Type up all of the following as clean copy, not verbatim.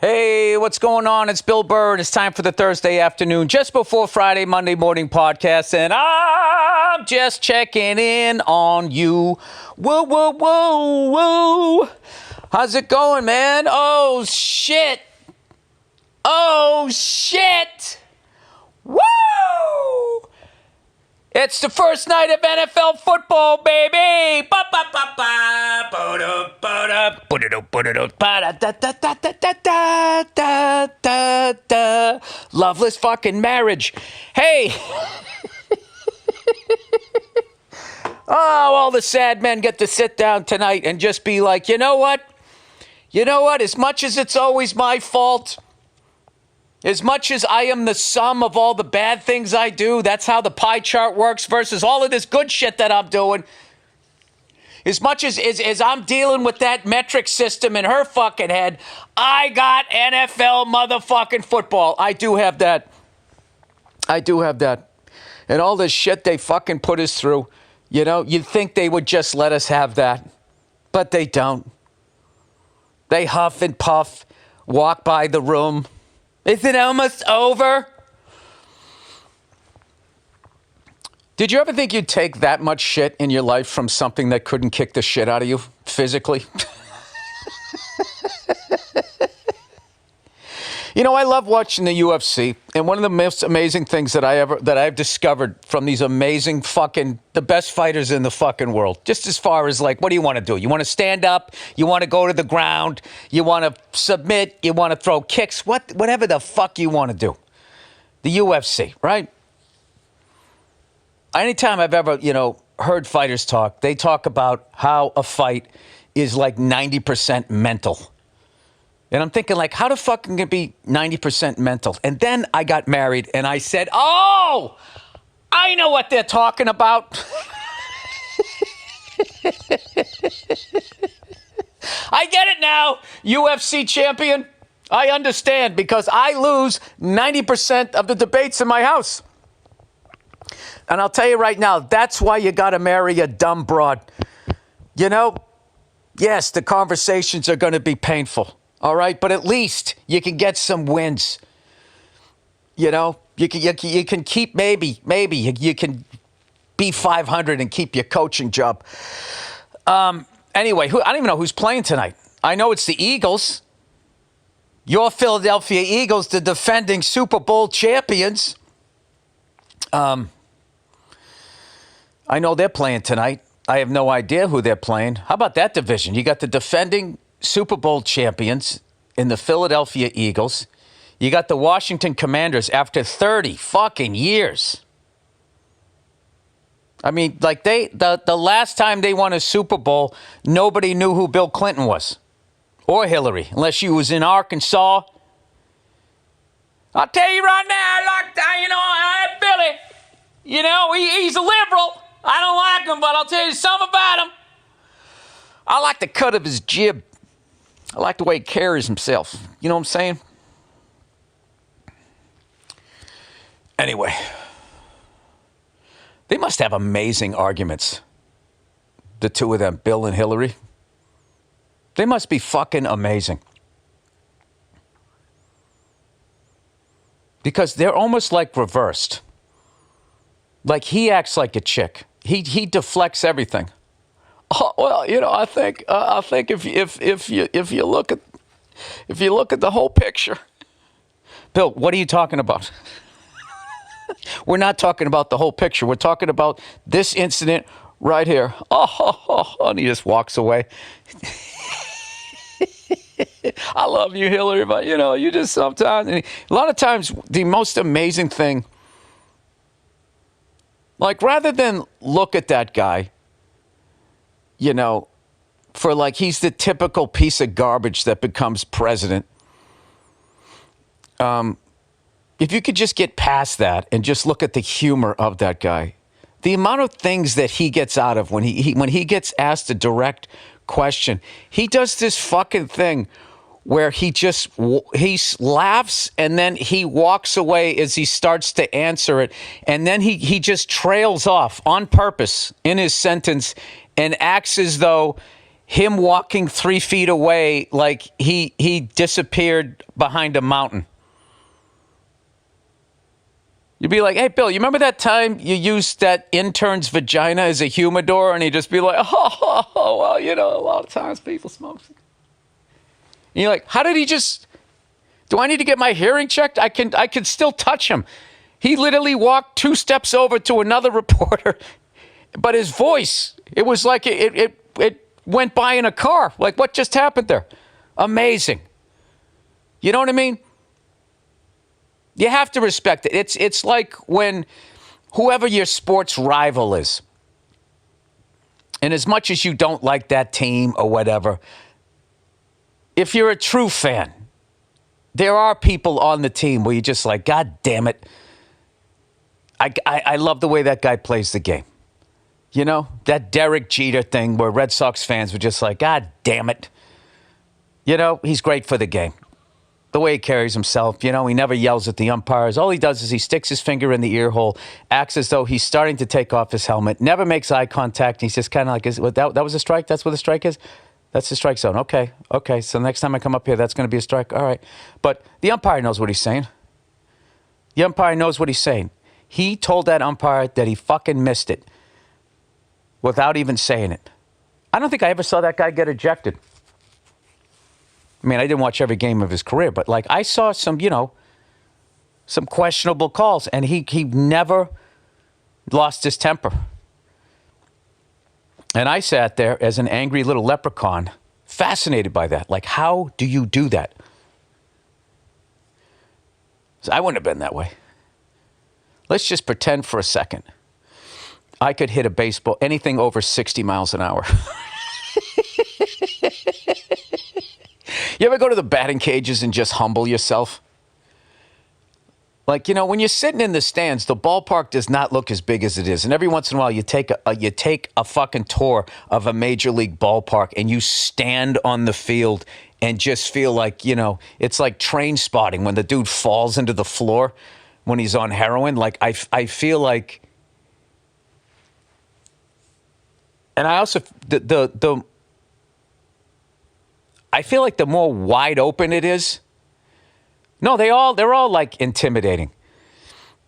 Hey, what's going on? It's Bill Burr, and it's time for the Thursday afternoon, just before Friday, Monday morning podcast, and I'm just checking in on you. Woo, woo, woo, woo. How's it going, man? Oh, shit. Oh, shit. Woo! It's the first night of NFL football, baby. Loveless fucking marriage. Hey. Oh, all the sad men get to sit down tonight and just be like, you know what? You know what? As much as it's always my fault, as much as I am the sum of all the bad things I do, that's how the pie chart works versus all of this good shit that I'm doing. As much as I'm dealing with that metric system in her fucking head, I got NFL motherfucking football. I do have that. I do have that. And all this shit they fucking put us through, you know, you'd think they would just let us have that. But they don't. They huff and puff, walk by the room. Is it almost over? Did you ever think you'd take that much shit in your life from something that couldn't kick the shit out of you physically? You know, I love watching the UFC, and one of the most amazing things that I've discovered from these amazing the best fighters in the fucking world, just as far as like, what do you want to do? You want to stand up? You want to go to the ground? You want to submit? You want to throw kicks? Whatever the fuck you want to do. The UFC, right? Anytime I've ever, heard fighters talk, they talk about how a fight is like 90% mental. And I'm thinking, like, how the fuck can it be 90% mental? And then I got married, and I said, oh, I know what they're talking about. I get it now, UFC champion. I understand, because I lose 90% of the debates in my house. And I'll tell you right now, that's why you got to marry a dumb broad. You know, yes, the conversations are going to be painful. All right, but at least you can get some wins. You know, you can keep maybe you can be 500 and keep your coaching job. Anyway, I don't even know who's playing tonight. I know it's the Eagles. Your Philadelphia Eagles, the defending Super Bowl champions. I know they're playing tonight. I have no idea who they're playing. How about that division? You got the defending Super Bowl champions in the Philadelphia Eagles. You got the Washington Commanders after 30 fucking years. I mean, like the last time they won a Super Bowl, nobody knew who Bill Clinton was or Hillary, unless she was in Arkansas. I'll tell you right now, I Billy. He's a liberal. I don't like him, but I'll tell you something about him. I like the cut of his jib. I like the way he carries himself. You know what I'm saying? Anyway, they must have amazing arguments, the two of them, Bill and Hillary. They must be fucking amazing. Because they're almost like reversed. Like he acts like a chick. He deflects everything. Oh, well, I think if you look at the whole picture, Bill, what are you talking about? We're not talking about the whole picture. We're talking about this incident right here. Oh, and he just walks away. I love you, Hillary, but you just sometimes. A lot of times, the most amazing thing, like rather than look at that guy, for like he's the typical piece of garbage that becomes president. If you could just get past that and just look at the humor of that guy, the amount of things that he gets out of when he gets asked a direct question, he does this fucking thing where he laughs and then he walks away as he starts to answer it, and then he just trails off on purpose in his sentence and acts as though him walking 3 feet away like he disappeared behind a mountain. You'd be like, hey, Bill, you remember that time you used that intern's vagina as a humidor? And he'd just be like, oh, well, you know, a lot of times people smoke. And you're like, how did he just... Do I need to get my hearing checked? I can still touch him. He literally walked 2 steps over to another reporter, but his voice, it was like it went by in a car. Like, what just happened there? Amazing. You know what I mean? You have to respect it. It's like when whoever your sports rival is, and as much as you don't like that team or whatever, if you're a true fan, there are people on the team where you're just like, God damn it. I love the way that guy plays the game. You know, that Derek Jeter thing where Red Sox fans were just like, God damn it. You know, he's great for the game. The way he carries himself, you know, he never yells at the umpires. All he does is he sticks his finger in the ear hole, acts as though he's starting to take off his helmet, never makes eye contact. He's just kind of like, that was a strike? That's what a strike is? That's the strike zone. Okay. So next time I come up here, that's going to be a strike. All right. But the umpire knows what he's saying. The umpire knows what he's saying. He told that umpire that he fucking missed it without even saying it. I don't think I ever saw that guy get ejected. I mean, I didn't watch every game of his career, but like I saw some, you know, some questionable calls, and he never lost his temper. And I sat there as an angry little leprechaun, fascinated by that. Like, how do you do that? So I wouldn't have been that way. Let's just pretend for a second I could hit a baseball, anything over 60 miles an hour. You ever go to the batting cages and just humble yourself? Like, you know, when you're sitting in the stands, the ballpark does not look as big as it is. And every once in a while, you take a fucking tour of a major league ballpark and you stand on the field and just feel like, you know, it's like Train Spotting when the dude falls into the floor when he's on heroin. Like, I feel like... And I also... I feel like the more wide open it is... No, they're all like intimidating.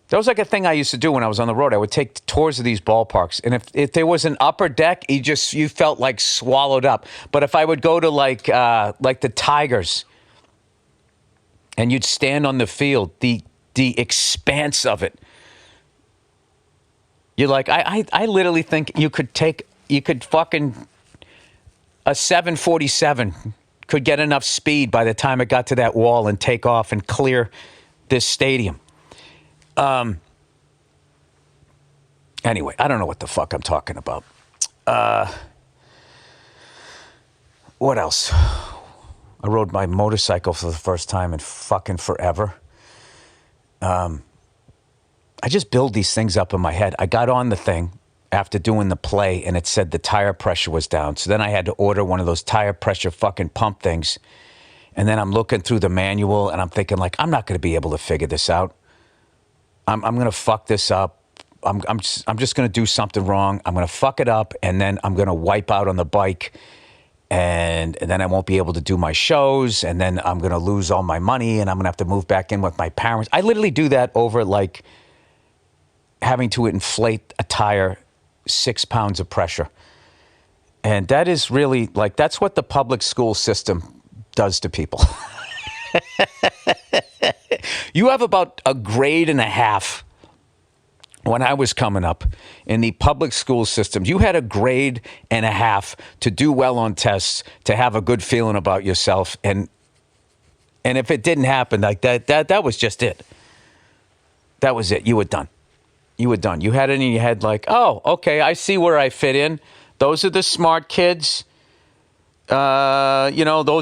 That was like a thing I used to do when I was on the road. I would take tours of these ballparks, and if there was an upper deck, you felt like swallowed up. But if I would go to like the Tigers, and you'd stand on the field, the expanse of it, you're like, I literally think you could fucking a 747 could get enough speed by the time it got to that wall and take off and clear this stadium. Anyway, I don't know what the fuck I'm talking about. What else? I rode my motorcycle for the first time in fucking forever. I just build these things up in my head. I got on the thing after doing the play, and it said the tire pressure was down. So then I had to order one of those tire pressure fucking pump things. And then I'm looking through the manual, and I'm thinking, like, I'm not going to be able to figure this out. I'm going to fuck this up. I'm just going to do something wrong. I'm going to fuck it up, and then I'm going to wipe out on the bike, and then I won't be able to do my shows, and then I'm going to lose all my money, and I'm going to have to move back in with my parents. I literally do that over, like, having to inflate a tire 6 pounds of pressure. And that is really, like, that's what the public school system does to people. You have about a grade and a half. When I was coming up in the public school system, you had a grade and a half to do well on tests, to have a good feeling about yourself. And if it didn't happen like that was just it. That was it. You were done. You were done. You had it in your head like, oh, okay, I see where I fit in. Those are the smart kids. Those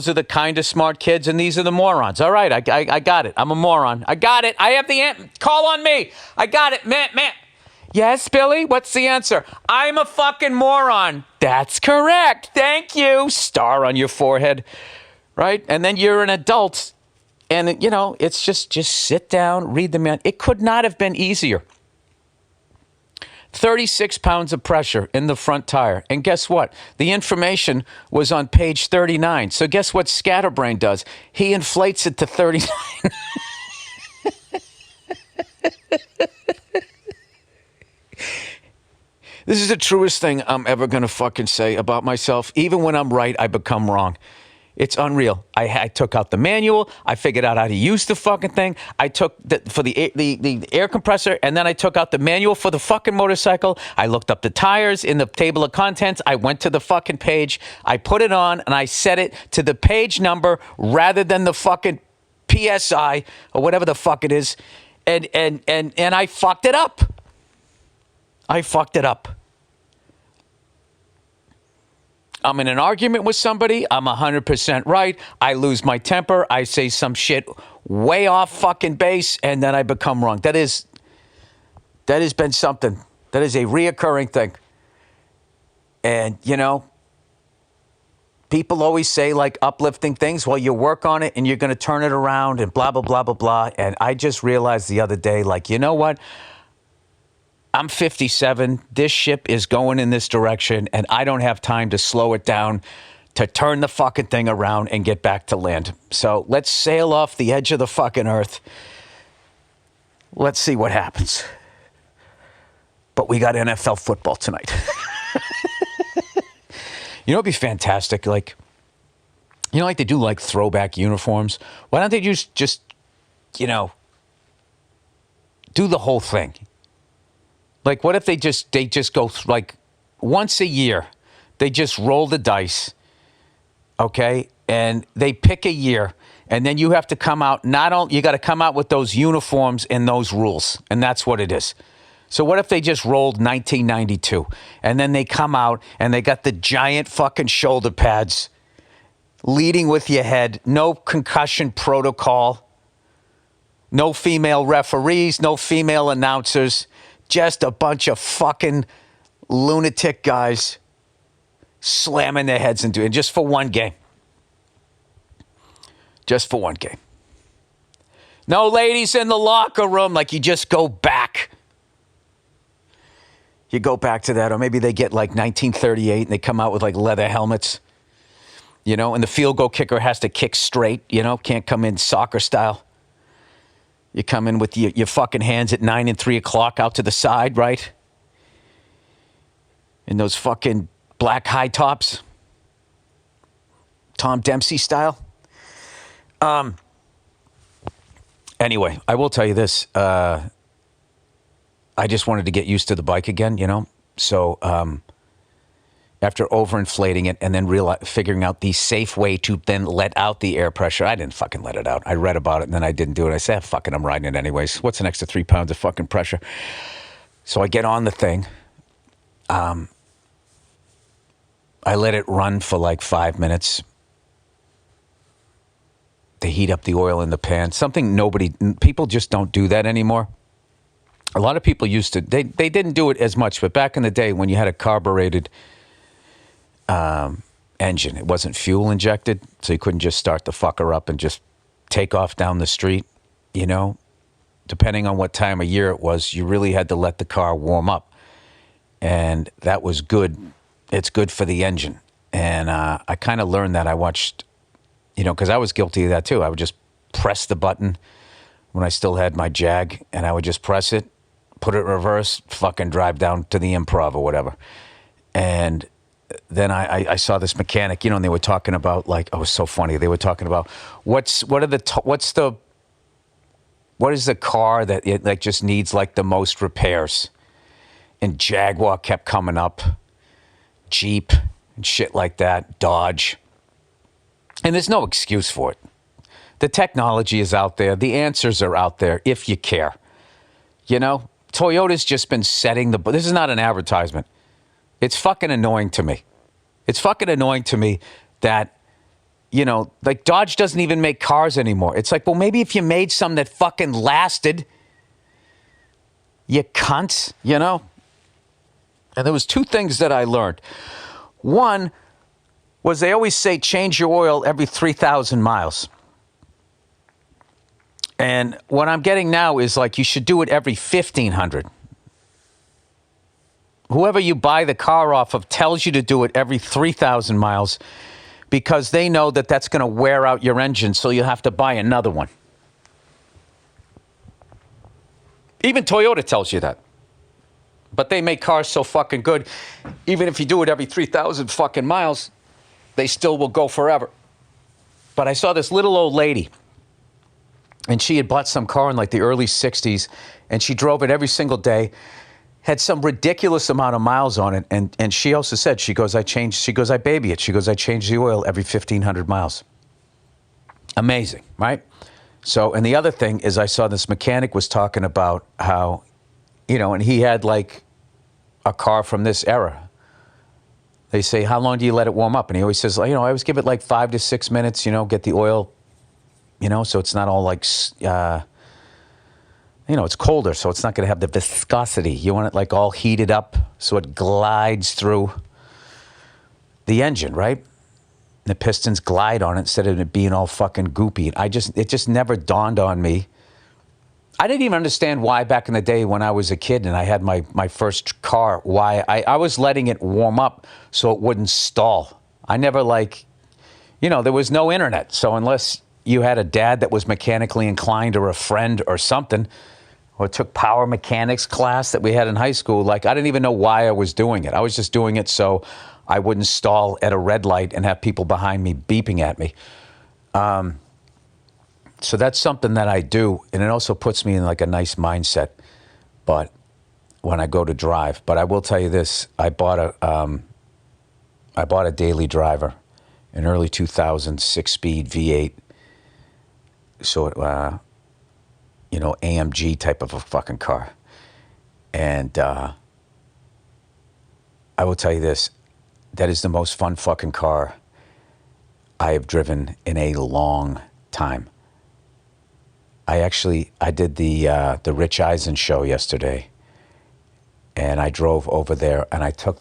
are the kind of smart kids, and these are the morons. All right, I got it. I'm a moron. I got it. I have the answer. Call on me. I got it, man. Yes, Billy? What's the answer? I'm a fucking moron. That's correct. Thank you. Star on your forehead, right? And then you're an adult, and, it's just sit down, read the man. It could not have been easier. 36 pounds of pressure in the front tire. And guess what? The information was on page 39. So guess what Scatterbrain does? He inflates it to 39. This is the truest thing I'm ever going to fucking say about myself. Even when I'm right, I become wrong. It's unreal. I took out the manual. I figured out how to use the fucking thing. I took for the air compressor, and then I took out the manual for the fucking motorcycle. I looked up the tires in the table of contents. I went to the fucking page. I put it on, and I set it to the page number rather than the fucking PSI or whatever the fuck it is. And I fucked it up. I fucked it up. I'm in an argument with somebody. I'm 100% right. I lose my temper. I say some shit way off fucking base, and then I become wrong. That has been something. That is a reoccurring thing. And, you know, people always say, like, uplifting things. Well, you work on it, and you're going to turn it around, and blah, blah, blah, blah, blah. And I just realized the other day, like, you know what? I'm 57. This ship is going in this direction, and I don't have time to slow it down to turn the fucking thing around and get back to land. So let's sail off the edge of the fucking earth. Let's see what happens. But we got NFL football tonight. You know, it'd be fantastic. Like, you know, like they do like throwback uniforms. Why don't they just, you know, do the whole thing? Like, what if they just go, like, once a year, they just roll the dice, okay? And they pick a year, and then you have to come out, you got to come out with those uniforms and those rules, and that's what it is. So what if they just rolled 1992, and then they come out, and they got the giant fucking shoulder pads, leading with your head, no concussion protocol, no female referees, no female announcers, just a bunch of fucking lunatic guys slamming their heads into it just for one game. Just for one game. No ladies in the locker room, like you just go back. You go back to that, or maybe they get like 1938 and they come out with like leather helmets, you know, and the field goal kicker has to kick straight, you know, can't come in soccer style. You come in with your fucking hands at 9 and 3 o'clock out to the side, right? In those fucking black high tops. Tom Dempsey style. Anyway, I will tell you this. I just wanted to get used to the bike again, you know? So after overinflating it and then figuring out the safe way to then let out the air pressure. I didn't fucking let it out. I read about it and then I didn't do it. I said, fuck it, I'm riding it anyways. What's an extra 3 pounds of fucking pressure? So I get on the thing. I let it run for like 5 minutes. They heat up the oil in the pan. People just don't do that anymore. A lot of people used to, they didn't do it as much, but back in the day when you had a carbureted engine. It wasn't fuel injected, so you couldn't just start the fucker up and just take off down the street, you know? Depending on what time of year it was, you really had to let the car warm up. And that was good. It's good for the engine. And I kind of learned that. I watched, you know, because I was guilty of that too. I would just press the button when I still had my Jag, and I would just press it, put it in reverse, fucking drive down to the Improv or whatever. And then I saw this mechanic, you know, and they were talking about like, oh, it was so funny. They were talking about what is the car that it like just needs like the most repairs? And Jaguar kept coming up, Jeep and shit like that, Dodge. And there's no excuse for it. The technology is out there. The answers are out there if you care. You know, Toyota's just been setting this is not an advertisement. It's fucking annoying to me. It's fucking annoying to me that, you know, like Dodge doesn't even make cars anymore. It's like, well, maybe if you made some that fucking lasted, you cunts, you know? And there was two things that I learned. One was they always say change your oil every 3,000 miles. And what I'm getting now is like you should do it every 1,500. whoever you buy the car off of tells you to do it every 3,000 miles because they know that that's going to wear out your engine, so you have to buy another one. Even Toyota tells you that. But they make cars so fucking good, even if you do it every 3,000 fucking miles, they still will go forever. But I saw this little old lady, and she had bought some car in like the early 60s, and she drove it every single day, had some ridiculous amount of miles on it, and she also said, she goes, I baby it. She goes, I change the oil every 1,500 miles. Amazing, right? So, and the other thing is I saw this mechanic was talking about how, and he had like a car from this era. They say, how long do you let it warm up? And he always says, I always give it like 5 to 6 minutes, get the oil, so it's not all like, it's colder, so it's not going to have the viscosity. You want it like all heated up so it glides through the engine, right? The pistons glide on it instead of it being all fucking goopy. It just never dawned on me. I didn't even understand why back in the day when I was a kid and I had my first car, why I was letting it warm up so it wouldn't stall. I never there was no internet. So unless you had a dad that was mechanically inclined or a friend or something, or took power mechanics class that we had in high school, I didn't even know why I was doing it. I was just doing it so I wouldn't stall at a red light and have people behind me beeping at me. So that's something that I do, and it also puts me in like a nice mindset. But when I go to drive, but I will tell you this: I bought a daily driver, an early 2000 6-speed V8. So AMG type of a fucking car, and I will tell you this: that is the most fun fucking car I have driven in a long time. I did the Rich Eisen show yesterday, and I drove over there, and I took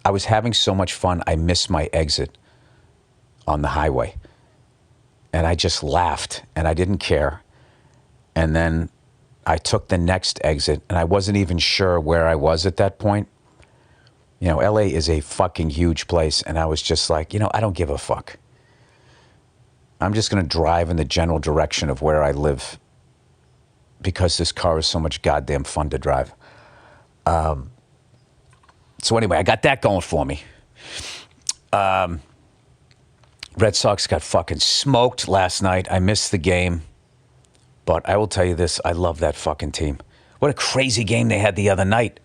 I was having so much fun, I missed my exit on the highway, and I just laughed, and I didn't care, and then I took the next exit, and I wasn't even sure where I was at that point. LA is a fucking huge place, and I was just like, I don't give a fuck. I'm just going to drive in the general direction of where I live because this car is so much goddamn fun to drive. So anyway, I got that going for me. Red Sox got fucking smoked last night. I missed the game. But I will tell you this, I love that fucking team. What a crazy game they had the other night.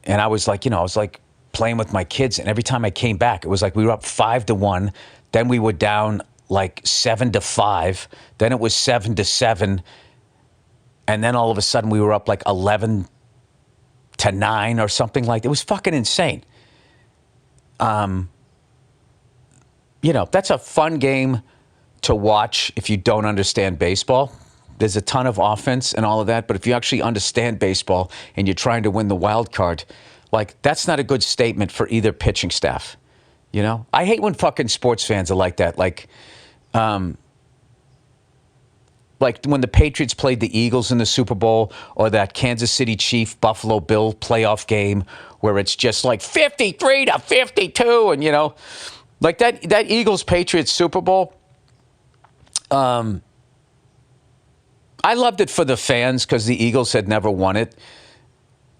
And I was like, playing with my kids, and every time I came back, it was like we were up 5-1. Then we were down like 7-5. Then it was 7-7. And then all of a sudden we were up like 11-9 or something like that. It was fucking insane. That's a fun game to watch if you don't understand baseball. There's a ton of offense and all of that, but if you actually understand baseball and you're trying to win the wild card, that's not a good statement for either pitching staff. I hate when fucking sports fans are like that. Like when the Patriots played the Eagles in the Super Bowl, or that Kansas City Chief Buffalo Bill playoff game where it's just like 53-52, and like that Eagles Patriots Super Bowl. I loved it for the fans because the Eagles had never won it,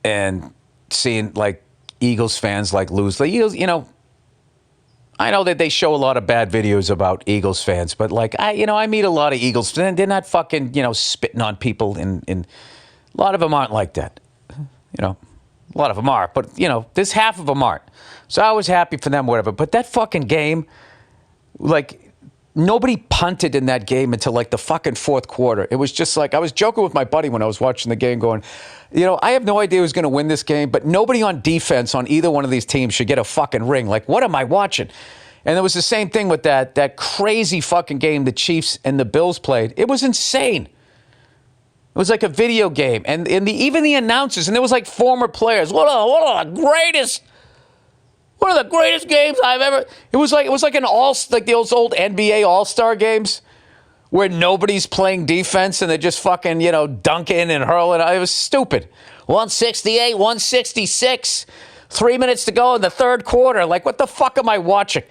and seeing Eagles fans lose. The Eagles, I know that they show a lot of bad videos about Eagles fans, but I meet a lot of Eagles fans. They're not fucking spitting on people, and a lot of them aren't like that. A lot of them are, but there's half of them aren't. So I was happy for them, whatever. But that fucking game, nobody punted in that game until the fucking fourth quarter. It was just I was joking with my buddy when I was watching the game going, I have no idea who's going to win this game, but nobody on defense on either one of these teams should get a fucking ring. What am I watching? And it was the same thing with that crazy fucking game the Chiefs and the Bills played. It was insane. It was like a video game. And even the announcers, and there was former players. One of the greatest games I've ever. It was like those old NBA All-Star games where nobody's playing defense and they're just fucking, dunking and hurling. It was stupid. 168, 166. 3 minutes to go in the third quarter. Like, what the fuck am I watching?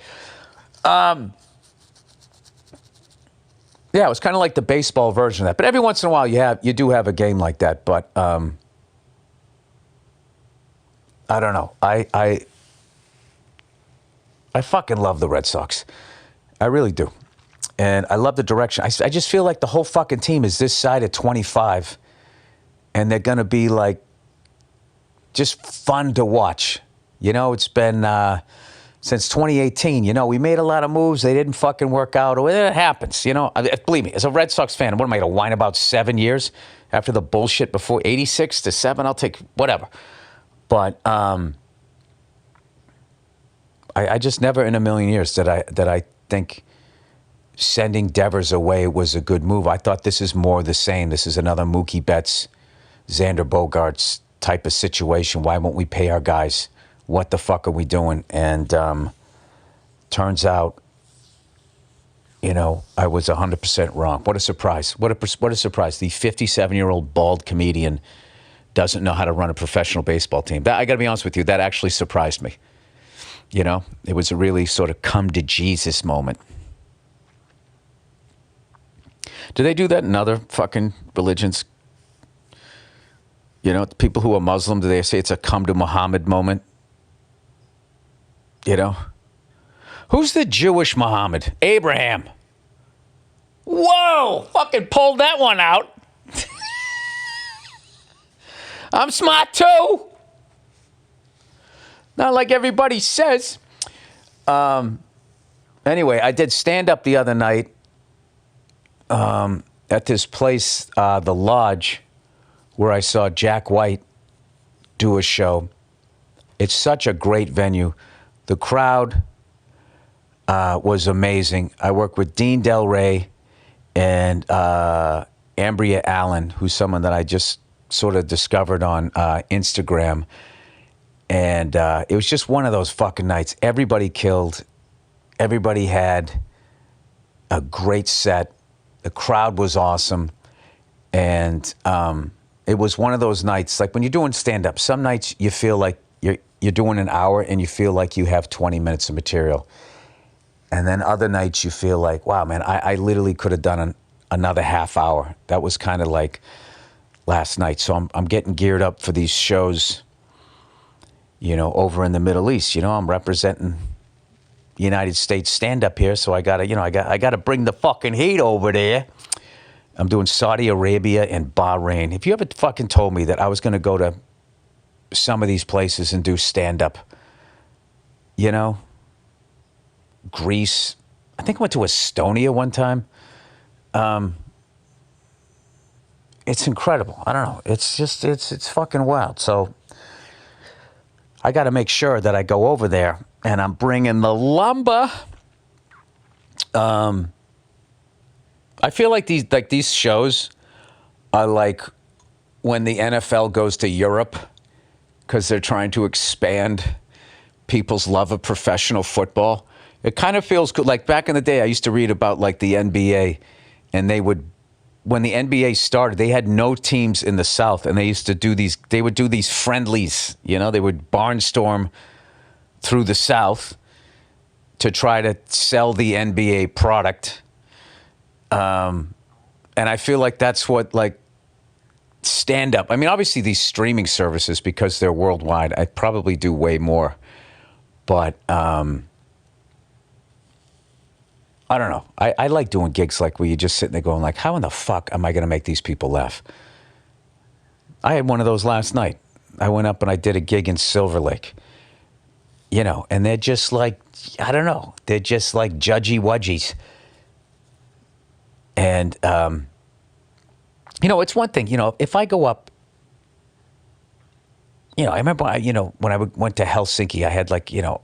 Yeah, it was kind of like the baseball version of that. But every once in a while, you do have a game like that. But I don't know. I fucking love the Red Sox. I really do. And I love the direction. I just feel like the whole fucking team is this side at 25. And they're going to be like just fun to watch. You know, it's been since 2018. You know, we made a lot of moves. They didn't fucking work out. It happens. You know, believe me, as a Red Sox fan, what am I going to whine about 7 years after the bullshit before 86 to 7? I'll take whatever. But I just never in a million years that I think sending Devers away was a good move. I thought this is more the same. This is another Mookie Betts, Xander Bogaerts type of situation. Why won't we pay our guys? What the fuck are we doing? And turns out, you know, I was 100% wrong. What a surprise. What a surprise. The 57-year-old bald comedian doesn't know how to run a professional baseball team. I got to be honest with you, that actually surprised me. You know, it was a really sort of come to Jesus moment. Do they do that in other fucking religions? You know, people who are Muslim, do they say it's a come to Muhammad moment? You know? Who's the Jewish Muhammad? Abraham. Whoa! Fucking pulled that one out. I'm smart too. Not like everybody says. Anyway, I did stand up the other night at this place, the Lodge, where I saw Jack White do a show. It's such a great venue. The crowd was amazing. I worked with Dean Del Rey and Ambria Allen, who's someone that I just sort of discovered on Instagram. And it was just one of those fucking nights. Everybody killed. Everybody had a great set. The crowd was awesome. And it was one of those nights, like when you're doing stand-up, some nights you feel like you're doing an hour and you feel like you have 20 minutes of material. And then other nights you feel like, wow, man, I literally could have done another half hour. That was kind of like last night. So I'm getting geared up for these shows, you know, over in the Middle East. You know, I'm representing United States stand-up here, so I gotta bring the fucking heat over there. I'm doing Saudi Arabia and Bahrain. If you ever fucking told me that I was gonna go to some of these places and do stand-up, you know, Greece. I think I went to Estonia one time. It's incredible. I don't know. It's just, it's fucking wild. So I got to make sure that I go over there and I'm bringing the lumber. I feel like these shows are like when the NFL goes to Europe because they're trying to expand people's love of professional football. It kind of feels good. Like back in the day, I used to read about like the NBA, and when the NBA started, they had no teams in the South, and they would do these friendlies. You know, they would barnstorm through the South to try to sell the NBA product. And I feel like that's what like stand-up. I mean, obviously these streaming services, because they're worldwide, I probably do way more. But I don't know. I like doing gigs like where you're just sitting there going like, how in the fuck am I going to make these people laugh? I had one of those last night. I went up and I did a gig in Silver Lake. You know, and they're just like, I don't know. They're just like judgy-wudgies. And, you know, it's one thing, you know, if I go up, you know, I remember, when I went to Helsinki, I had like, you know,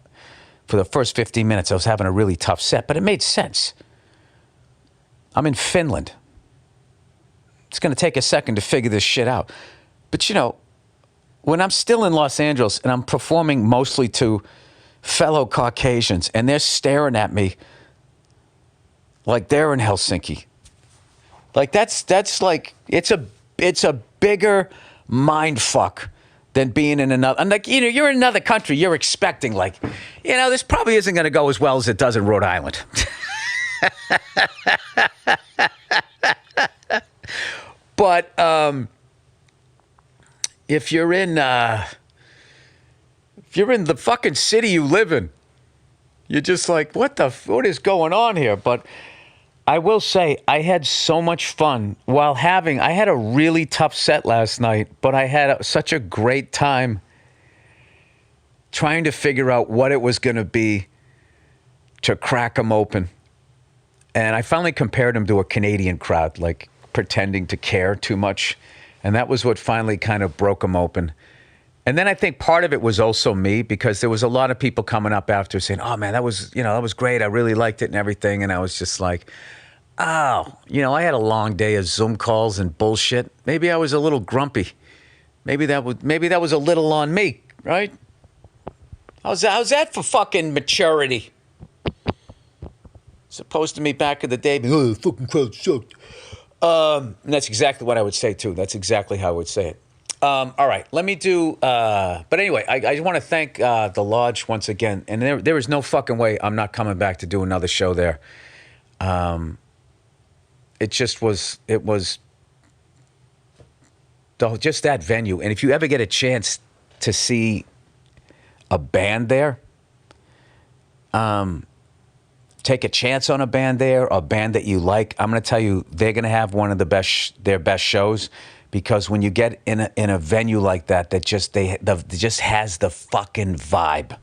for the first 15 minutes, I was having a really tough set, but it made sense. I'm in Finland. It's going to take a second to figure this shit out. But, you know, when I'm still in Los Angeles and I'm performing mostly to fellow Caucasians and they're staring at me like they're in Helsinki. Like that's like, it's a bigger mind fuck than being in another. And like, you're in another country. You're expecting like, this probably isn't going to go as well as it does in Rhode Island. But if you're in the fucking city you live in, you're just like, what is going on here? But I will say, I had so much fun I had a really tough set last night, but I had such a great time trying to figure out what it was going to be to crack them open. And I finally compared them to a Canadian crowd, like pretending to care too much. And that was what finally kind of broke them open. And then I think part of it was also me, because there was a lot of people coming up after saying, oh man, that was great. I really liked it and everything. And I was just like, I had a long day of Zoom calls and bullshit. Maybe I was a little grumpy. Maybe that was a little on me, right? How's that for fucking maturity? Supposed to me back in the day, the fucking crowd sucked. And that's exactly what I would say too. That's exactly how I would say it. All right, let me do, but anyway, I just want to thank the Lodge once again. And there is no fucking way I'm not coming back to do another show there. It was just that venue. And if you ever get a chance to see a band there, take a chance on a band there, or a band that you like, I'm going to tell you, they're going to have one of their best shows. Because when you get in a venue like that just has the fucking vibe,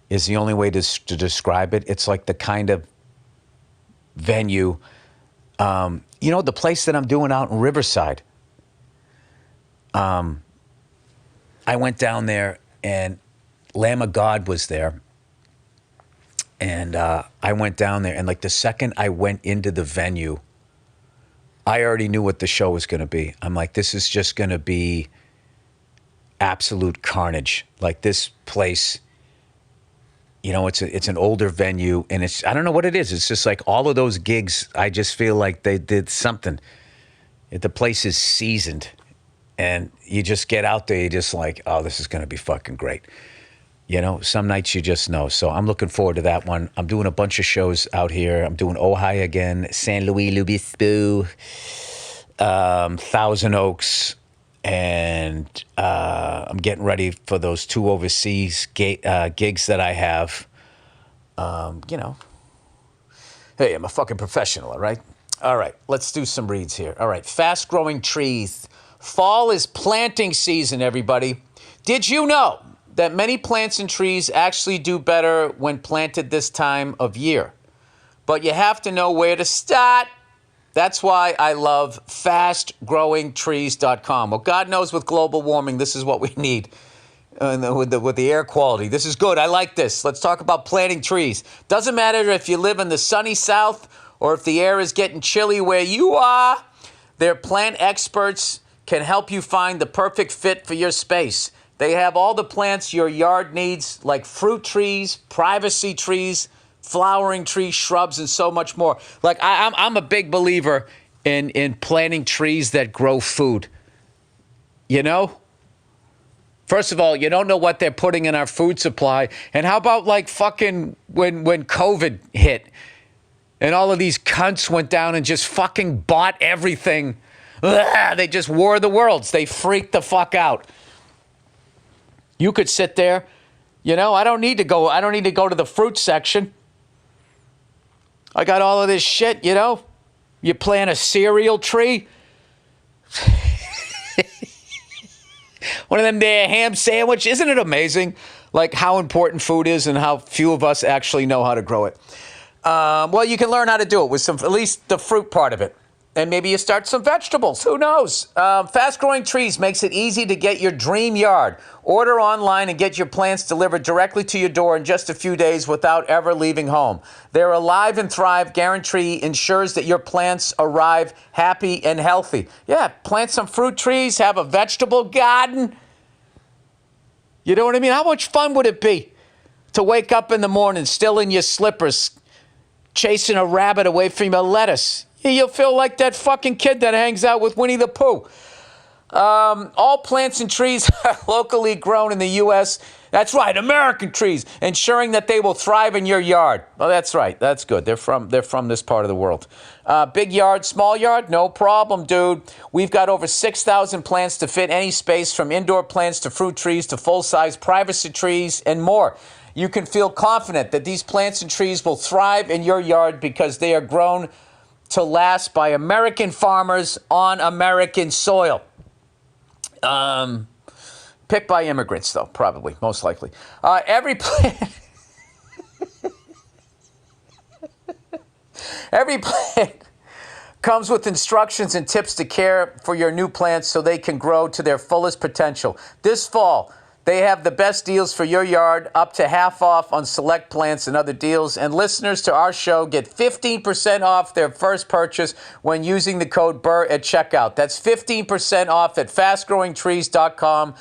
is the only way to describe it. It's like the kind of venue, the place that I'm doing out in Riverside. I went down there and Lamb of God was there. And I went down there, and like the second I went into the venue, I already knew what the show was going to be. I'm like, this is just going to be absolute carnage. Like this place, it's an older venue, and I don't know what it is. It's just like all of those gigs, I just feel like they did something. The place is seasoned, and you just get out there, you're just like, oh, this is going to be fucking great. Some nights you just know. So I'm looking forward to that one. I'm doing a bunch of shows out here. I'm doing Ojai again, San Luis Obispo, Thousand Oaks, and I'm getting ready for those 2 overseas gigs that I have. Hey, I'm a fucking professional, all right? All right, let's do some reads here. All right, fast-growing trees. Fall is planting season, everybody. Did you know that many plants and trees actually do better when planted this time of year? But you have to know where to start. That's why I love fastgrowingtrees.com. Well, God knows with global warming, this is what we need. With the air quality. This is good. I like this. Let's talk about planting trees. Doesn't matter if you live in the sunny south or if the air is getting chilly where you are. Their plant experts can help you find the perfect fit for your space. They have all the plants your yard needs, like fruit trees, privacy trees, flowering trees, shrubs, and so much more. Like I'm a big believer in planting trees that grow food. First of all, you don't know what they're putting in our food supply. And how about like fucking when COVID hit and all of these cunts went down and just fucking bought everything. They just wore the worlds. They freaked the fuck out. You could sit there, I don't need to go to the fruit section. I got all of this shit, You plant a cereal tree. One of them there ham sandwich. Isn't it amazing, like how important food is and how few of us actually know how to grow it? Well, you can learn how to do it with at least the fruit part of it. And maybe you start some vegetables. Who knows? Fast Growing Trees makes it easy to get your dream yard. Order online and get your plants delivered directly to your door in just a few days without ever leaving home. Their Alive and Thrive guarantee ensures that your plants arrive happy and healthy. Yeah, plant some fruit trees, have a vegetable garden. You know what I mean? How much fun would it be to wake up in the morning still in your slippers, chasing a rabbit away from your lettuce? You'll feel like that fucking kid that hangs out with Winnie the Pooh. All plants and trees are locally grown in the U.S. That's right, American trees, ensuring that they will thrive in your yard. Well, that's right. That's good. They're from this part of the world. Big yard, small yard, no problem, dude. We've got over 6,000 plants to fit any space, from indoor plants to fruit trees to full-size privacy trees and more. You can feel confident that these plants and trees will thrive in your yard because they are grown to last by American farmers on American soil. Picked by immigrants, though, probably, most likely. Every plant comes with instructions and tips to care for your new plants so they can grow to their fullest potential. This fall, they have the best deals for your yard, up to half off on select plants and other deals. And listeners to our show get 15% off their first purchase when using the code Burr at checkout. That's 15% off at fastgrowingtrees.com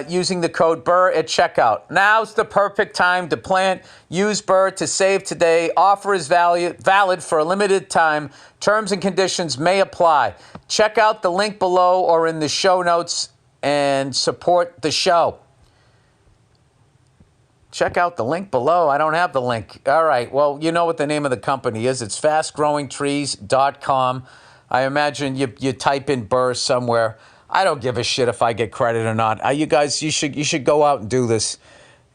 using the code Burr at checkout. Now's the perfect time to plant. Use Burr to save today. Offer is valid for a limited time. Terms and conditions may apply. Check out the link below or in the show notes and support the show. Check out the link below. I don't have the link. All right. Well, you know what the name of the company is. It's fastgrowingtrees.com. I imagine you type in Burr somewhere. I don't give a shit if I get credit or not. You guys, you should go out and do this.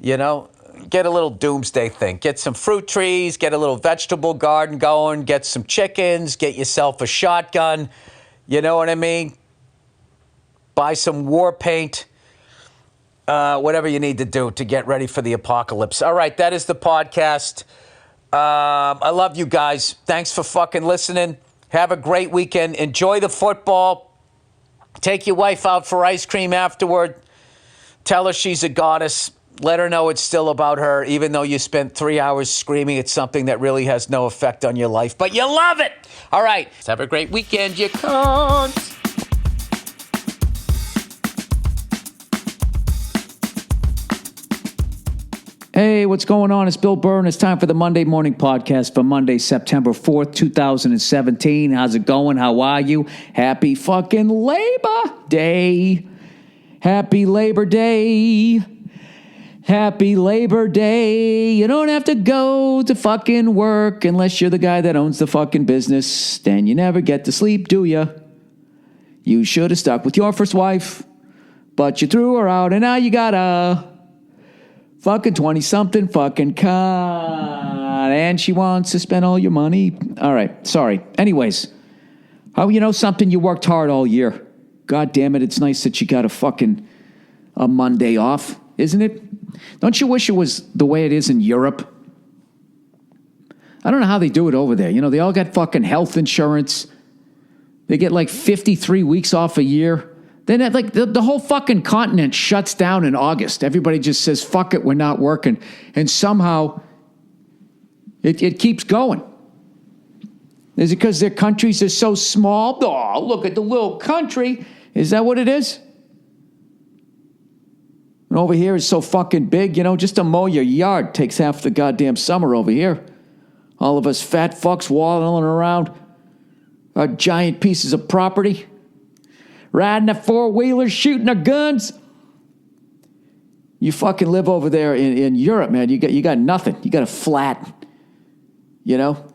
You know, get a little doomsday thing. Get some fruit trees, get a little vegetable garden going, get some chickens, get yourself a shotgun. You know what I mean? Buy some war paint, whatever you need to do to get ready for the apocalypse. All right, that is the podcast. I love you guys. Thanks for fucking listening. Have a great weekend. Enjoy the football. Take your wife out for ice cream afterward. Tell her she's a goddess. Let her know it's still about her, even though you spent 3 hours screaming at something that really has no effect on your life. But you love it. All right. Have a great weekend, you cunts. Hey, what's going on? It's Bill Burr, and it's time for the Monday Morning Podcast for Monday, September 4th, 2017. How's it going? How are you? Happy fucking Labor Day. Happy Labor Day. Happy Labor Day. You don't have to go to fucking work unless you're the guy that owns the fucking business. Then you never get to sleep, do you? You should have stuck with your first wife, but you threw her out, and now you got a fucking 20-something fucking con, and she wants to spend all your money. All right, sorry. Anyways, how you know something? You worked hard all year. God damn it, it's nice that you got a Monday off, isn't it? Don't you wish it was the way it is in Europe? I don't know how they do it over there. You know, they all got fucking health insurance. They get like 53 weeks off a year. Then like the whole fucking continent shuts down in August. Everybody just says, fuck it, we're not working. And somehow it keeps going. Is it because their countries are so small? Oh, look at the little country. Is that what it is? And over here is so fucking big, you know, just to mow your yard takes half the goddamn summer over here. All of us fat fucks waddling around our giant pieces of property. Riding a four-wheeler, shooting our guns. You fucking live over there in Europe, man. You got nothing. You got a flat, you know?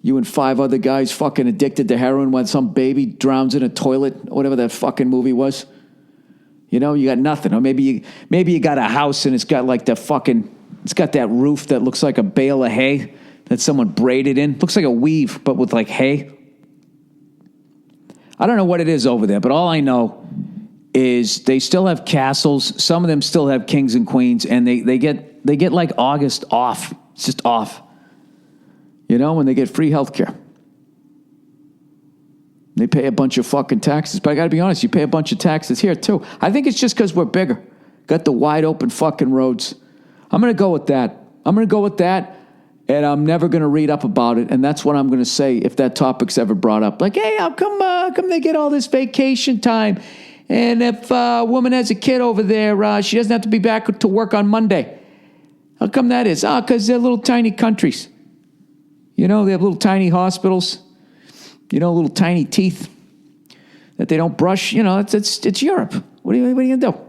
You and 5 other guys fucking addicted to heroin when some baby drowns in a toilet, whatever that fucking movie was. You know, you got nothing. Or maybe you got a house and it's got like it's got that roof that looks like a bale of hay that someone braided in. Looks like a weave, but with like hay. I don't know what it is over there, but all I know is they still have castles. Some of them still have kings and queens, and they get like August off. It's just off. You know, when they get free health care. They pay a bunch of fucking taxes, but I got to be honest, you pay a bunch of taxes here too. I think it's just because we're bigger. Got the wide open fucking roads. I'm going to go with that. And I'm never going to read up about it. And that's what I'm going to say if that topic's ever brought up. Like, hey, how come they get all this vacation time? And if a woman has a kid over there, she doesn't have to be back to work on Monday. How come that is? Because they're little tiny countries. You know, they have little tiny hospitals. You know, little tiny teeth. that they don't brush. You know, it's Europe. What are you going to do?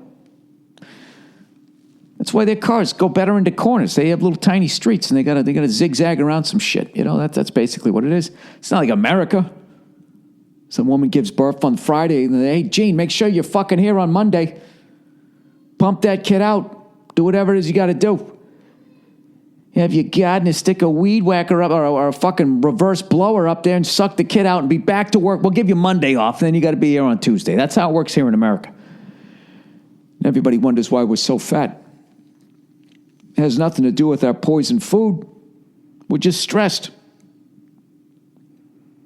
That's why their cars go better into corners. They have little tiny streets, and they gotta zigzag around some shit. You know, that's basically what it is. It's not like America. Some woman gives birth on Friday, and hey, Gene, make sure you're fucking here on Monday. Pump that kid out. Do whatever it is you got to do. Have your gardener stick a weed whacker up or a fucking reverse blower up there and suck the kid out and be back to work. We'll give you Monday off, and then you got to be here on Tuesday. That's how it works here in America. Everybody wonders why we're so fat. It has nothing to do with our poisoned food. We're just stressed.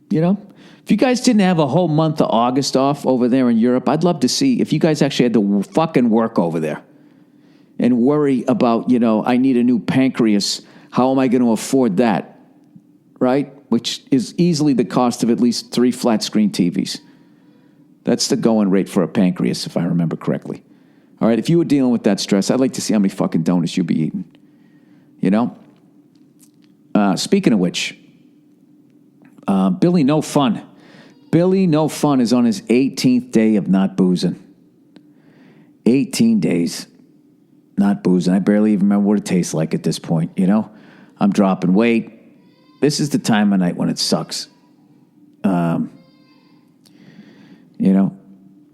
You know? If you guys didn't have a whole month of August off over there in Europe, I'd love to see if you guys actually had to fucking work over there and worry about, you know, I need a new pancreas. How am I going to afford that? Right? Which is easily the cost of at least 3 flat screen TVs. That's the going rate for a pancreas, if I remember correctly. All right, if you were dealing with that stress, I'd like to see how many fucking donuts you'd be eating. You know? Speaking of which, Billy No Fun. Billy No Fun is on his 18th day of not boozing. 18 days not boozing. I barely even remember what it tastes like at this point, you know? I'm dropping weight. This is the time of night when it sucks. You know?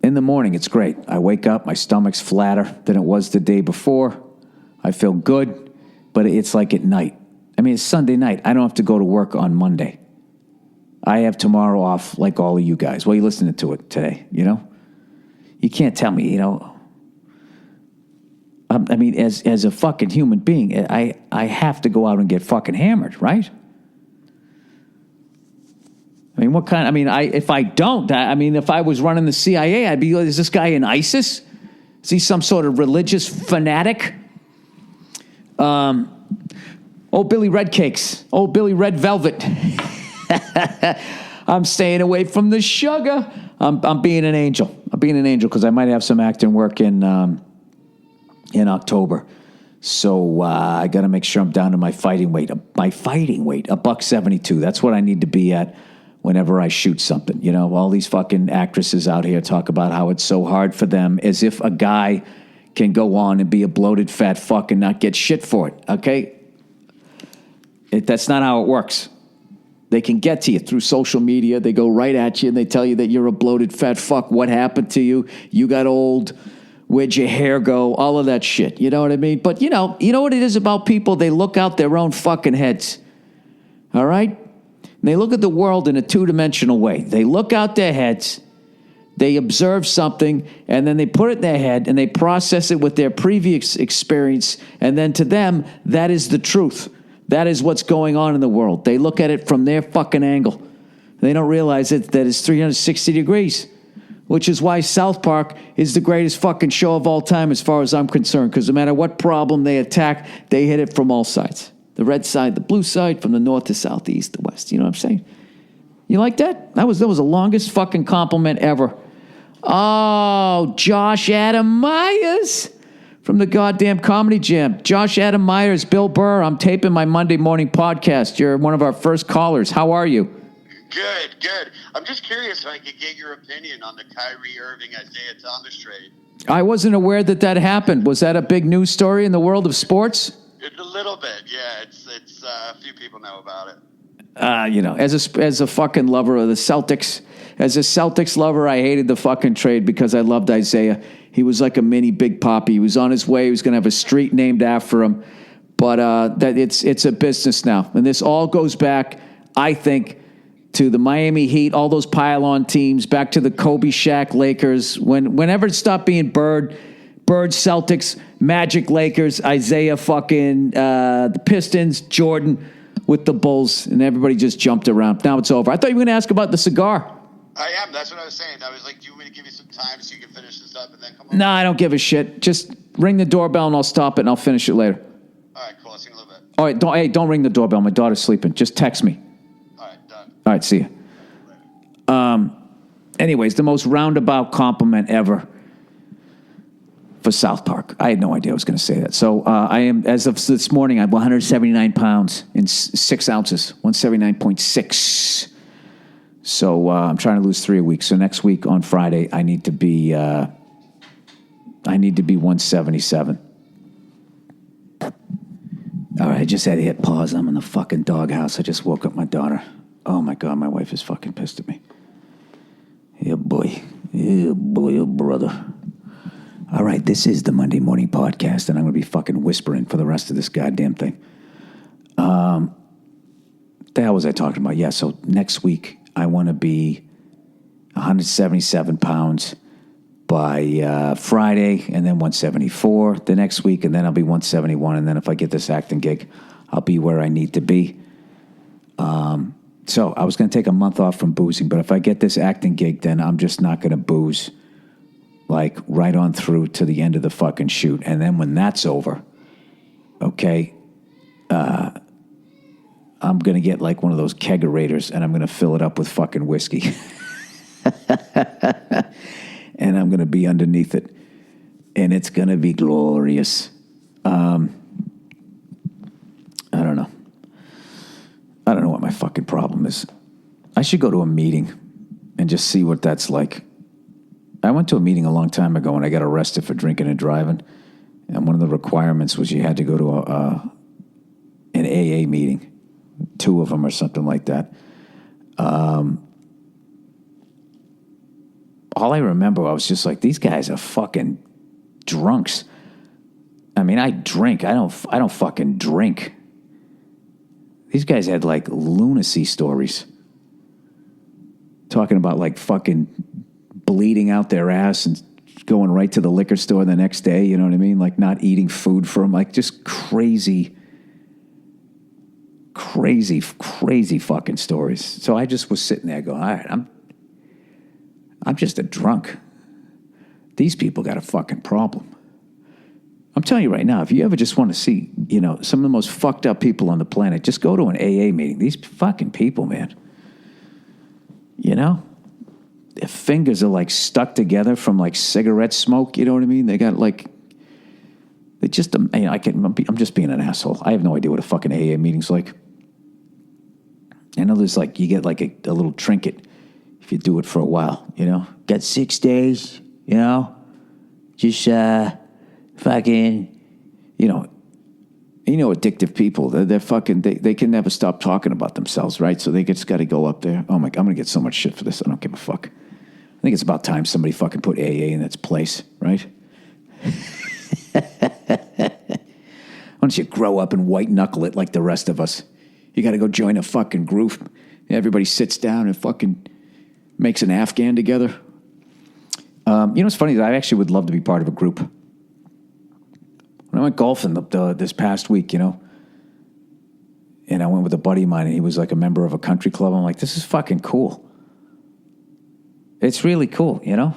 In the morning, it's great. I wake up, my stomach's flatter than it was the day before. I feel good, but it's like at night. I mean, it's Sunday night. I don't have to go to work on Monday. I have tomorrow off like all of you guys. Well, you're listening to it today, you know? You can't tell me, you know. I mean, as a fucking human being, I have to go out and get fucking hammered, right? I mean, if I don't, if I was running the CIA, I'd be like, is this guy in ISIS? Is he some sort of religious fanatic? Old Billy Red Cakes. Old Billy Red Velvet. I'm staying away from the sugar. I'm being an angel. I'm being an angel because I might have some acting work in October. So I got to make sure I'm down to my fighting weight. $172. That's what I need to be at whenever I shoot something. You know, all these fucking actresses out here talk about how it's so hard for them, as if a guy can go on and be a bloated fat fuck and not get shit for it, okay? That's not how it works. They can get to you through social media. They go right at you and they tell you that you're a bloated fat fuck. What happened to you? You got old. Where'd your hair go? All of that shit. You know what I mean? But you know what it is about people? They look out their own fucking heads. All right? And they look at the world in a two-dimensional way. They look out their heads, they observe something, and then they put it in their head, and they process it with their previous experience, and then to them, that is the truth. That is what's going on in the world. They look at it from their fucking angle. They don't realize that it's 360 degrees, which is why South Park is the greatest fucking show of all time as far as I'm concerned, because no matter what problem they attack, they hit it from all sides. The red side, the blue side, from the north to south, the east to west. You know what I'm saying? You like that? That was the longest fucking compliment ever. Oh, Josh Adam Myers from the goddamn Comedy Jam. Josh Adam Myers, Bill Burr, I'm taping my Monday morning podcast. You're one of our first callers. How are you? Good. I'm just curious if I could get your opinion on the Kyrie Irving, Isaiah Thomas trade. I wasn't aware that happened. Was that a big news story in the world of sports? A little bit, yeah. It's a few people know about it. You know, as a fucking lover of the Celtics, as a Celtics lover, I hated the fucking trade because I loved Isaiah. He was like a mini Big Papi. He was on his way. He was going to have a street named after him. But that it's a business now, and this all goes back, I think, to the Miami Heat, all those pile-on teams, back to the Kobe, Shaq, Lakers. Whenever it stopped being Bird, Celtics, Magic, Lakers, Isaiah, fucking the Pistons, Jordan with the Bulls, and everybody just jumped around. Now it's over. I thought you were going to ask about the cigar. I am. That's what I was saying. I was like, do you want me to give you some time so you can finish this up and then come on? No, I don't give a shit. Just ring the doorbell and I'll stop it and I'll finish it later. All right, cool. I'll see you in a little bit. All right, don't ring the doorbell. My daughter's sleeping. Just text me. All right, done. All right, see you. Anyways, the most roundabout compliment ever for South Park. I had no idea I was going to say that. So I am, as of this morning, I'm 179 pounds and 6 ounces, 179.6. So I'm trying to lose 3 a week. So next week on Friday, I need to be 177. All right, I just had to hit pause. I'm in the fucking doghouse. I just woke up my daughter. Oh my God, my wife is fucking pissed at me. Yeah, boy. Yeah, boy, oh, brother. All right, this is the Monday Morning Podcast, and I'm going to be fucking whispering for the rest of this goddamn thing. The hell was I talking about? Yeah, so next week, I want to be 177 pounds by Friday, and then 174 the next week, and then I'll be 171, and then if I get this acting gig, I'll be where I need to be. So I was going to take a month off from boozing, but if I get this acting gig, then I'm just not going to booze like right on through to the end of the fucking shoot. And then when that's over, okay, I'm going to get like one of those kegerators and I'm going to fill it up with fucking whiskey. And I'm going to be underneath it. And it's going to be glorious. I don't know. I don't know what my fucking problem is. I should go to a meeting and just see what that's like. I went to a meeting a long time ago and I got arrested for drinking and driving. And one of the requirements was you had to go to an AA meeting, 2 of them or something like that. All I remember, I was just like, these guys are fucking drunks. I mean, I drink. I don't fucking drink. These guys had like lunacy stories. Talking about like fucking bleeding out their ass and going right to the liquor store the next day, you know what I mean? Like not eating food for them, like just crazy fucking stories. So I just was sitting there going, all right, I'm just a drunk. These people got a fucking problem. I'm telling you right now, if you ever just want to see, you know, some of the most fucked up people on the planet, just go to an AA meeting. These fucking people, man. You know? Their fingers are like stuck together from like cigarette smoke, you know what I mean? They got like, they just, you know, I'm just being an asshole. I have no idea what a fucking AA meeting's like. I know there's like, you get like a little trinket if you do it for a while, you know? Got 6 days, you know? Just, fucking, you know, addictive people, they're fucking, they can never stop talking about themselves, right? So they just got to go up there. Oh my God, I'm going to get so much shit for this. I don't give a fuck. I think it's about time somebody fucking put AA in its place, right? Why don't you grow up and white knuckle it like the rest of us? You got to go join a fucking group. Everybody sits down and fucking makes an Afghan together. You know what's funny is I actually would love to be part of a group. When I went golfing this past week, you know, and I went with a buddy of mine, and he was like a member of a country club. I'm like, this is fucking cool. It's really cool, you know?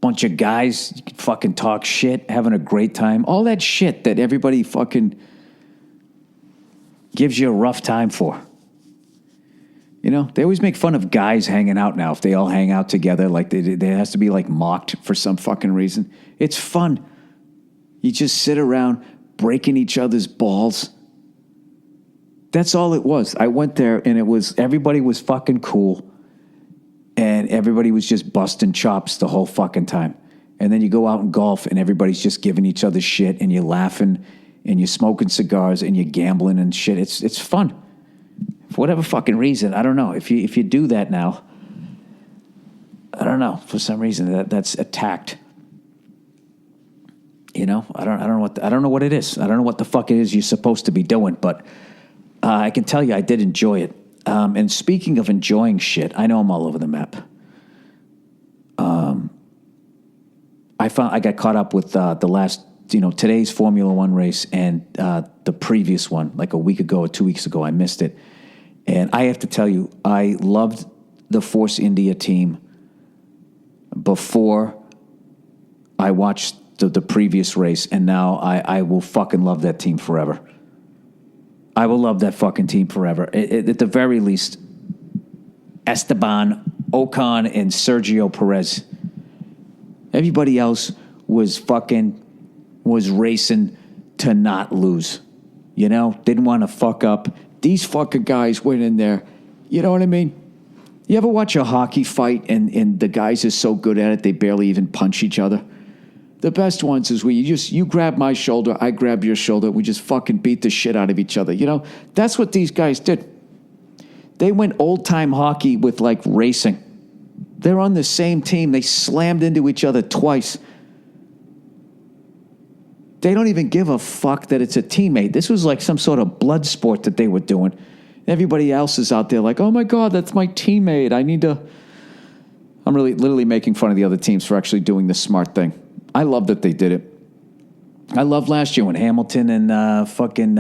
Bunch of guys, you can fucking talk shit, having a great time. All that shit that everybody fucking gives you a rough time for. You know, they always make fun of guys hanging out now. If they all hang out together, like there has to be like mocked for some fucking reason. It's fun. You just sit around breaking each other's balls. That's all it was. I went there and everybody was fucking cool. And everybody was just busting chops the whole fucking time. And then you go out and golf and everybody's just giving each other shit and you're laughing and you're smoking cigars and you're gambling and shit. It's fun. For whatever fucking reason, I don't know. If you do that now, I don't know. For some reason that's attacked. You know, I don't know what it is. I don't know what the fuck it is you're supposed to be doing, but I can tell you I did enjoy it. And speaking of enjoying shit, I know I'm all over the map. I got caught up with the last, you know, today's Formula One race and the previous one, like a week ago or 2 weeks ago. I missed it. And I have to tell you, I loved the Force India team before I watched the previous race, and now I will fucking love that team forever. I will love that fucking team forever. At the very least, Esteban, Ocon, and Sergio Perez. Everybody else was racing to not lose. You know, didn't want to fuck up. These fucking guys went in there You know what I mean? You ever watch a hockey fight and the guys are so good at it they barely even punch each other? The best ones is where you grab my shoulder, I grab your shoulder, we just fucking beat the shit out of each other. You know, that's what these guys did. They went old-time hockey with, like, racing. They're on the same team. They slammed into each other twice. They don't even give a fuck that it's a teammate. This was like some sort of blood sport that they were doing. Everybody else is out there like, oh, my God, that's my teammate. I'm really literally making fun of the other teams for actually doing the smart thing. I love that they did it. I loved last year when Hamilton and fucking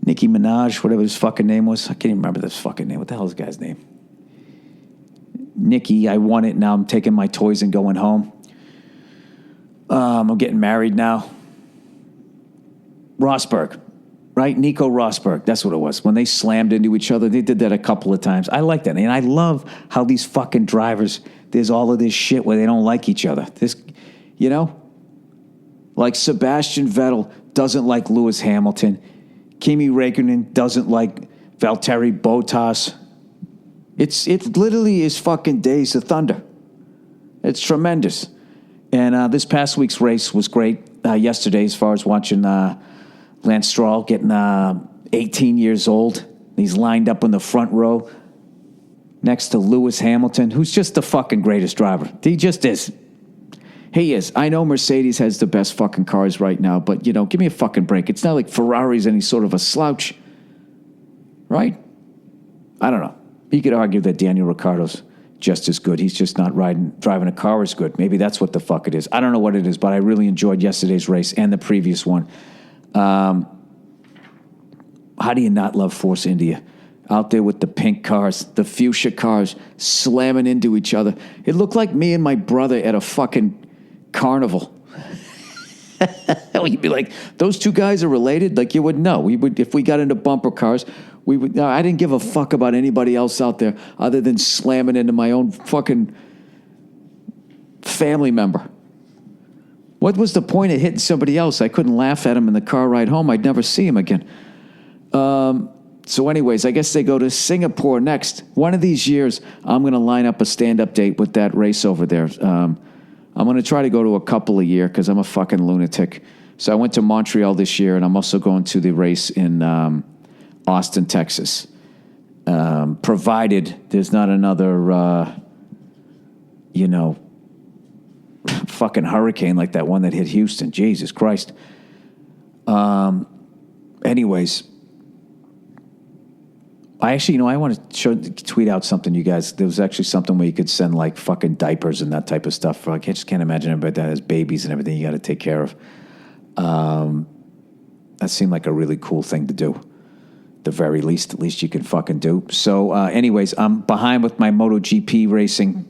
Nicki Minaj, whatever his fucking name was. I can't even remember this fucking name. What the hell is the guy's name? Nikki, I won it. Now I'm taking my toys and going home. I'm getting married now. Rosberg, right? Nico Rosberg. That's what it was. When they slammed into each other, they did that a couple of times. I like that. And I love how these fucking drivers, there's all of this shit where they don't like each other. This, you know? Like Sebastian Vettel doesn't like Lewis Hamilton. Kimi Räikkönen doesn't like Valtteri Bottas. It literally is fucking Days of Thunder. It's tremendous. And this past week's race was great. Yesterday, as far as watching Lance Stroll getting 18 years old. He's lined up in the front row next to Lewis Hamilton, who's just the fucking greatest driver. He just is. He is. I know Mercedes has the best fucking cars right now, but, you know, give me a fucking break. It's not like Ferrari's any sort of a slouch. Right? I don't know. You could argue that Daniel Ricciardo's just as good. He's just not driving a car as good. Maybe that's what the fuck it is. I don't know what it is, but I really enjoyed yesterday's race and the previous one. How do you not love Force India? Out there with the pink cars, the fuchsia cars, slamming into each other. It looked like me and my brother at a fucking carnival. You'd be like, those two guys are related? Like, you would know. We would, if we got into bumper cars, we would. No, I didn't give a fuck about anybody else out there other than slamming into my own fucking family member. What was the point of hitting somebody else? I couldn't laugh at him in the car ride home. I'd never see him again. So anyways, I guess they go to Singapore next. One of these years, I'm going to line up a stand-up date with that race over there. I'm going to try to go to a couple a year because I'm a fucking lunatic. So I went to Montreal this year, and I'm also going to the race in Austin, Texas. Provided there's not another, fucking hurricane like that one that hit Houston. Jesus Christ. Anyways, I want to tweet out something, you guys. There was actually something where you could send like fucking diapers and that type of stuff. I just can't imagine everybody that has babies and everything you got to take care of. That seemed like a really cool thing to do. The very least, at least you can fucking do. So, anyways, I'm behind with my MotoGP racing.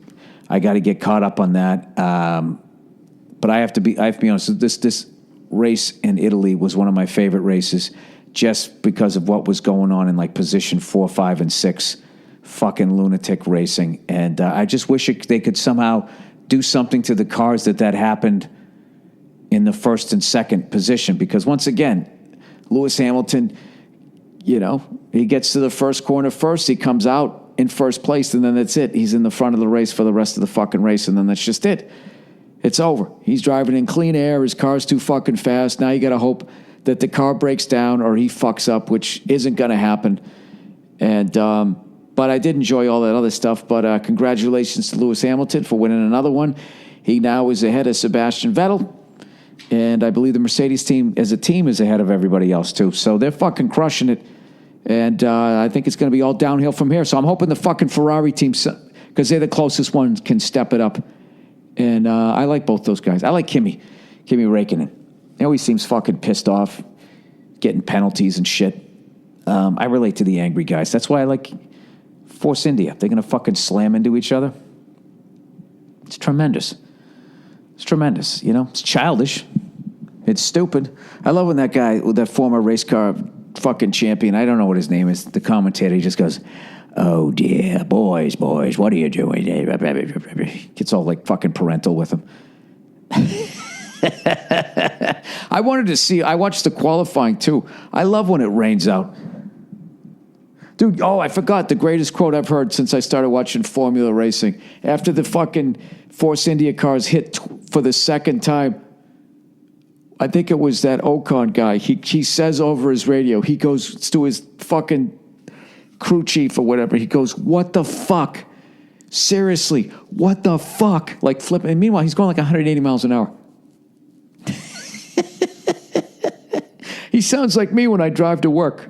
I got to get caught up on that. But I have to be honest. This race in Italy was one of my favorite races, just because of what was going on in like position 4, 5, and 6, fucking lunatic racing. And I just wish they could somehow do something to the cars that happened in the first and second position. Because once again, Lewis Hamilton, he gets to the first corner first, he comes out in first place, and then that's it. He's in the front of the race for the rest of the fucking race, and then that's just it. It's over. He's driving in clean air. His car's too fucking fast. Now you got to hope that the car breaks down or he fucks up, which isn't going to happen. And but I did enjoy all that other stuff. But congratulations to Lewis Hamilton for winning another one. He now is ahead of Sebastian Vettel. And I believe the Mercedes team as a team is ahead of everybody else too. So they're fucking crushing it. And I think it's going to be all downhill from here. So I'm hoping the fucking Ferrari team, because they're the closest ones, can step it up. And I like both those guys. I like Kimi Räikkönen. He always seems fucking pissed off, getting penalties and shit. I relate to the angry guys. That's why I like Force India. They're going to fucking slam into each other. It's tremendous. It's tremendous, It's childish. It's stupid. I love when that guy, that former race car fucking champion, I don't know what his name is, the commentator, he just goes, "Oh dear, boys, what are you doing?" Gets all like fucking parental with him. I watched the qualifying too. I love when it rains out. Dude, I forgot the greatest quote I've heard since I started watching Formula Racing. After the fucking Force India cars hit for the second time, I think it was that Ocon guy. He says over his radio, he goes to his fucking crew chief or whatever. He goes, "What the fuck? Seriously, what the fuck?" Like flipping. And meanwhile, he's going like 180 miles an hour. He sounds like me when I drive to work.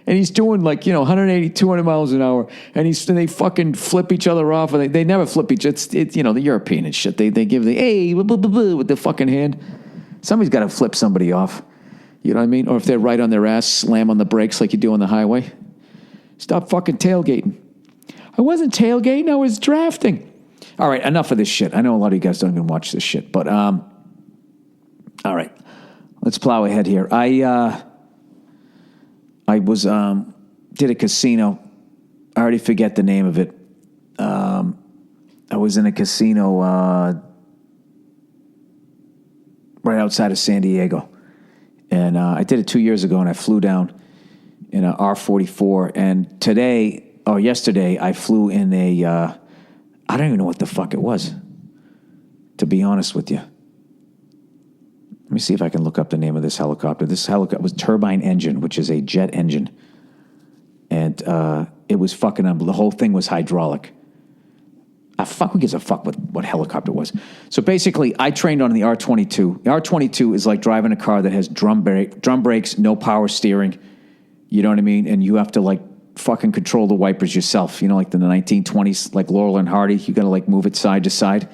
And he's doing 180, 200 miles an hour. And they fucking flip each other off. And they never flip each other. It's the European and shit. They give the, hey, blah, blah, blah, blah, with the fucking hand. Somebody's got to flip somebody off. You know what I mean? Or if they're right on their ass, slam on the brakes like you do on the highway. Stop fucking tailgating. I wasn't tailgating. I was drafting. All right, enough of this shit. I know a lot of you guys don't even watch this shit. But, all right. Let's plow ahead here. I was did a casino. I already forget the name of it. I was in a casino right outside of San Diego, and I did it 2 years ago. And I flew down in a R44. And yesterday, I flew in a. I don't even know what the fuck it was. To be honest with you. Let me see if I can look up the name of this helicopter. This helicopter was turbine engine, which is a jet engine. And it was fucking unbelievable. The whole thing was hydraulic. Who gives a fuck what helicopter was? So basically, I trained on the R22. The R22 is like driving a car that has drum brakes, no power steering. You know what I mean? And you have to fucking control the wipers yourself. Like in the 1920s, like Laurel and Hardy. You got to move it side to side.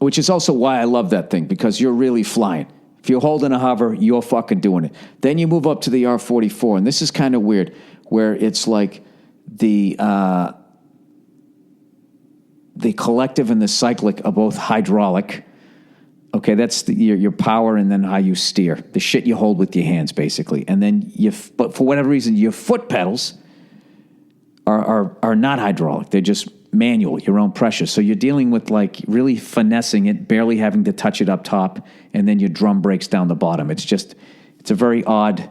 Which is also why I love that thing, because you're really flying. If you're holding a hover, you're fucking doing it. Then you move up to the R44, and this is kind of weird, where it's like the collective and the cyclic are both hydraulic. Okay, that's your power and then how you steer. The shit you hold with your hands, basically. And then but for whatever reason, your foot pedals are not hydraulic. They're just manual, your own pressure. So you're dealing with really finessing it, barely having to touch it up top, and then your drum brakes down the bottom. It's a very odd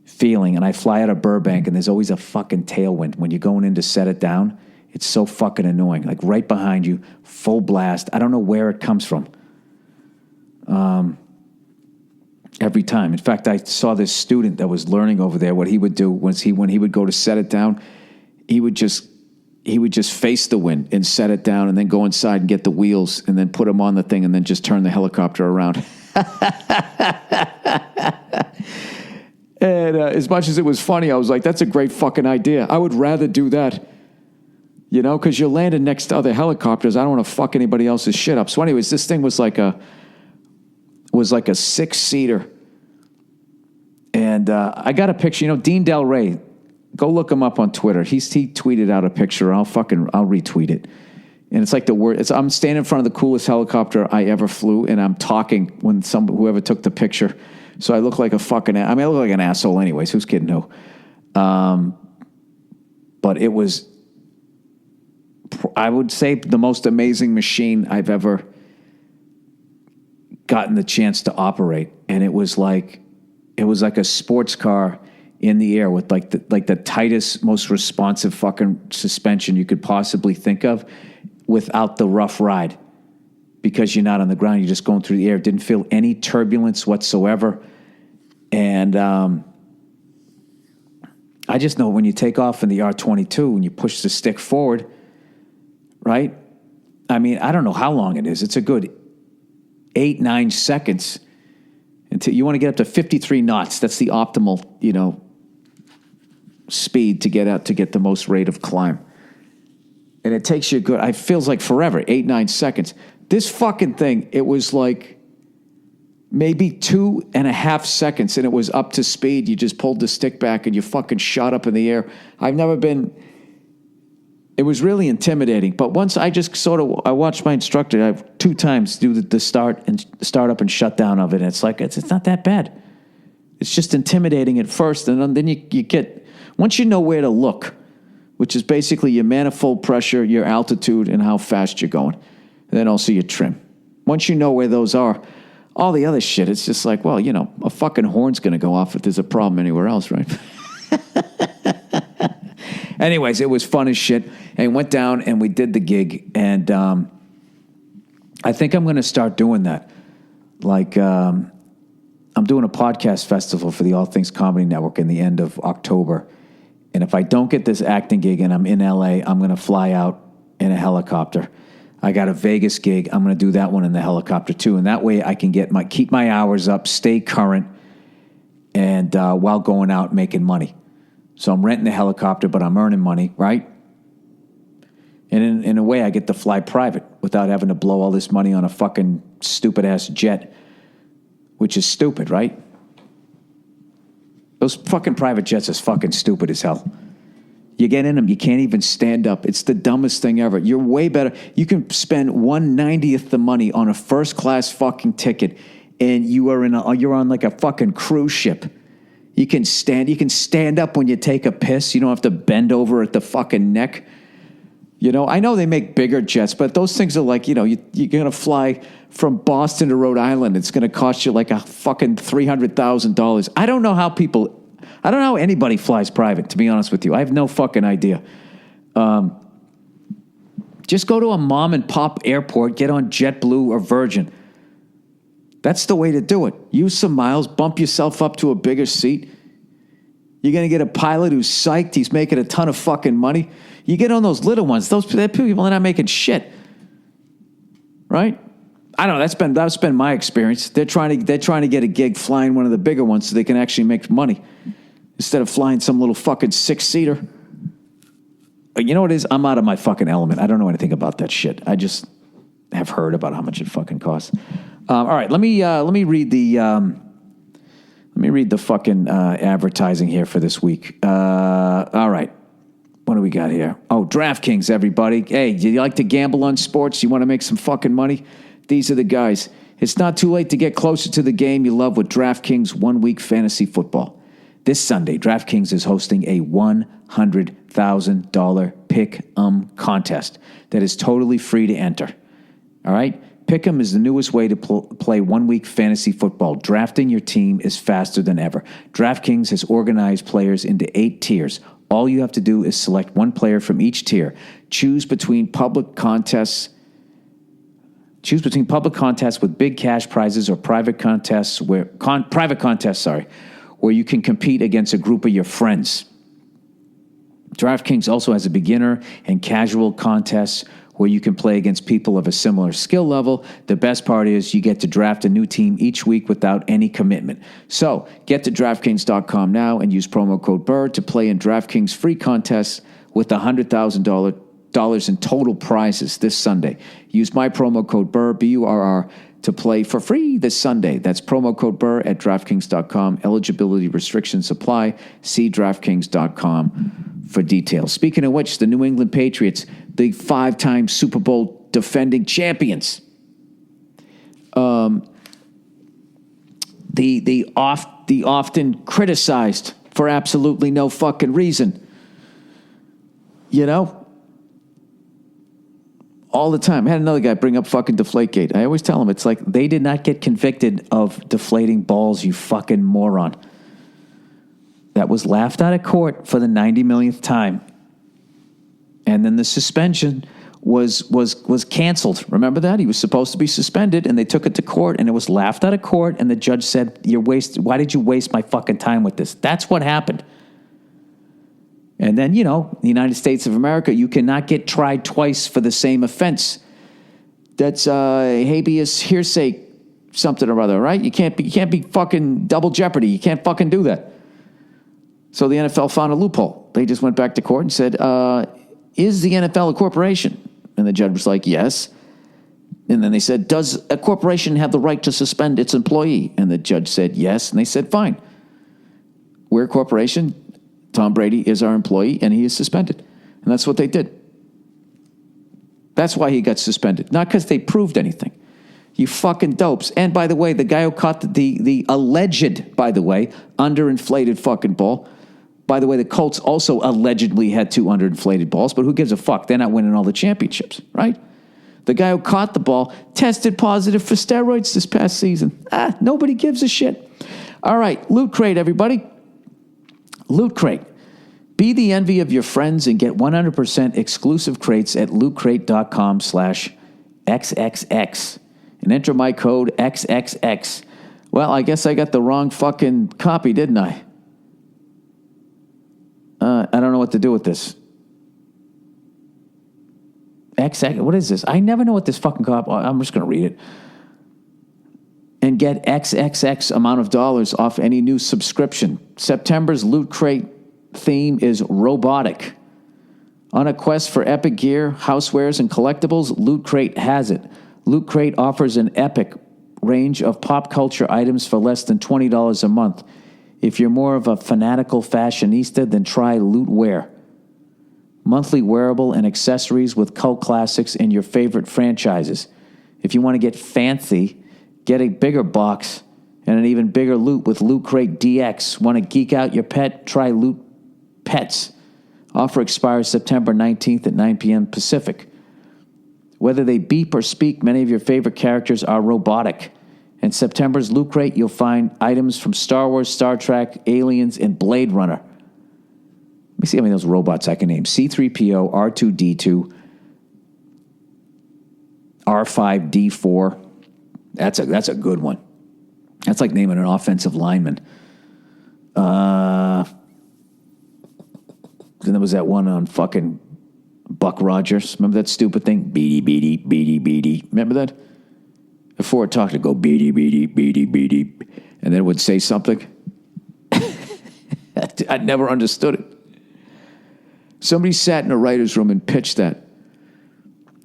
feeling. And I fly out of Burbank, and there's always a fucking tailwind. When you're going in to set it down, it's so fucking annoying. Like right behind you, full blast. I don't know where it comes from. Every time. In fact, I saw this student that was learning over there. What he would do was when he would go to set it down, he would just face the wind and set it down, and then go inside and get the wheels and then put them on the thing and then just turn the helicopter around. And as much as it was funny, I was like, that's a great fucking idea. I would rather do that, because you're landing next to other helicopters. I don't want to fuck anybody else's shit up. So anyways, this thing was like a 6-seater. And I got a picture. Dean Del Rey, go look him up on Twitter. He tweeted out a picture. I'll retweet it. And it's like I'm standing in front of the coolest helicopter I ever flew, and I'm talking when whoever took the picture. So I look like I look like an asshole anyways. Who's kidding who? But it was, I would say, the most amazing machine I've ever gotten the chance to operate. And it was like a sports car in the air with the tightest, most responsive fucking suspension you could possibly think of, without the rough ride, because you're not on the ground. You're just going through the air. Didn't feel any turbulence whatsoever. And I just know when you take off in the R22 and you push the stick forward, right? I mean, I don't know how long it is. It's a good 8-9 seconds until you want to get up to 53 knots. That's the optimal, speed to get out to get the most rate of climb. And it takes you it feels like forever, 8-9 seconds. This fucking thing, it was like maybe 2.5 seconds, and it was up to speed. You just pulled the stick back and you fucking shot up in the air. It was really intimidating. But once I just I watched my instructor, I've 2 times do the start up and shut down of it. And it's like, it's not that bad. It's just intimidating at first. And then you get, once you know where to look, which is basically your manifold pressure, your altitude, and how fast you're going. And then also your trim. Once you know where those are, all the other shit, it's just like, well, a fucking horn's going to go off if there's a problem anywhere else, right? Anyways, it was fun as shit. And went down and we did the gig. And I think I'm going to start doing that. Like, I'm doing a podcast festival for the All Things Comedy Network in the end of October. And if I don't get this acting gig and I'm in LA, I'm going to fly out in a helicopter. I got a Vegas gig. I'm going to do that one in the helicopter too. And that way I can keep my hours up, stay current, and while going out making money. So I'm renting the helicopter, but I'm earning money, right? And in a way, I get to fly private without having to blow all this money on a fucking stupid-ass jet, which is stupid, right? Those fucking private jets is fucking stupid as hell. You get in them, you can't even stand up. It's the dumbest thing ever. You're way better. You can spend 1/90th the money on a first-class fucking ticket, and you're on like a fucking cruise ship. You can stand up when you take a piss. You don't have to bend over at the fucking neck. You know, I know they make bigger jets, but those things are like, you're going to fly from Boston to Rhode Island. It's going to cost you like a fucking $300,000. I don't know how anybody flies private, to be honest with you. I have no fucking idea. Just go to a mom and pop airport, get on JetBlue or Virgin. That's the way to do it. Use some miles, bump yourself up to a bigger seat. You're going to get a pilot who's psyched. He's making a ton of fucking money. You get on those little ones. Those people are not making shit. Right? I don't know. That's been my experience. They're trying to get a gig flying one of the bigger ones so they can actually make money instead of flying some little fucking 6-seater. You know what it is? I'm out of my fucking element. I don't know anything about that shit. I just have heard about how much it fucking costs. All right, let me read the fucking advertising here for this week. All right, what do we got here? Oh, DraftKings, everybody. Hey, do you like to gamble on sports? You want to make some fucking money? These are the guys. It's not too late to get closer to the game you love with DraftKings 1 Week Fantasy Football. This Sunday, DraftKings is hosting a $100,000 pick-em contest that is totally free to enter. All right? Pick'em is the newest way to play 1 week fantasy football. Drafting your team is faster than ever. DraftKings has organized players into 8 tiers. All you have to do is select one player from each tier. Choose between public contests with big cash prizes or private contests where you can compete against a group of your friends. DraftKings also has a beginner and casual contests where you can play against people of a similar skill level. The best part is you get to draft a new team each week without any commitment. So get to DraftKings.com now and use promo code Burr to play in DraftKings free contests with $100,000 in total prizes this Sunday. Use my promo code Burr, B-U-R-R, to play for free this Sunday. That's promo code Burr at DraftKings.com. Eligibility restrictions apply. See DraftKings.com for details. Speaking of which, the New England Patriots, the 5-time Super Bowl defending champions, the often criticized for absolutely no fucking reason, all the time. I had another guy bring up fucking Deflategate. I always tell him, it's like, they did not get convicted of deflating balls, you fucking moron. That was laughed out of court for the 90 millionth time. And then the suspension was canceled. Remember that? He was supposed to be suspended, and they took it to court, and it was laughed out of court, and the judge said, why did you waste my fucking time with this? That's what happened. And then, the United States of America, you cannot get tried twice for the same offense. That's habeas hearsay something or other, right? You can't be fucking double jeopardy. You can't fucking do that. So the NFL found a loophole. They just went back to court and said, is the NFL a corporation? And the judge was like, yes. And then they said, does a corporation have the right to suspend its employee? And the judge said, yes. And they said, fine. We're a corporation. Tom Brady is our employee, and he is suspended. And that's what they did. That's why he got suspended. Not because they proved anything. You fucking dopes. And by the way, the guy who caught the alleged, by the way, underinflated fucking ball. By the way, the Colts also allegedly had 2 underinflated balls, but who gives a fuck? They're not winning all the championships, right? The guy who caught the ball tested positive for steroids this past season. Nobody gives a shit. All right, Loot Crate, everybody. Loot Crate. Be the envy of your friends and get 100% exclusive crates at lootcrate.com/XXX and enter my code XXX. Well, I guess I got the wrong fucking copy, didn't I? I don't know what to do with this. XX, what is this? I never know what this fucking copy. I'm just going to read it. And get XXX amount of dollars off any new subscription. September's Loot Crate theme is robotic. On a quest for epic gear, housewares, and collectibles, Loot Crate has it. Loot Crate offers an epic range of pop culture items for less than $20 a month. If you're more of a fanatical fashionista, then try Loot Wear. Monthly wearable and accessories with cult classics and your favorite franchises. If you want to get fancy, get a bigger box and an even bigger loot with Loot Crate DX. Want to geek out your pet? Try Loot Pets. Offer expires September 19th at 9 p.m. Pacific. Whether they beep or speak, many of your favorite characters are robotic. In September's Loot Crate, you'll find items from Star Wars, Star Trek, Aliens, and Blade Runner. Let me see how many of those robots I can name. C-3PO, R2-D2, R5-D4. That's a good one. That's like naming an offensive lineman. Then there was that one on fucking Buck Rogers. Remember that stupid thing? Beady, beady, beady, beady. Remember that? Before it talked, to go beady, beady, beady, beady. And then it would say something. I never understood it. Somebody sat in a writer's room and pitched that.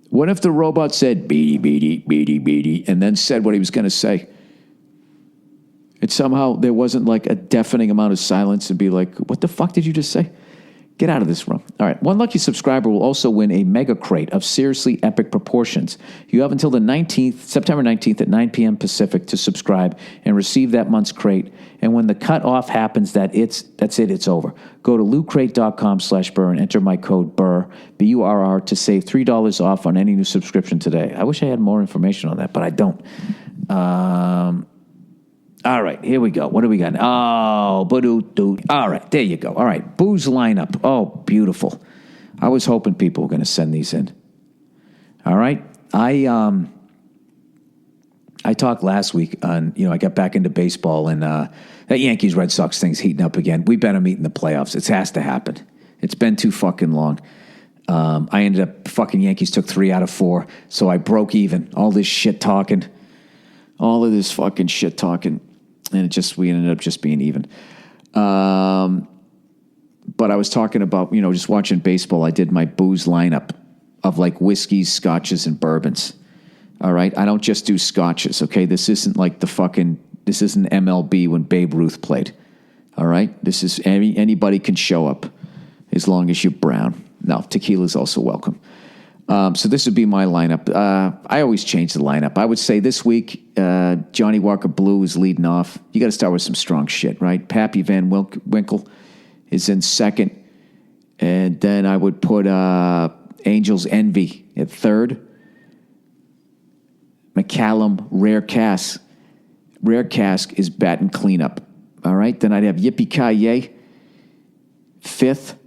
What if the robot said, beady, beady, beady, beady, and then said what he was going to say? And somehow there wasn't like a deafening amount of silence and be like, what the fuck did you just say? Get out of this room. All right. One lucky subscriber will also win a mega crate of seriously epic proportions. You have until the September 19th at 9 p.m. Pacific to subscribe and receive that month's crate. And when the cutoff happens, that's it. It's over. Go to lootcrate.com/Burr and enter my code Burr, B-U-R-R, to save $3 off on any new subscription today. I wish I had more information on that, but I don't. All right, here we go. What do we got? Oh, ba-doo-doo. All right, there you go. All right, booze lineup. Oh, beautiful. I was hoping people were going to send these in. All right, I talked last week on, I got back into baseball, and that Yankees-Red Sox thing's heating up again. We better meet in the playoffs. It has to happen. It's been too fucking long. I ended up, fucking Yankees took 3 out of 4, so I broke even. All this shit talking. All of this fucking shit talking. And we ended up just being even. But I was talking about, just watching baseball. I did my booze lineup of like whiskeys, scotches, and bourbons. All right? I don't just do scotches, okay? This isn't like this isn't MLB when Babe Ruth played. All right? This is, anybody can show up as long as you're brown. No, tequila's also welcome. So this would be my lineup. I always change the lineup. I would say this week, Johnny Walker Blue is leading off. You got to start with some strong shit, right? Pappy Van Winkle is in second. And then I would put Angel's Envy at third. McCallum Rare Cask. Rare Cask is batting cleanup. All right? Then I'd have Yippee-Ki-Yay fifth.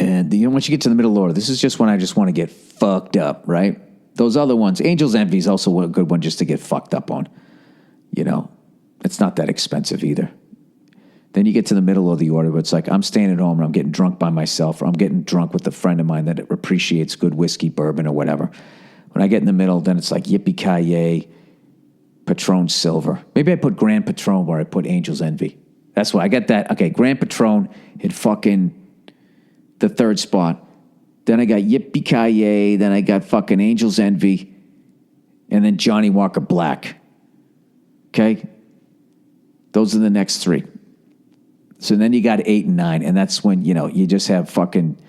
And once you get to the middle order, this is just when I just want to get fucked up, right? Those other ones, Angel's Envy is also a good one just to get fucked up on. It's not that expensive either. Then you get to the middle of the order where it's like, I'm staying at home and I'm getting drunk by myself, or I'm getting drunk with a friend of mine that appreciates good whiskey, bourbon, or whatever. When I get in the middle, then it's like Yippee-Ki-Yay, Patron Silver. Maybe I put Grand Patron where I put Angel's Envy. That's why I got that. Okay, Grand Patron hit fucking the third spot. Then I got Yippee-Ki-Yay. Then I got fucking Angel's Envy. And then Johnny Walker Black. Okay? Those are the next 3. So then you got 8 and 9. And that's when, you just have fucking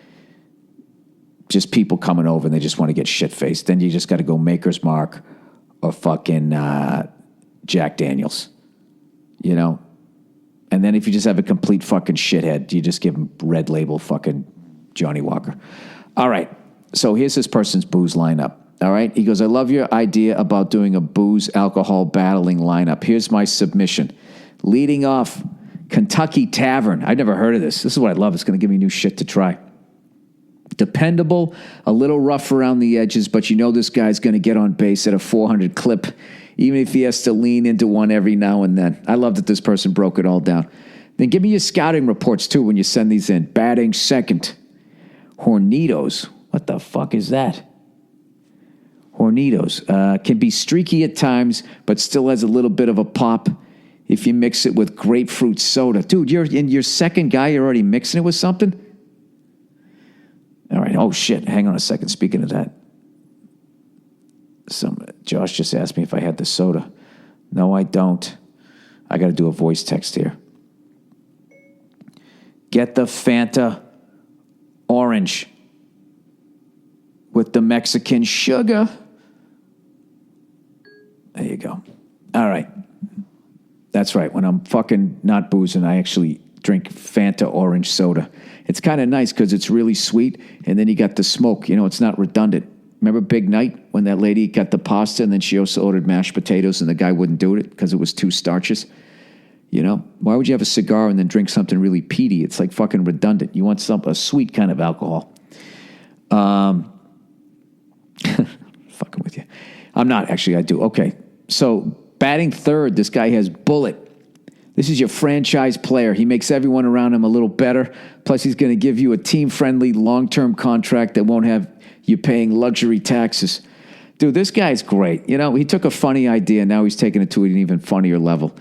just people coming over and they just want to get shit-faced. Then you just got to go Maker's Mark or fucking Jack Daniels. And then if you just have a complete fucking shithead, you just give him Red Label fucking Johnny Walker. All right. So here's this person's booze lineup. All right. He goes, I love your idea about doing a booze alcohol battling lineup. Here's my submission. Leading off, Kentucky Tavern. I've never heard of this. This is what I love. It's going to give me new shit to try. Dependable, a little rough around the edges, but you know this guy's going to get on base at a 400 clip, even if he has to lean into one every now and then. I love that this person broke it all down. Then give me your scouting reports, too, when you send these in. Batting second. Hornitos. What the fuck is that? Hornitos. Can be streaky at times, but still has a little bit of a pop if you mix it with grapefruit soda. Dude, you're in your second guy, you're already mixing it with something? All right. Oh, shit. Hang on a second. Speaking of that. Josh just asked me if I had the soda. No, I don't. I got to do a voice text here. Get the Fanta orange with the Mexican sugar. There you go. All right. That's right. When I'm fucking not boozing, I actually drink Fanta orange soda. It's kind of nice because it's really sweet, and then you got the smoke. You know, it's not redundant. Remember Big Night when that lady got the pasta and then she also ordered mashed potatoes and the guy wouldn't do it because it was too starches? You know, why would you have a cigar and then drink something really peaty? It's like fucking redundant. You want a sweet kind of alcohol. Fucking with you. I'm not, actually, I do. Okay, so batting third, this guy has Bullet. This is your franchise player. He makes everyone around him a little better. Plus, he's going to give you a team-friendly, long-term contract that won't have you paying luxury taxes. Dude, this guy's great. You know, he took a funny idea. Now he's taking it to an even funnier level.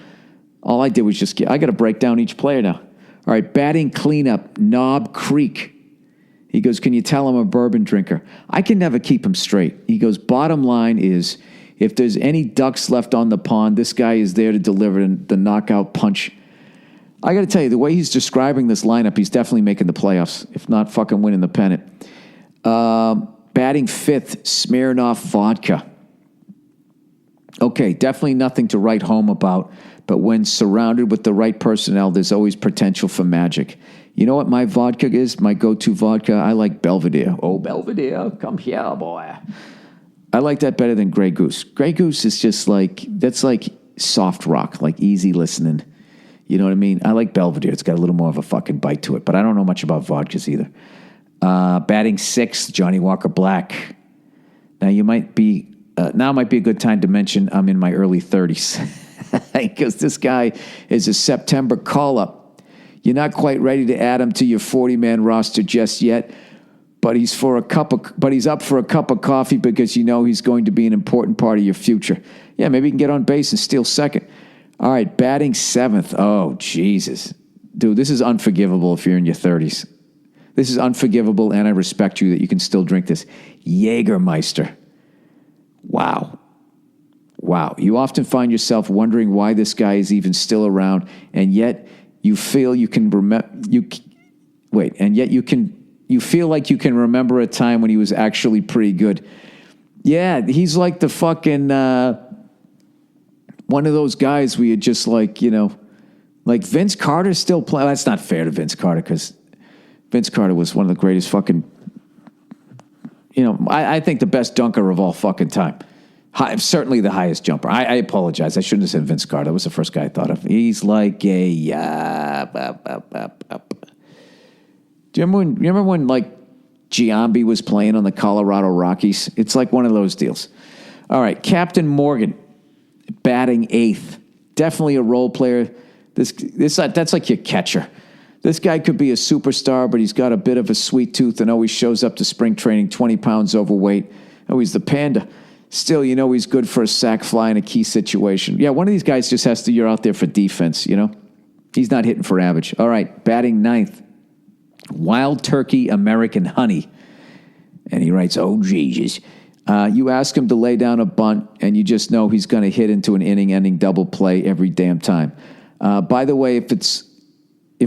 All I did was I got to break down each player now. All right, batting cleanup, Knob Creek. He goes, can you tell I'm a bourbon drinker? I can never keep him straight. He goes, bottom line is, if there's any ducks left on the pond, this guy is there to deliver the knockout punch. I got to tell you, the way he's describing this lineup, he's definitely making the playoffs, if not fucking winning the pennant. Batting fifth, Smirnoff Vodka. Okay, definitely nothing to write home about, but when surrounded with the right personnel, there's always potential for magic. You know what my vodka is? My go-to vodka? I like Belvedere. Oh, Belvedere, come here, boy. I like that better than Grey Goose. Grey Goose is just that's like soft rock, like easy listening. You know what I mean? I like Belvedere. It's got a little more of a fucking bite to it, but I don't know much about vodkas either. Batting sixth, Johnny Walker Black. Now might be a good time to mention I'm in my early 30s because this guy is a September call-up. You're not quite ready to add him to your 40-man roster just yet. But he's up for a cup of coffee because you know he's going to be an important part of your future. Yeah, maybe he can get on base and steal second. All right, batting seventh. Oh, Jesus. Dude, this is unforgivable if you're in your 30s. This is unforgivable, and I respect you that you can still drink this. Jägermeister. Wow. You often find yourself wondering why this guy is even still around, and yet you feel you can You feel like you can remember a time when he was actually pretty good. Yeah, he's like the fucking one of those guys where you just like Vince Carter still playing. That's not fair to Vince Carter because Vince Carter was one of the greatest fucking, I think the best dunker of all fucking time. Certainly the highest jumper. I apologize. I shouldn't have said Vince Carter. That was the first guy I thought of. He's like Do you remember when like Giambi was playing on the Colorado Rockies? It's like one of those deals. All right, Captain Morgan, batting eighth. Definitely a role player. That's like your catcher. This guy could be a superstar, but he's got a bit of a sweet tooth and always shows up to spring training 20 pounds overweight. Oh, he's the panda. Still, he's good for a sac fly in a key situation. Yeah, one of these guys just has to, you're out there for defense, He's not hitting for average. All right, batting ninth. Wild Turkey American Honey. And he writes, oh, Jesus. You ask him to lay down a bunt, and you just know he's going to hit into an inning-ending double play every damn time. By the way, if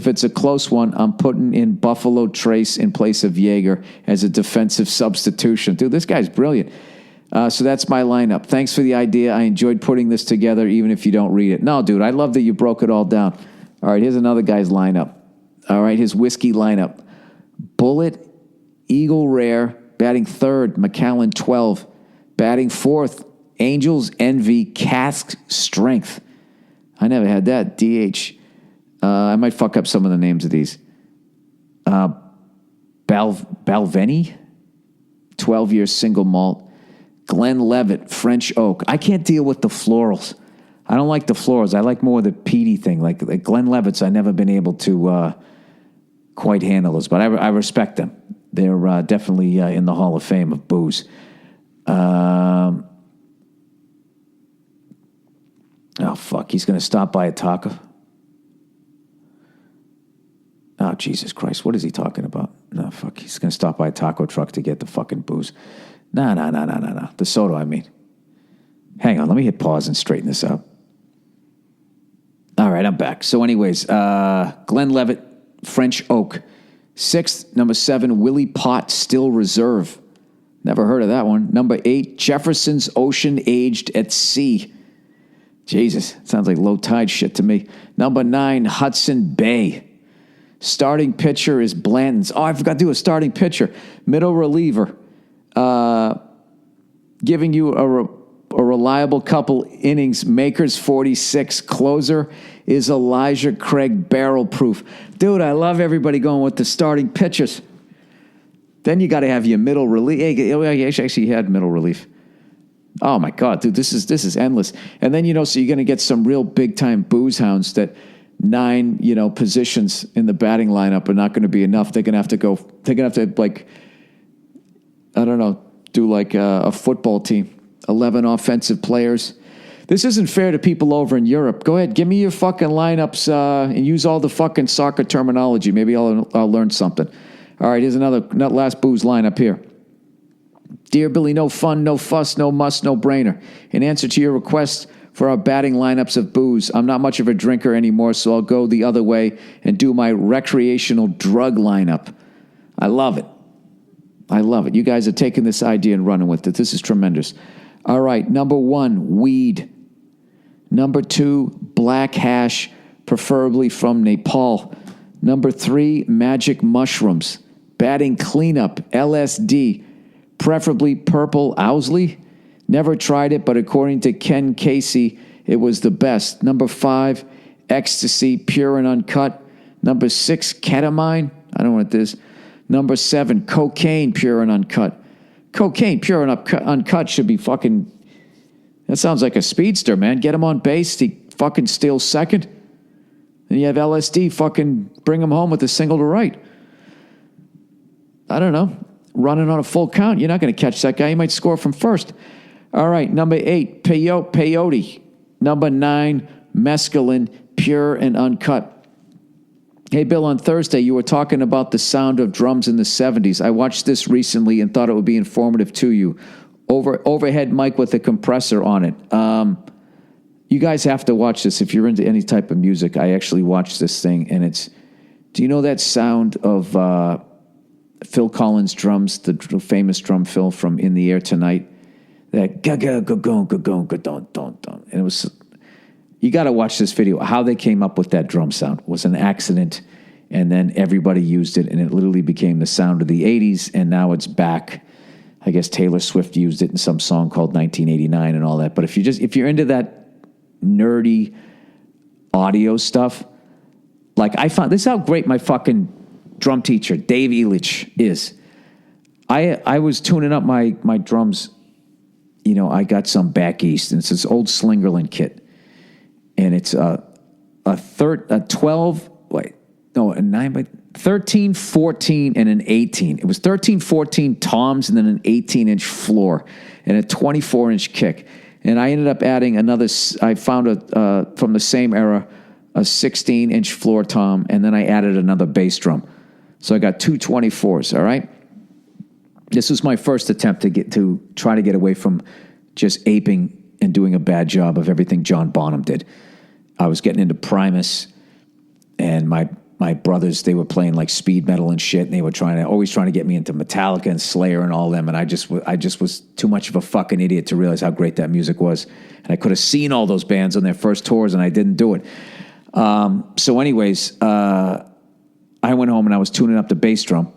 it's a close one, I'm putting in Buffalo Trace in place of Jaeger as a defensive substitution. Dude, this guy's brilliant. So that's my lineup. Thanks for the idea. I enjoyed putting this together, even if you don't read it. No, dude, I love that you broke it all down. All right, here's another guy's lineup. All right, his whiskey lineup. Bullet, Eagle Rare, batting third, McAllen 12. Batting fourth, Angels Envy, Cask Strength. I never had that, DH. I might fuck up some of the names of these. Balvenie, 12-year single malt. Glenlivet, French oak. I can't deal with the florals. I don't like the florals. I like more the peaty thing. Like Glenlivets, I've never been able to quite handle those, but I respect them. They're definitely in the Hall of Fame of booze. Oh, fuck. He's going to stop by a taco. Oh, Jesus Christ. What is he talking about? No, fuck. He's going to stop by a taco truck to get the fucking booze. No. The soda, I mean. Hang on. Let me hit pause and straighten this out. All right, I'm back. So anyways, Glenlivet, French oak. 6th, number 7, Willie Pot Still Reserve. Never heard of that one. Number 8, Jefferson's Ocean Aged at Sea. Jesus, sounds like low tide shit to me. Number 9, Hudson Bay. Starting pitcher is Blanton's. Oh, I forgot to do a starting pitcher. Middle reliever. Giving you a reliable couple innings. Makers 46. Closer is Elijah Craig, barrel proof. Dude, I love everybody going with the starting pitchers. Then you got to have your middle relief. Hey, actually, he had middle relief. Oh my God, dude, this is endless. And then so you're going to get some real big time booze hounds that 9 positions in the batting lineup are not going to be enough. They're going to have to go. They're going to have to like, I don't know, do like a football team. 11 offensive players. This isn't fair to people over in Europe. Go ahead, give me your fucking lineups and use all the fucking soccer terminology. Maybe I'll learn something. All right, here's another last booze lineup here. Dear Billy, no fun, no fuss, no muss, no brainer. In answer to your request for our batting lineups of booze, I'm not much of a drinker anymore, so I'll go the other way and do my recreational drug lineup. I love it. You guys are taking this idea and running with it. This is tremendous. All right, number 1, weed. Number 2, black hash, preferably from Nepal. Number 3, magic mushrooms. Batting cleanup, LSD, preferably purple Owsley. Never tried it, but according to Ken Casey, it was the best. Number 5, ecstasy, pure and uncut. Number 6, ketamine. I don't know what it is. Number 7, cocaine, pure and uncut. Cocaine, pure and uncut should be fucking... That sounds like a speedster, man. Get him on base. He fucking steals second. Then you have LSD. Fucking bring him home with a single to right. I don't know. Running on a full count. You're not going to catch that guy. He might score from first. All right. Number 8, peyote. Number 9, mescaline, pure and uncut. Hey, Bill, on Thursday, you were talking about the sound of drums in the 70s. I watched this recently and thought it would be informative to you. Overhead mic with a compressor on it. You guys have to watch this. If you're into any type of music, I actually watched this thing, and it's... Do you know that sound of Phil Collins' drums, the famous drum fill from In the Air Tonight? That ga-ga-ga-gong-ga-gong-ga-don-don-don. And it was... You got to watch this video. How they came up with that drum sound was an accident, and then everybody used it, and it literally became the sound of the 80s, and now it's back. I guess Taylor Swift used it in some song called 1989 and all that. But if you're into that nerdy audio stuff, like I found, this is how great my fucking drum teacher, Dave Elich, is. I was tuning up my drums. I got some back east, and it's this old Slingerland kit. And it's a 13, 14, and an 18. It was 13, 14 toms, and then an 18-inch floor, and a 24-inch kick. And I ended up adding another, I found from the same era, a 16-inch floor tom, and then I added another bass drum. So I got two 24s, all right? This was my first attempt to try to get away from just aping and doing a bad job of everything John Bonham did. I was getting into Primus, and my brothers, they were playing like speed metal and shit, and they were always trying to get me into Metallica and Slayer and all them, and I just was too much of a fucking idiot to realize how great that music was. And I could have seen all those bands on their first tours, and I didn't do it. So anyways, I went home and I was tuning up the bass drum,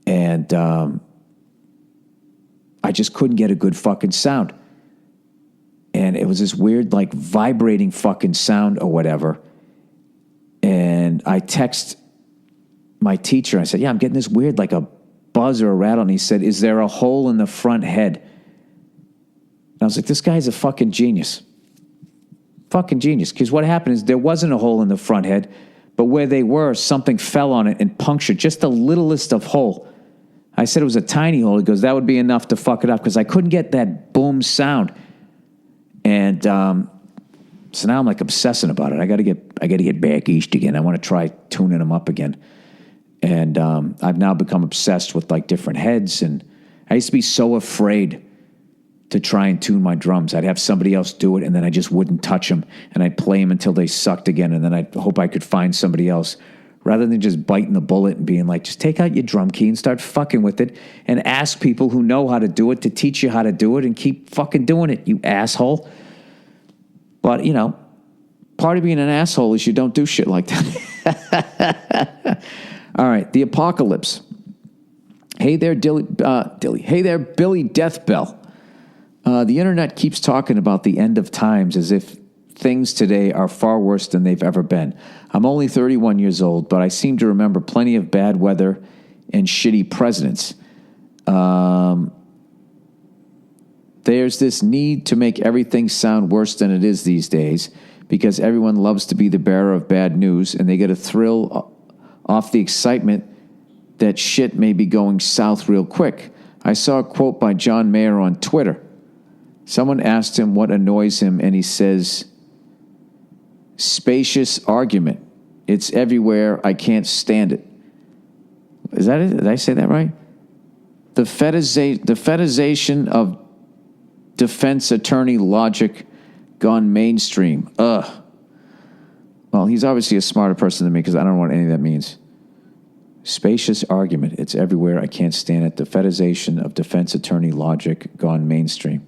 and I just couldn't get a good fucking sound. And it was this weird, like, vibrating fucking sound or whatever. And I text my teacher. I said, yeah, I'm getting this weird, like a buzz or a rattle. And he said, is there a hole in the front head? And I was like, this guy's a fucking genius. Fucking genius. Because what happened is there wasn't a hole in the front head, but where they were, something fell on it and punctured just the littlest of hole. I said it was a tiny hole. He goes, that would be enough to fuck it up, because I couldn't get that boom sound. And so now I'm like obsessing about it. I got to get back east again. I want to try tuning them up again. And I've now become obsessed with like different heads. And I used to be so afraid to try and tune my drums. I'd have somebody else do it, and then I just wouldn't touch them. And I'd play them until they sucked again, and then I'd hope I could find somebody else, rather than just biting the bullet and being like, just take out your drum key and start fucking with it and ask people who know how to do it to teach you how to do it and keep fucking doing it, you asshole. But, you know, part of being an asshole is you don't do shit like that. All right, the apocalypse. Hey there, Dilly. Hey there, Billy Deathbell. The internet keeps talking about the end of times as if things today are far worse than they've ever been. I'm only 31 years old, but I seem to remember plenty of bad weather and shitty presidents. There's this need to make everything sound worse than it is these days, because everyone loves to be the bearer of bad news, and they get a thrill off the excitement that shit may be going south real quick. I saw a quote by John Mayer on Twitter. Someone asked him what annoys him, and he says, spacious argument. It's everywhere. I can't stand it. Is that it? Did I say that right? The fetishization of defense attorney logic gone mainstream. Ugh. Well, he's obviously a smarter person than me, because I don't know what any of that means. Spacious argument. It's everywhere. I can't stand it. The fetishization of defense attorney logic gone mainstream.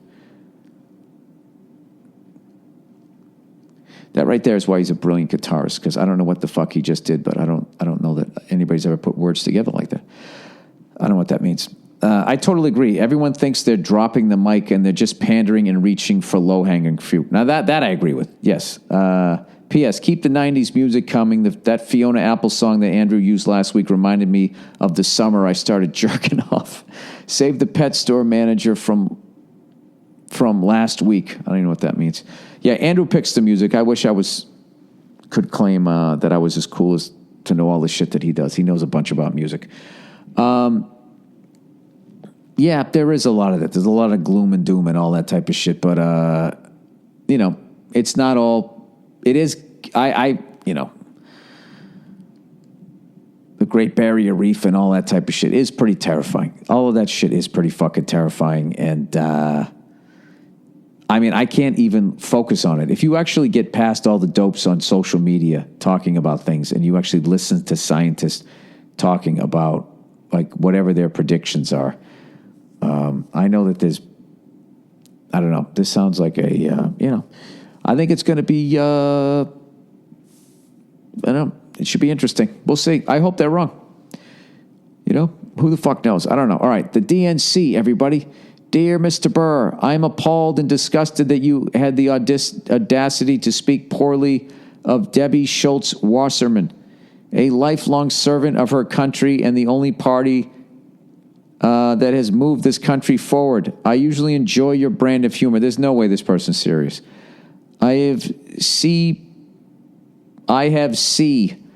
That right there is why he's a brilliant guitarist, because I don't know what the fuck he just did, but I don't know that anybody's ever put words together like that. I don't know what that means. I totally agree. Everyone thinks they're dropping the mic and they're just pandering and reaching for low-hanging fruit. Now, that I agree with, yes. P.S. Keep the 90s music coming. That Fiona Apple song that Andrew used last week reminded me of the summer I started jerking off. Save the pet store manager from last week. I don't even know what that means. Yeah, Andrew picks the music. I wish I could claim that I was as cool as to know all the shit that he does. He knows a bunch about music. Yeah, there is a lot of that. There's a lot of gloom and doom and all that type of shit. But, you know, it's not all... It is... you know... The Great Barrier Reef and all that type of shit is pretty terrifying. All of that shit is pretty fucking terrifying. And, I mean, I can't even focus on it. If you actually get past all the dopes on social media talking about things, and you actually listen to scientists talking about, like, whatever their predictions are... I know that there's, I don't know, this sounds like a, you know, I think it's going to be, I don't know, it should be interesting. We'll see. I hope they're wrong. You know, who the fuck knows? I don't know. All right, the DNC, everybody. Dear Mr. Burr, I'm appalled and disgusted that you had the audacity to speak poorly of Debbie Schultz Wasserman, a lifelong servant of her country and the only party that has moved this country forward. I usually enjoy your brand of humor. There's no way this person's serious. I have seen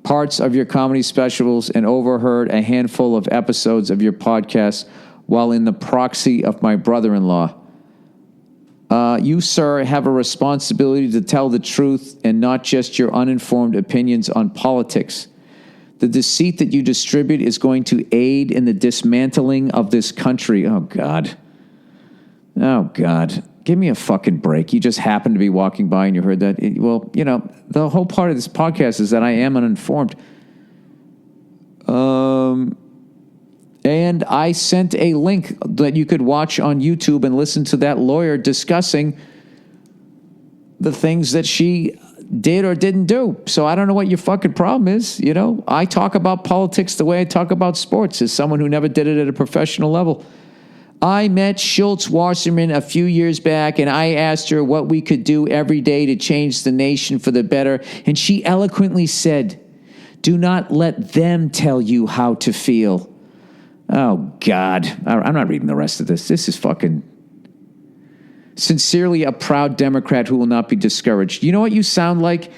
parts of your comedy specials and overheard a handful of episodes of your podcast while in the proxy of my brother-in-law. You, sir, have a responsibility to tell the truth and not just your uninformed opinions on politics. The deceit that you distribute is going to aid in the dismantling of this country. Oh, God. Oh, God. Give me a fucking break. You just happened to be walking by and you heard that. Well, you know, the whole part of this podcast is that I am uninformed. And I sent a link that you could watch on YouTube and listen to that lawyer discussing the things that she did or didn't do. So I don't know what your fucking problem is. You know, I talk about politics the way I talk about sports as someone who never did it at a professional level. I met Schultz Wasserman a few years back, and I asked her what we could do every day to change the nation for the better. And she eloquently said, do not let them tell you how to feel. Oh, God. I'm not reading the rest of this. This is fucking... Sincerely, a proud Democrat who will not be discouraged. You know what you sound like?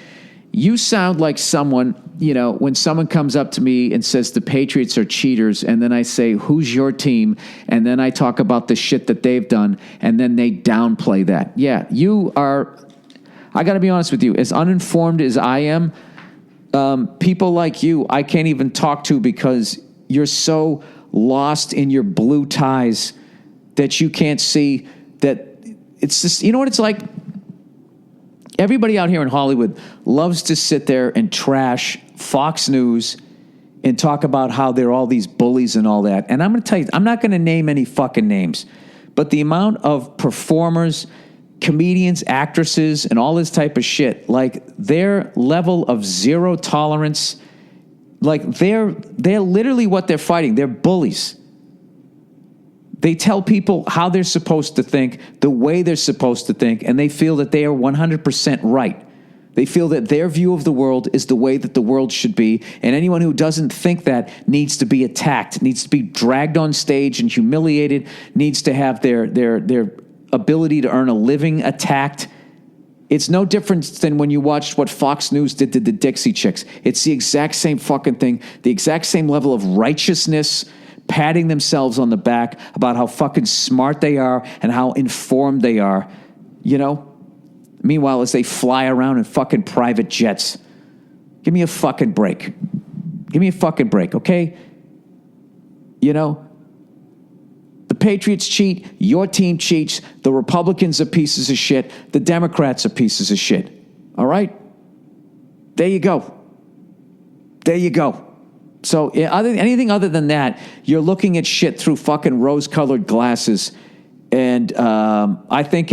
You sound like someone, you know, when someone comes up to me and says the Patriots are cheaters, and then I say, who's your team? And then I talk about the shit that they've done, and then they downplay that. Yeah, you are, I got to be honest with you, as uninformed as I am, people like you, I can't even talk to because you're so lost in your blue ties that you can't see that it's just, you know what it's like? Everybody out here in Hollywood loves to sit there and trash Fox News and talk about how they're all these bullies and all that. And I'm going to tell you, I'm not going to name any fucking names, but the amount of performers, comedians, actresses, and all this type of shit, like their level of zero tolerance, like they're literally what they're fighting. They're bullies. They tell people how they're supposed to think, the way they're supposed to think, and they feel that they are 100% right. They feel that their view of the world is the way that the world should be, and anyone who doesn't think that needs to be attacked, needs to be dragged on stage and humiliated, needs to have their ability to earn a living attacked. It's no different than when you watched what Fox News did to the Dixie Chicks. It's the exact same fucking thing, the exact same level of righteousness, patting themselves on the back about how fucking smart they are and how informed they are, you know? Meanwhile, as they fly around in fucking private jets. Give me a fucking break. Give me a fucking break, okay? You know? The Patriots cheat, your team cheats, the Republicans are pieces of shit, the Democrats are pieces of shit. All right? There you go. There you go. So anything other than that, you're looking at shit through fucking rose-colored glasses, and I think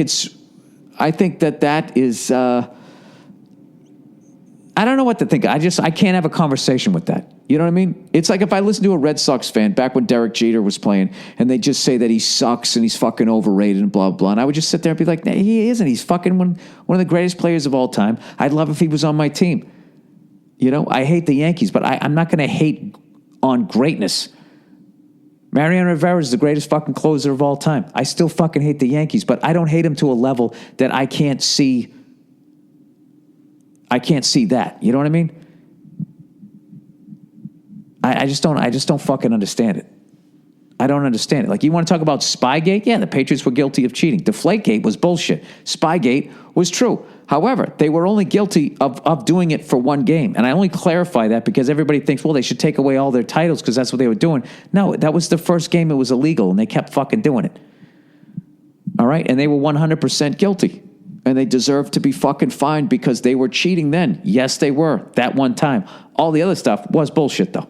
that is. I don't know what to think. I can't have a conversation with that. You know what I mean? It's like if I listen to a Red Sox fan back when Derek Jeter was playing, and they just say that he sucks and he's fucking overrated and blah blah, and I would just sit there and be like, nah, he isn't. He's fucking one of the greatest players of all time. I'd love if he was on my team. You know, I hate the Yankees, but I'm not going to hate on greatness. Mariano Rivera is the greatest fucking closer of all time. I still fucking hate the Yankees, but I don't hate him to a level that I can't see. I can't see that. You know what I mean? I just don't fucking understand it. I don't understand it. Like, you want to talk about Spygate? Yeah, the Patriots were guilty of cheating. Deflategate was bullshit. Spygate was true. However, they were only guilty of doing it for one game. And I only clarify that because everybody thinks, well, they should take away all their titles because that's what they were doing. No, that was the first game it was illegal, and they kept fucking doing it. All right? And they were 100% guilty. And they deserved to be fucking fined because they were cheating then. Yes, they were. That one time. All the other stuff was bullshit, though.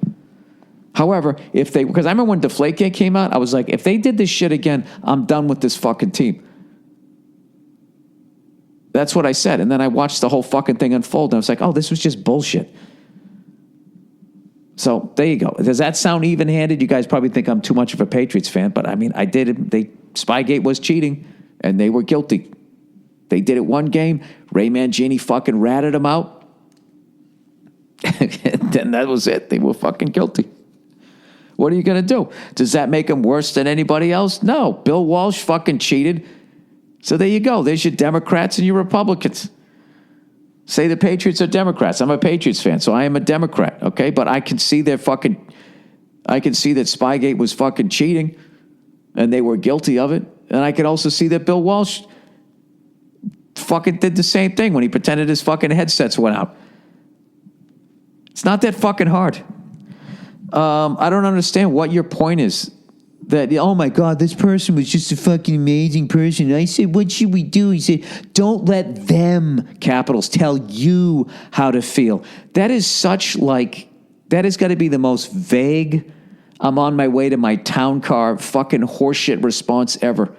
However, because I remember when Deflategate came out, I was like, if they did this shit again, I'm done with this fucking team. That's what I said. And then I watched the whole fucking thing unfold, and I was like, oh, this was just bullshit. So there you go. Does that sound even-handed? You guys probably think I'm too much of a Patriots fan, but I mean, I did it. Spygate was cheating, and they were guilty. They did it one game. Ray Mancini fucking ratted them out. Then that was it. They were fucking guilty. What are you going to do? Does that make them worse than anybody else? No. Bill Walsh fucking cheated. So there you go. There's your Democrats and your Republicans. Say the Patriots are Democrats. I'm a Patriots fan, so I am a Democrat, okay? But I can see I can see that Spygate was fucking cheating, and they were guilty of it. And I can also see that Bill Walsh fucking did the same thing when he pretended his fucking headsets went out. It's not that fucking hard. I don't understand what your point is. That, oh my God, this person was just a fucking amazing person. And I said, what should we do? He said, don't let them, capitals, tell you how to feel. That is that has got to be the most vague, I'm on my way to my town car, fucking horseshit response ever.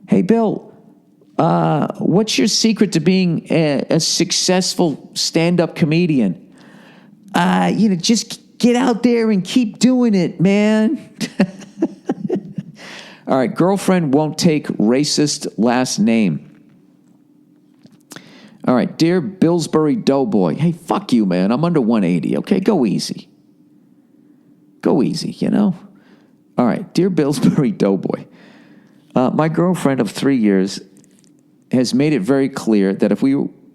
Hey, Bill, what's your secret to being a successful stand-up comedian? Just get out there and keep doing it, man. All right, girlfriend won't take racist last name. All right, dear Pillsbury Doughboy. Hey, fuck you, man. I'm under 180, okay? Go easy. Go easy, you know? All right, dear Pillsbury Doughboy. My girlfriend of 3 years has made it very clear that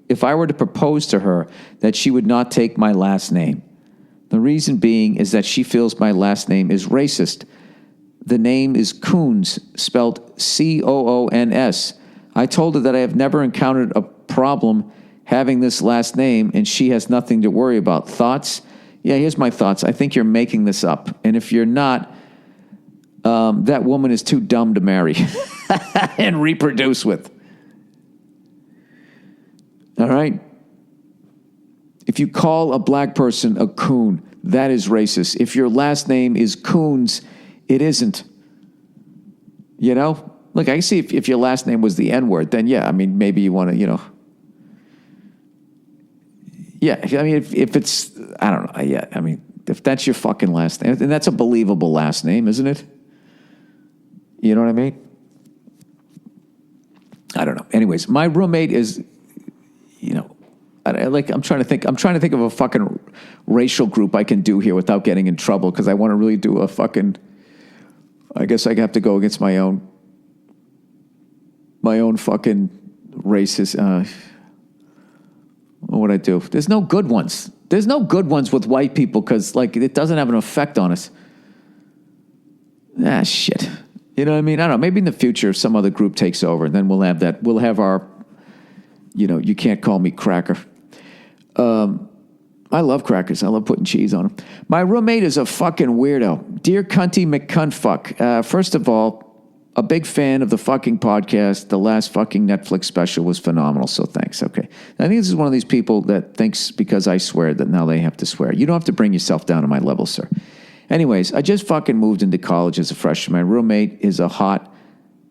if I were to propose to her, that she would not take my last name. The reason being is that she feels my last name is racist. The name is Coons, spelled Coons. I told her that I have never encountered a problem having this last name, and she has nothing to worry about. Thoughts? Yeah, here's my thoughts. I think you're making this up. And if you're not, that woman is too dumb to marry and reproduce with. All right? If you call a black person a coon, that is racist. If your last name is Coons, it isn't. You know? Look, I see if your last name was the N-word, then yeah, I mean, maybe you want to, you know. Yeah, I mean, if it's, I don't know, yeah, I mean, if that's your fucking last name, and that's a believable last name, isn't it? You know what I mean? I don't know. Anyways, my roommate is, you know, I'm trying to think of a fucking racial group I can do here without getting in trouble, because I want to really do a fucking, I guess I have to go against my own fucking racist, what would I do? There's no good ones. There's no good ones with white people, because, like, it doesn't have an effect on us. Ah, shit. You know what I mean? I don't know. Maybe in the future, if some other group takes over, then we'll have that. We'll have our, you know, you can't call me cracker. I love crackers. I love putting cheese on them. My roommate is a fucking weirdo. Dear Cunty McCuntfuck. First of all, a big fan of the fucking podcast. The last fucking Netflix special was phenomenal, so thanks. Okay. I think this is one of these people that thinks because I swear that now they have to swear. You don't have to bring yourself down to my level, sir. Anyways, I just fucking moved into college as a freshman. My roommate is a hot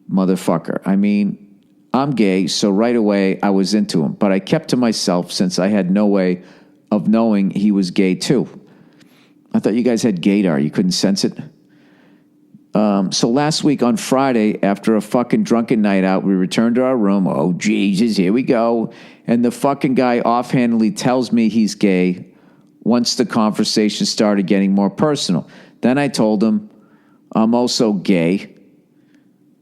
motherfucker. I mean, I'm gay, so right away I was into him. But I kept to myself since I had no way of knowing he was gay too. I thought you guys had gaydar. You couldn't sense it? So last week on Friday, after a fucking drunken night out, we returned to our room. Oh, Jesus, here we go. And the fucking guy offhandedly tells me he's gay once the conversation started getting more personal. Then I told him I'm also gay.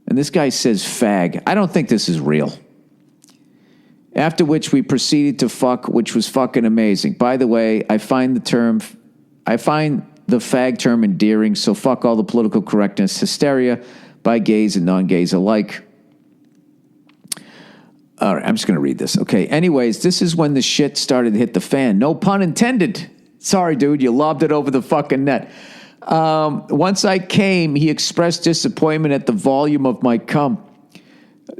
And this guy says fag. I don't think this is real. After which we proceeded to fuck, which was fucking amazing. By the way, I find the fag term endearing, so fuck all the political correctness hysteria by gays and non-gays alike. All right, I'm just going to read this. Okay, anyways, this is when the shit started to hit the fan. No pun intended. Sorry, dude, you lobbed it over the fucking net. Once I came, he expressed disappointment at the volume of my cum.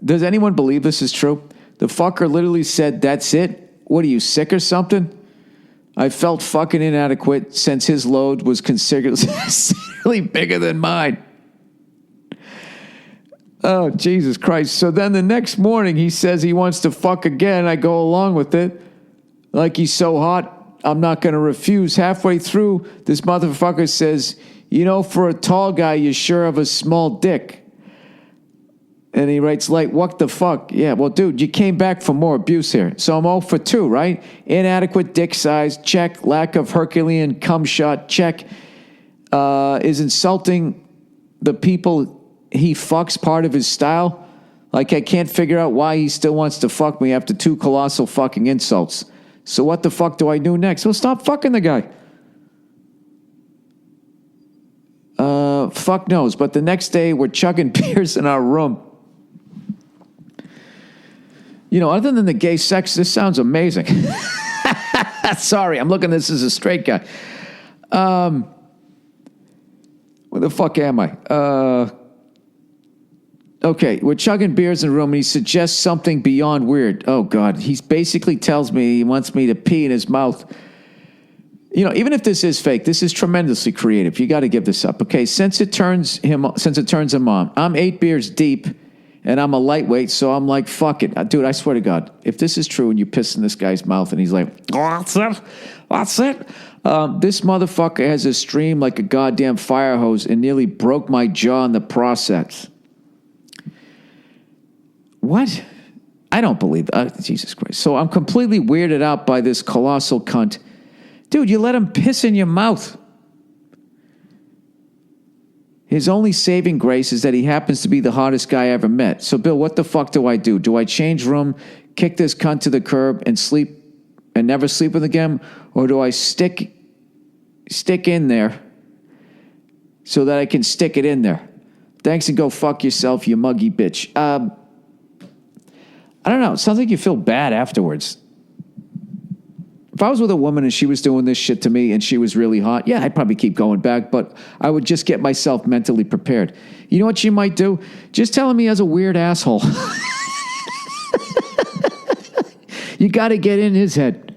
Does anyone believe this is true? The fucker literally said, "That's it? What are you, sick or something?" I felt fucking inadequate since his load was considerably bigger than mine. Oh, Jesus Christ. So then the next morning he says he wants to fuck again. I go along with it. Like he's so hot, I'm not going to refuse. Halfway through, this motherfucker says, "You know, for a tall guy, you sure have a small dick." And he writes, like, what the fuck? Yeah, well, dude, you came back for more abuse here. So I'm 0 for 2, right? Inadequate dick size, check. Lack of Herculean cum shot, check. Is insulting the people he fucks part of his style? Like, I can't figure out why he still wants to fuck me after 2 colossal fucking insults. So what the fuck do I do next? Well, stop fucking the guy. Fuck knows. But the next day, we're chugging beers in our room. You know, other than the gay sex, this sounds amazing. Sorry, I'm looking at this as a straight guy. Where the fuck am I? Okay, we're chugging beers in the room, and he suggests something beyond weird. Oh, God. He basically tells me he wants me to pee in his mouth. You know, even if this is fake, this is tremendously creative. You got to give this up. Okay, since it turns him on, I'm 8 beers deep, and I'm a lightweight, so I'm like, fuck it. Dude, I swear to God, if this is true and you piss in this guy's mouth and he's like, that's it. This motherfucker has a stream like a goddamn fire hose and nearly broke my jaw in the process. What? I don't believe Jesus Christ. So I'm completely weirded out by this colossal cunt. Dude, you let him piss in your mouth. His only saving grace is that he happens to be the hottest guy I ever met. So, Bill, what the fuck do I do? Do I change room, kick this cunt to the curb, and sleep and never sleep with him again? Or do I stick in there so that I can stick it in there? Thanks and go fuck yourself, you muggy bitch. I don't know. It sounds like you feel bad afterwards. If I was with a woman and she was doing this shit to me and she was really hot, yeah, I'd probably keep going back, but I would just get myself mentally prepared. You know what she might do? Just tell him he has a weird asshole. You got to get in his head.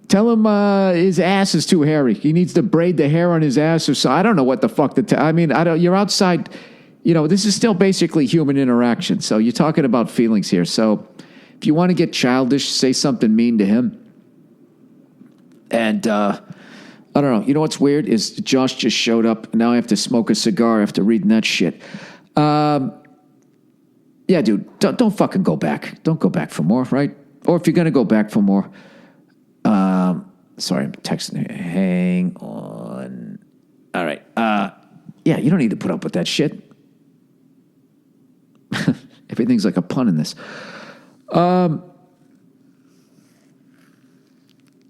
Tell him his ass is too hairy. He needs to braid the hair on his ass or so. I don't know what the fuck to tell. I mean, you're outside. You know, this is still basically human interaction. So you're talking about feelings here. So if you want to get childish, say something mean to him. And I don't know. You know what's weird is Josh just showed up. And now I have to smoke a cigar after reading that shit. Yeah, dude, don't fucking go back. Don't go back for more, right? Or if you're going to go back for more. Sorry, I'm texting. Hang on. All right. Yeah, you don't need to put up with that shit. Everything's like a pun in this. The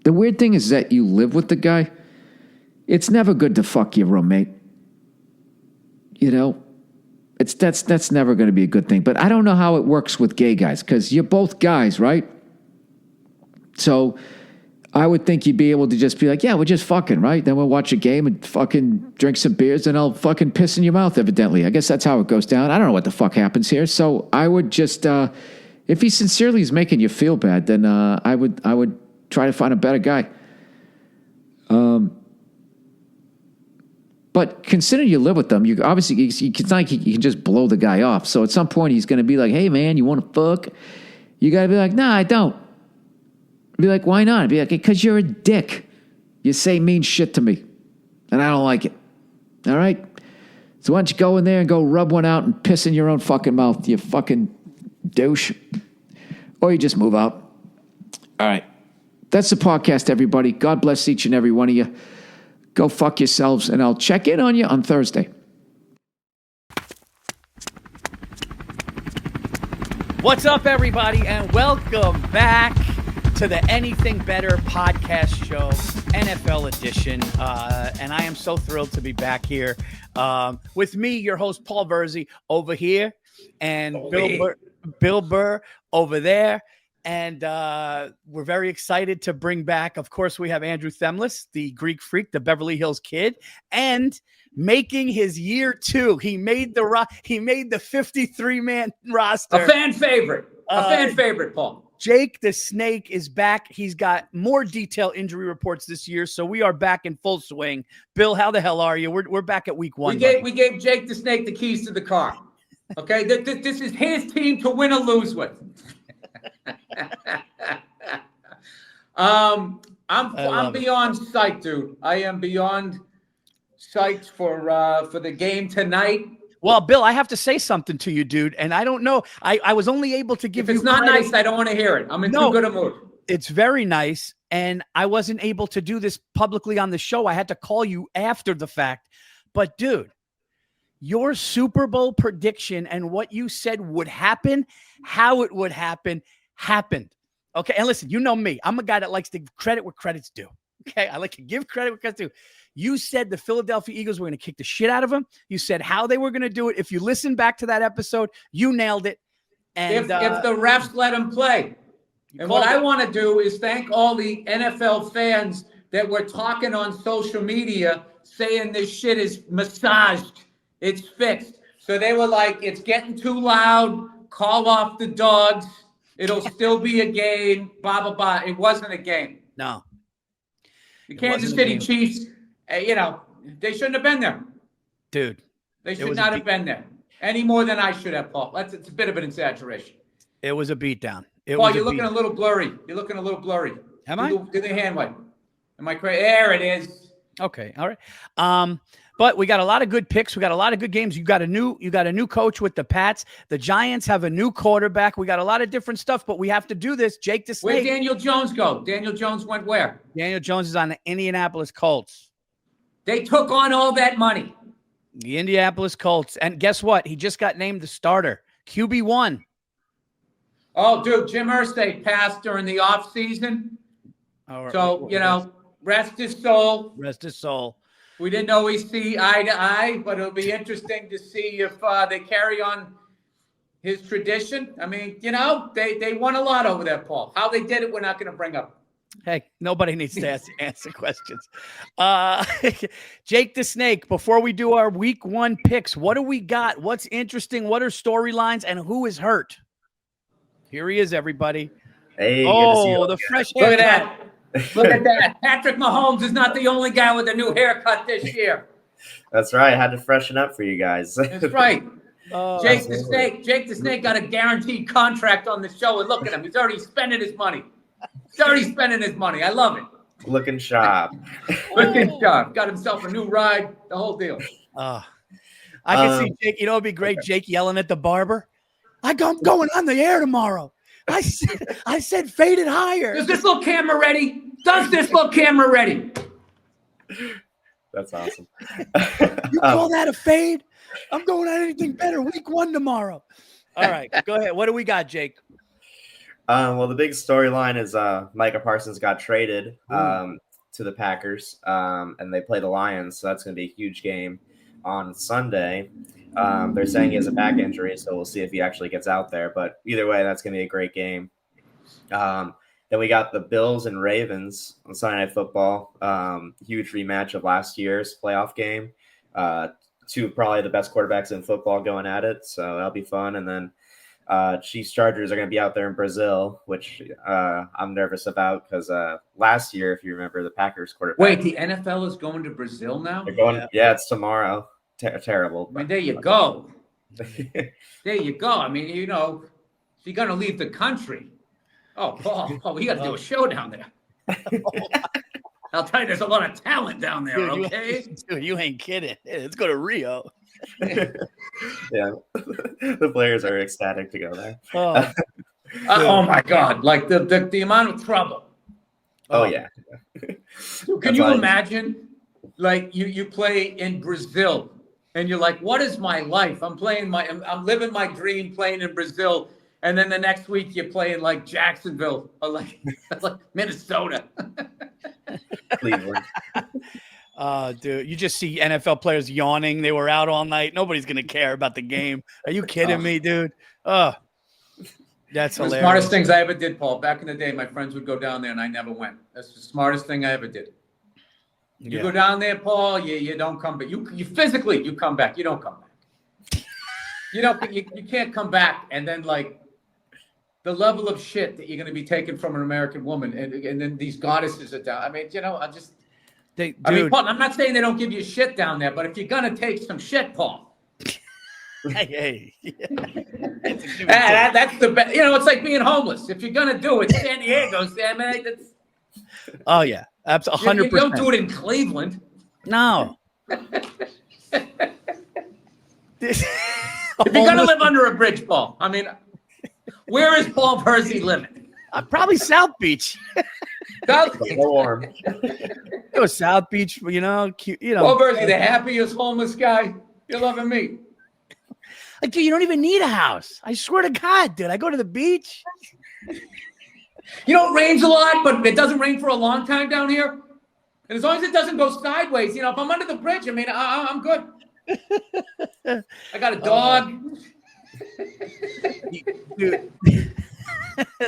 weird thing is that you live with the guy. It's never good to fuck your roommate. You know, that's never going to be a good thing. But I don't know how it works with gay guys because you're both guys, right? So I would think you'd be able to just be like, yeah, we're just fucking, right? Then we'll watch a game and fucking drink some beers and I'll fucking piss in your mouth, evidently. I guess that's how it goes down. I don't know what the fuck happens here. So I would just, if he sincerely is making you feel bad, then I would try to find a better guy. But consider you live with them. You obviously, it's not like you can just blow the guy off. So at some point he's going to be like, hey man, you want to fuck? You got to be like, nah, I don't. Be like, why not? Be like, because you're a dick. You say mean shit to me, and I don't like it. All right? So why don't you go in there and go rub one out and piss in your own fucking mouth, you fucking douche. Or you just move out. All right. That's the podcast, everybody. God bless each and every one of you. Go fuck yourselves, and I'll check in on you on Thursday. What's up, everybody, and welcome back to the Anything Better podcast show, NFL edition. And I am so thrilled to be back here with me, your host, Paul Verzi, over here, and Bill Burr over there. And we're very excited to bring back, of course, we have Andrew Themlis, the Greek freak, the Beverly Hills Kid, and making his year 2. He made the 53-man roster. A fan favorite, Paul. Jake the Snake is back. He's got more detailed injury reports this year, so we are back in full swing. Bill, how the hell are you? We're back at week 1. We gave Jake the Snake the keys to the car. Okay, this is his team to win or lose with. I'm beyond psyched, dude. I am beyond psyched for the game tonight. Well, Bill, I have to say something to you, dude, and I don't know. I was only able to give you. If it's not nice, I don't want to hear it. I'm in too good a mood. It's very nice, and I wasn't able to do this publicly on the show. I had to call you after the fact. But, dude, your Super Bowl prediction and what you said would happen, how it would happen, happened. Okay, and listen, you know me. I'm a guy that likes to give credit where credit's due. Okay, I like to give credit where credit's due. You said the Philadelphia Eagles were going to kick the shit out of them. You said how they were going to do it. If you listen back to that episode, you nailed it. And if the refs let them play. And what I want to do is thank all the NFL fans that were talking on social media saying this shit is massaged. It's fixed. So they were like, it's getting too loud. Call off the dogs. It'll still be a game. Blah, blah, blah. It wasn't a game. No. The Kansas City Chiefs, they shouldn't have been there. Dude. They should not have been there. Any more than I should have, Paul. It's a bit of an exaggeration. It was a beatdown. Paul, you're looking a little blurry. Am I? Do the hand wipe. Am I crazy? There it is. Okay. All right. But we got a lot of good picks. We got a lot of good games. You got a new coach with the Pats. The Giants have a new quarterback. We got a lot of different stuff, but we have to do this. Jake the Snake. Where'd Daniel Jones go? Daniel Jones went where? Daniel Jones is on the Indianapolis Colts. They took on all that money. The Indianapolis Colts. And guess what? He just got named the starter. QB1. Oh, dude, Jim Irsay passed during the offseason. So, rest his soul. Rest his soul. We didn't always see eye to eye, but it'll be interesting to see if they carry on his tradition. I mean, they won a lot over there, Paul. How they did it, we're not going to bring up. Hey, nobody needs to answer questions. Jake the Snake, before we do our week 1 picks, what do we got? What's interesting? What are storylines? And who is hurt? Here he is, everybody. Hey, the fresh haircut. Look at that. Look at that. Patrick Mahomes is not the only guy with a new haircut this year. That's right. I had to freshen up for you guys. That's right. Jake absolutely. the Snake got a guaranteed contract on the show, and look at him. He's already spending his money. I love it. Looking sharp. Looking sharp. Got himself a new ride, the whole deal. I can see Jake. It'd be great. Jake yelling at the barber. I'm going on the air tomorrow. I said fade it higher. Does this look camera ready? That's awesome. You call that a fade? I'm going on anything better. Week 1 tomorrow. All right, go ahead. What do we got, Jake? Well, the big storyline is Micah Parsons got traded to the Packers, and they play the Lions, so that's going to be a huge game on Sunday. They're saying he has a back injury, so we'll see if he actually gets out there. But either way, that's going to be a great game. Then we got the Bills and Ravens on Sunday Night Football. Huge rematch of last year's playoff game. Two probably the best quarterbacks in football going at it, so that'll be fun. And then Chiefs Chargers are going to be out there in Brazil, which I'm nervous about because last year, if you remember, the Packers quarterback. Wait, the NFL is going to Brazil now? They're going. Yeah, it's tomorrow. Terrible. I mean, there you go. There you go. I mean, if you're going to leave the country, Paul, we got to do a show down there. I'll tell you, there's a lot of talent down there, okay? Dude, you ain't kidding. Hey, let's go to Rio. Yeah, the players are ecstatic to go there. Oh my God! Like the amount of trouble. Oh yeah. Can you imagine? Like you play in Brazil, and you're like, "What is my life? I'm living my dream, playing in Brazil." And then the next week you play in like Jacksonville or like Minnesota. Cleveland. Dude, you just see NFL players yawning. They were out all night. Nobody's going to care about the game. Are you kidding me, dude? That's hilarious. The smartest things I ever did, Paul. Back in the day, my friends would go down there and I never went. That's the smartest thing I ever did. You go down there, Paul, you don't come back. You physically, you come back. You don't come back. You can't come back and then like the level of shit that you're going to be taking from an American woman and then these goddesses are down. I mean, Paul, I'm not saying they don't give you shit down there, but if you're going to take some shit, Paul. Hey. That's the best. It's like being homeless. If you're going to do it, San Diego, oh, yeah. Absolutely. 100%. You don't do it in Cleveland. No. If you're going to live under a bridge, Paul, I mean, where is Paul Percy living? Probably South Beach. South Beach. Warm. It was South Beach, cute, Paul Percy, the happiest homeless guy. You're loving me. Like, dude, you don't even need a house. I swear to God, dude. I go to the beach. It rains a lot, but it doesn't rain for a long time down here. And as long as it doesn't go sideways, if I'm under the bridge, I mean, I'm good. I got a dog. Dude,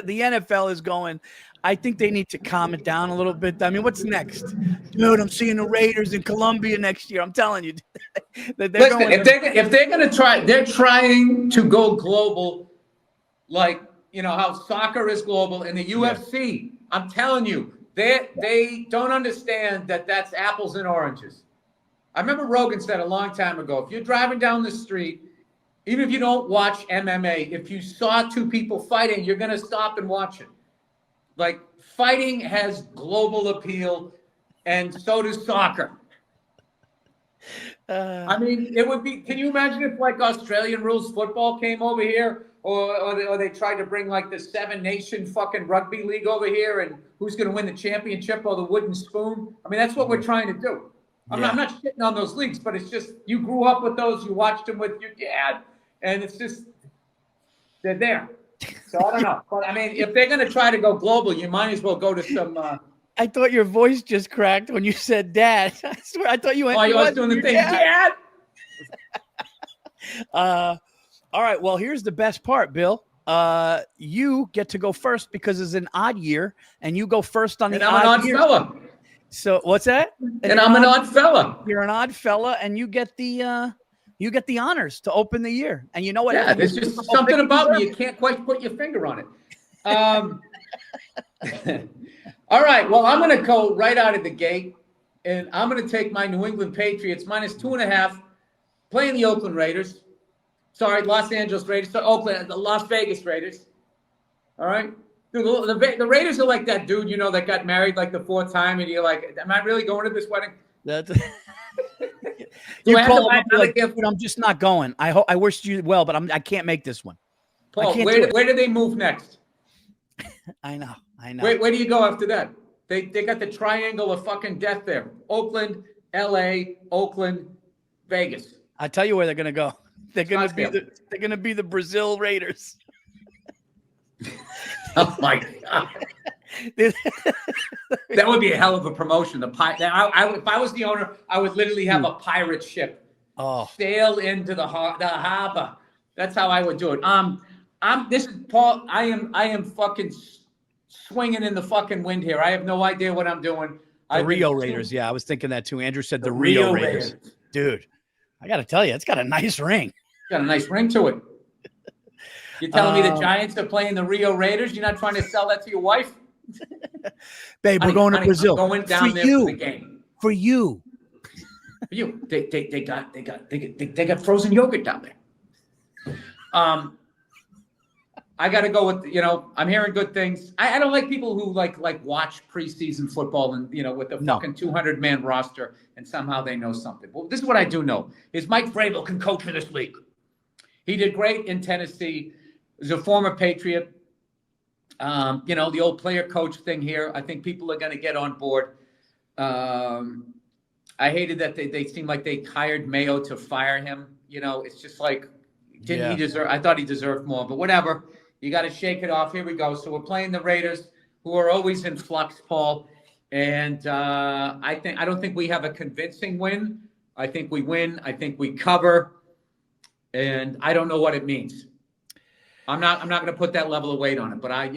the NFL is going. I think they need to calm it down a little bit. I mean, what's next? Dude, I'm seeing the Raiders in Columbia next year. I'm telling you. Listen, if they're going to try, they're trying to go global, like, how soccer is global and the UFC. I'm telling you, they don't understand that that's apples and oranges. I remember Rogan said a long time ago, if you're driving down the street, even if you don't watch MMA, if you saw two people fighting, you're going to stop and watch it. Like, fighting has global appeal, and so does soccer. I mean, it would be. Can you imagine if like Australian rules football came over here, or they tried to bring like the 7-nation fucking rugby league over here, and who's going to win the championship or the wooden spoon? I mean, that's what we're trying to do. I'm not shitting on those leagues, but it's just you grew up with those, you watched them with your dad, and it's just they're there. So I don't know, but I mean, if they're going to try to go global, you might as well go to some. I thought your voice just cracked when you said dad. I swear, I thought you went. Oh, you was doing the thing, dad. All right. Well, here's the best part, Bill. You get to go first because it's an odd year, and you go first on the I'm an odd year. fella. So what's that? And I'm an odd fella. You're an odd fella, and you get the honors to open the year. And you know what? Yeah, there's just something about me. You can't quite put your finger on it. All right. Well, I'm going to go right out of the gate, and I'm going to take my New England Patriots -2.5, playing the Oakland Raiders. Sorry, Los Angeles Raiders. So Oakland, the Las Vegas Raiders. All right. Dude, the Raiders are like that dude, that got married like the 4th time, and you're like, am I really going to this wedding? You call him like, dude, I'm just not going. I wish you well, but I can't make this one. Paul, where do they move next? I know. Where do you go after that? They got the triangle of fucking death there. Oakland, L.A., Oakland, Vegas. I tell you where they're gonna go. They're gonna be the Brazil Raiders. Oh my God. That would be a hell of a promotion. If I was the owner, I would literally have a pirate ship sail into the harbor. That's how I would do it. This is Paul. I am fucking swinging in the fucking wind here. I have no idea what I'm doing. The Rio Raiders. Yeah, I was thinking that too. Andrew said the Rio Raiders. Dude, I got to tell you, it's got a nice ring. It's got a nice ring to it. You're telling me the Giants are playing the Rio Raiders? You're not trying to sell that to your wife? Babe, we're going to Brazil. I'm going down there for the game. For you. For you. They got frozen yogurt down there. I got to go with, I'm hearing good things. I don't like people who like watch preseason football and, with the fucking 200-man roster and somehow they know something. Well, this is what I do know is Mike Vrabel can coach for this league. He did great in Tennessee. He's a former Patriot. The old player coach thing here. I think people are going to get on board. I hated that they seemed like they hired Mayo to fire him. It's just like, didn't he deserve? I thought he deserved more, but whatever. You got to shake it off. Here we go. So we're playing the Raiders, who are always in flux, Paul. And I don't think we have a convincing win. I think we win. I think we cover. And I don't know what it means. I'm not going to put that level of weight on it. But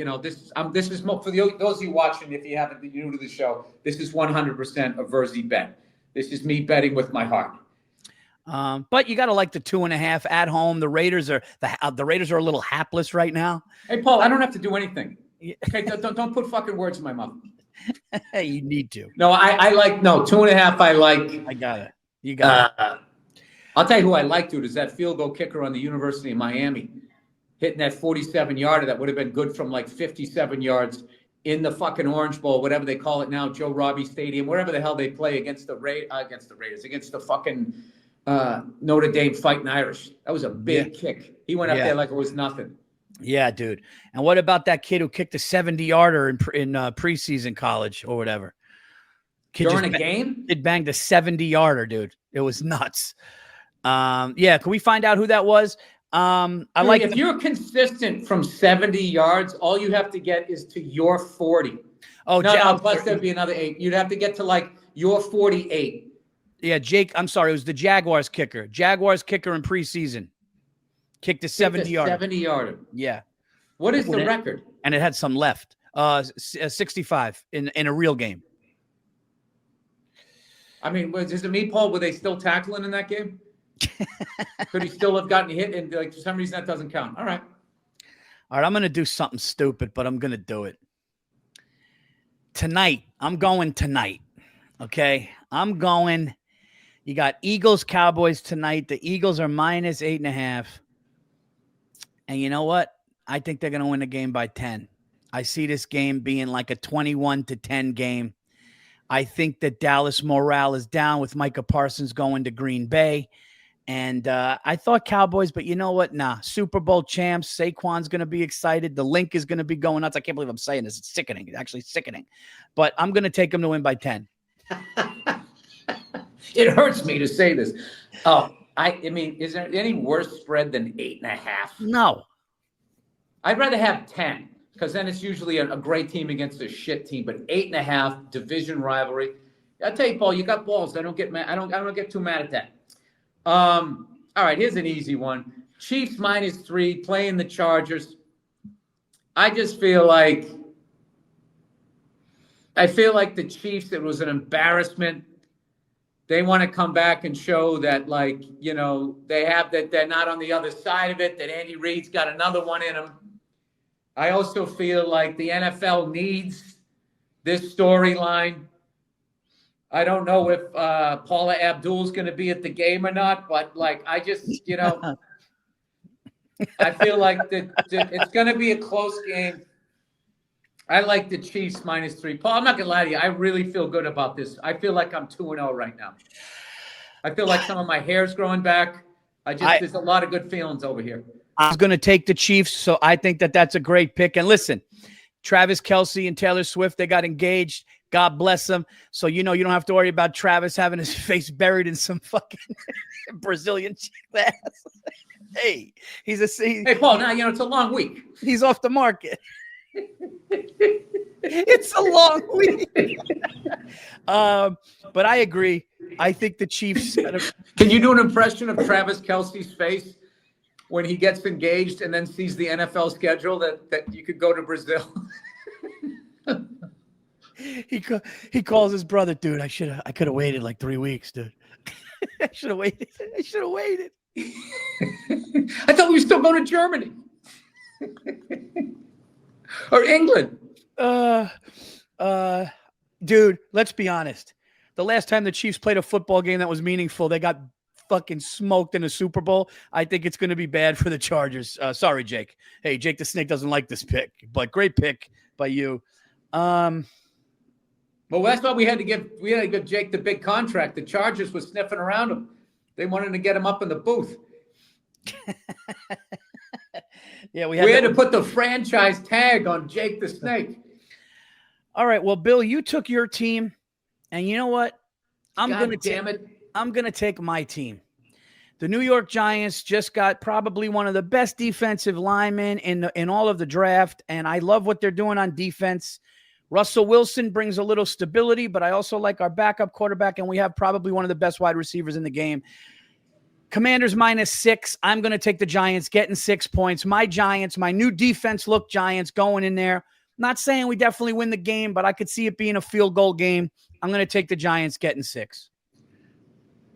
this is more for those of you watching. If you haven't been new to the show, this is 100% a Verzi bet. This is me betting with my heart. But you got to like the 2.5 at home. The Raiders are a little hapless right now. Hey, Paul, I don't have to do anything. Okay, don't put fucking words in my mouth. You need to. No, I like 2.5. I like. I got it. You got it. I'll tell you who I like, dude, is that field goal kicker on the University of Miami, hitting that 47-yarder that would have been good from like 57 yards in the fucking Orange Bowl, whatever they call it now, Joe Robbie Stadium, wherever the hell they play against the Raiders, against the fucking Notre Dame Fighting Irish. That was a big kick. He went up there like it was nothing. Yeah, dude. And what about that kid who kicked a 70-yarder in preseason college or whatever? During a game? It banged a 70-yarder, dude. It was nuts. Can we find out who that was? If you're consistent from 70 yards, all you have to get is to your 40. Oh, plus there'd be another 8. You'd have to get to like your 48. Yeah, Jake, I'm sorry. It was the Jaguars kicker. Jaguars kicker in preseason. Kicked a 70-yarder. 70-yarder. Yeah. What is the record? And it had some left. 65 in a real game. I mean, does it mean, Paul, were they still tackling in that game? Could he still have gotten hit? And for some reason, that doesn't count. All right, I'm going to do something stupid, but I'm going to do it. Tonight, I'm going tonight. Okay? I'm going. You got Eagles, Cowboys tonight. The Eagles are -8.5. And you know what? I think they're going to win the game by 10. I see this game being like a 21-10 game. I think that Dallas morale is down with Micah Parsons going to Green Bay. And I thought Cowboys, but you know what? Nah, Super Bowl champs. Saquon's going to be excited. The link is going to be going nuts. I can't believe I'm saying this. It's sickening. It's actually sickening. But I'm going to take them to win by 10. It hurts me to say this. Oh, I mean, is there any worse spread than 8.5? No. I'd rather have 10 because then it's usually a great team against a shit team. But 8.5 division rivalry. I tell you, Paul, you got balls. I don't get mad. I don't get too mad at that. All right, here's an easy one. Chiefs -3 playing the Chargers. I just feel like the Chiefs, it was an embarrassment. They want to come back and show that, like, you know, that they're not on the other side of it, that Andy Reid's got another one in him. I also feel like the NFL needs this storyline. I don't know if Paula Abdul's going to be at the game or not, but, like, I just, you know, I feel like it's going to be a close game. I like the Chiefs -3. Paul, I'm not going to lie to you. I really feel good about this. I feel like I'm 2-0 right now. I feel like some of my hair's growing back. There's a lot of good feelings over here. I was going to take the Chiefs, so I think that that's a great pick. And listen, Travis Kelce and Taylor Swift, they got engaged. God bless them. So, you know, you don't have to worry about Travis having his face buried in some fucking Brazilian chick's ass. Hey, Hey, Paul, now, you know, it's a long week. He's off the market. It's a long week. But I agree. I think the Chiefs. Can you do an impression of Travis Kelce's face when he gets engaged and then sees the NFL schedule that you could go to Brazil? He calls his brother, dude. I could have waited like 3 weeks, dude. I should have waited. I thought we were still going to Germany or England. Dude, let's be honest. The last time the Chiefs played a football game that was meaningful, they got fucking smoked in a Super Bowl. I think it's going to be bad for the Chargers. Sorry, Jake. Hey, Jake the Snake doesn't like this pick, but great pick by you. Well, that's why we had to give Jake the big contract. The Chargers were sniffing around him. They wanted to get him up in the booth. Yeah, we had to put the franchise tag on Jake the Snake. All right, well, Bill, you took your team, and you know what? I'm going to take my team. The New York Giants just got probably one of the best defensive linemen in all of the draft, and I love what they're doing on defense. Russell Wilson brings a little stability, but I also like our backup quarterback, and we have probably one of the best wide receivers in the game. Commanders -6. I'm going to take the Giants, getting 6 points. My Giants, my new defense look Giants going in there. Not saying we definitely win the game, but I could see it being a field goal game. I'm going to take the Giants, getting 6.